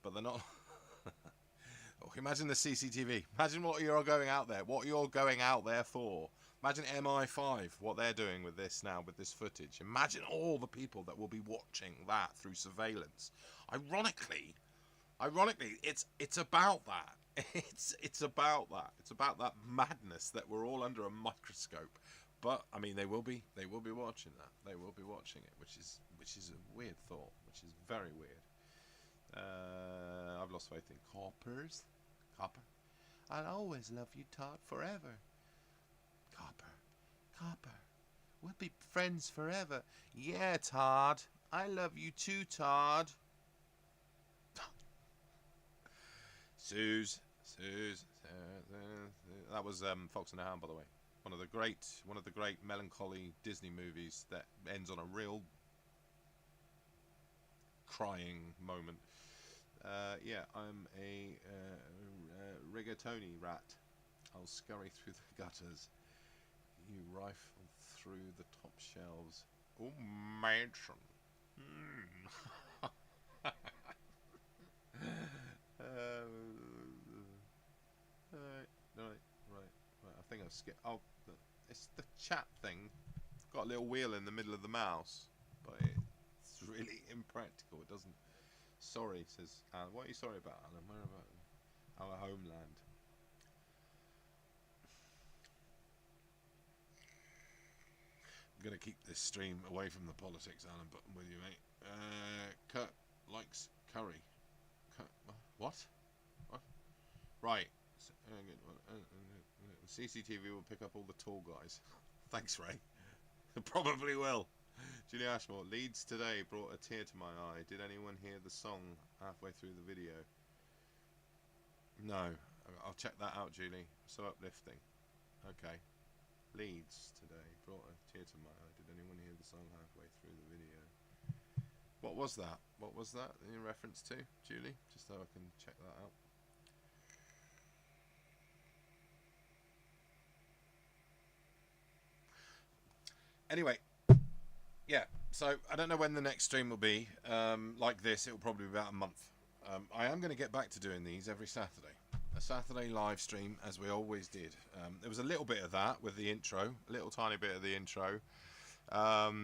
but they're not. Oh, imagine the CCTV. Imagine what you're going out there. What you're going out there for. Imagine MI5, what they're doing with this now, with this footage. Imagine all the people that will be watching that through surveillance. Ironically, it's about that. It's about that. It's about that madness that we're all under a microscope. But I mean, they will be watching that. They will be watching it, which is a weird thought, which is very weird. I've lost faith in coppers. Copper. I'll always love you, Todd, forever. Copper. We'll be friends forever. Yeah, Todd. I love you too, Todd. Suze. That was Fox and the Hound, by the way. One of the great melancholy Disney movies that ends on a real crying moment. Yeah, I'm a rigatoni rat. I'll scurry through the gutters. You rifle through the top shelves. Oh, mansion. Right. I think I've skipped. Oh, it's the chat thing. Got a little wheel in the middle of the mouse, but it's really impractical. It doesn't. Sorry, says Alan. What are you sorry about, Alan? Where about our homeland? gonna keep this stream away from the politics, Alan Button, with you, mate. Kurt likes curry. What? What? Right. CCTV will pick up all the tall guys. Thanks, Ray. Probably will. Julie Ashmore. Leeds today brought a tear to my eye. Did anyone hear the song halfway through the video? No. I'll check that out, Julie. So uplifting. Okay. Leeds today brought a tear to my eye. Did anyone hear the song halfway through the video? What was that? What was that in reference to, Julie? Just so I can check that out. Anyway, yeah, so I don't know when the next stream will be. Like this, it will probably be about a month. I am going to get back to doing these every Saturday. A Saturday live stream, as we always did. There was a little bit of that with the intro, a little tiny bit of the intro,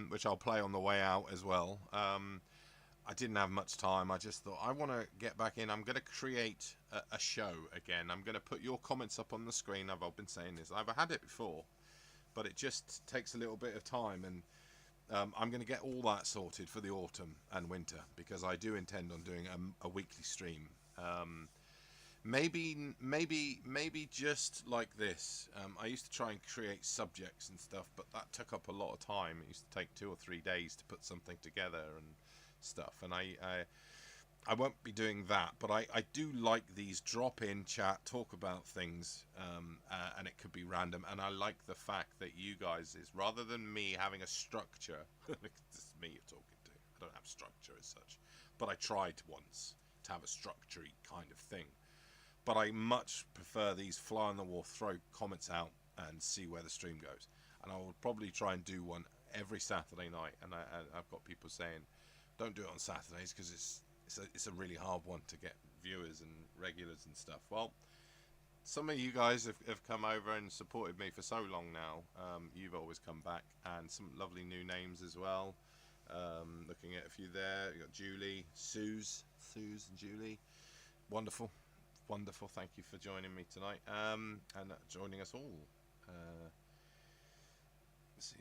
which I'll play on the way out as well. I didn't have much time. I just thought, I want to get back in. I'm going to create a show again. I'm going to put your comments up on the screen. I've been saying this. I've had it before, but it just takes a little bit of time, and I'm going to get all that sorted for the autumn and winter, because I do intend on doing a weekly stream. Maybe just like this. I used to try and create subjects and stuff, but that took up a lot of time. It used to take 2 or 3 days to put something together and stuff, and I won't be doing that, but I do like these drop-in chat, talk about things, and it could be random, and I like the fact that you guys is, rather than me having a structure, this is me you're talking to, I don't have structure as such, but I tried once to have a structure-y kind of thing, but I much prefer these fly-on-the-wall, throw comments out and see where the stream goes, and I will probably try and do one every Saturday night, and I've got people saying, don't do it on Saturdays, because it's a really hard one to get viewers and regulars and stuff. Well, some of you guys have come over and supported me for so long now. You've always come back, and some lovely new names as well. Looking at a few there, you got Julie, Suze and Julie. Wonderful, wonderful. Thank you for joining me tonight, and joining us all. Let's see.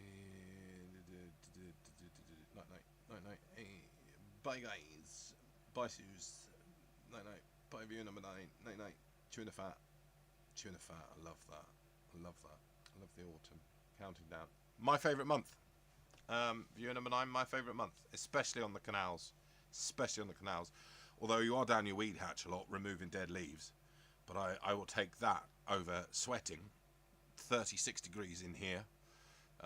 Night. Hey, bye guys. Bye Suze. Night. Bye viewer number 9. Night. Chewing a fat. I love that. I love the autumn. Counting down. My favourite month. Viewer number 9, my favourite month. Especially on the canals. Although you are down your weed hatch a lot, removing dead leaves. But I will take that over sweating. 36 degrees in here.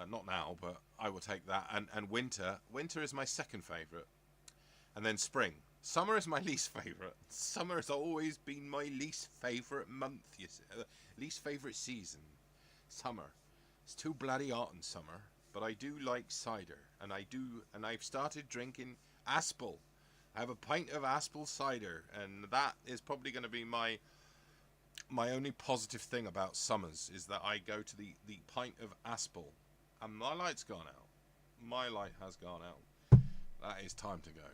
Not now, but I will take that. And winter is my second favourite. And then spring. Summer is my least favourite. Summer has always been my least favourite month, you see. Least favourite season. Summer. It's too bloody hot in summer. But I do like cider. And I've started drinking Aspel. I have a pint of Aspel cider. And that is probably going to be my only positive thing about summers, is that I go to the pint of Aspel. And my light's gone out. My light has gone out. That is time to go.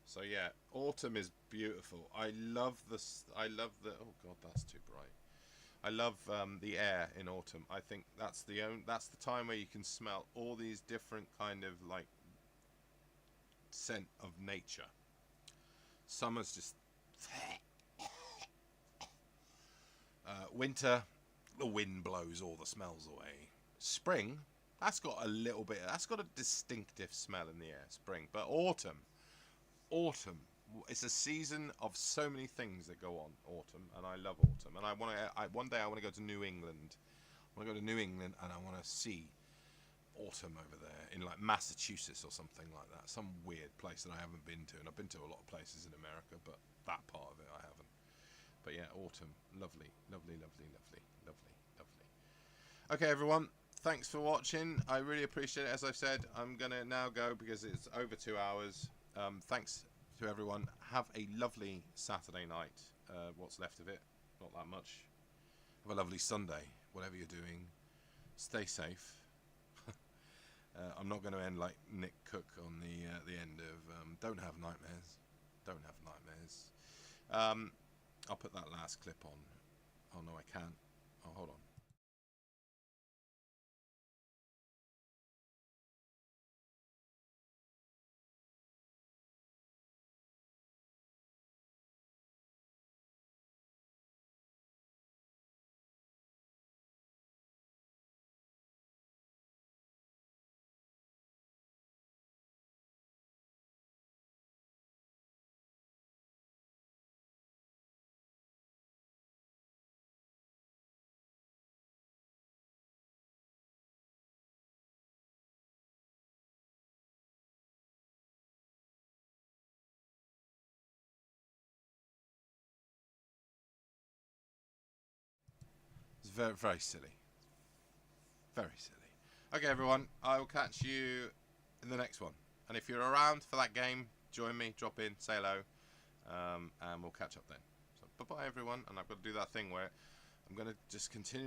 So yeah, autumn is beautiful. I love the. Oh God, that's too bright. I love the air in autumn. I think that's the time where you can smell all these different kind of like scent of nature. Summer's just. Winter, the wind blows all the smells away. Spring, that's got a distinctive smell in the air, spring. But autumn, it's a season of so many things that go on, autumn, and I love autumn. And one day I want to go to New England. I want to go to New England and I want to see autumn over there in like Massachusetts or something like that. Some weird place that I haven't been to, and I've been to a lot of places in America, but that part of it I haven't. But yeah, autumn, lovely. Okay, everyone. Thanks for watching. I really appreciate it. As I've said, I'm going to now go because it's over 2 hours. Thanks to everyone. Have a lovely Saturday night. What's left of it. Not that much. Have a lovely Sunday. Whatever you're doing. Stay safe. I'm not going to end like Nick Cook on the end of don't have nightmares. Don't have nightmares. I'll put that last clip on. Oh, no, I can't. Oh, hold on. very, very silly. Very silly. Okay, everyone. I will catch you in the next one. And if you're around for that game, join me, drop in, say hello, and we'll catch up then. So bye-bye, everyone. And I've got to do that thing where I'm going to just continue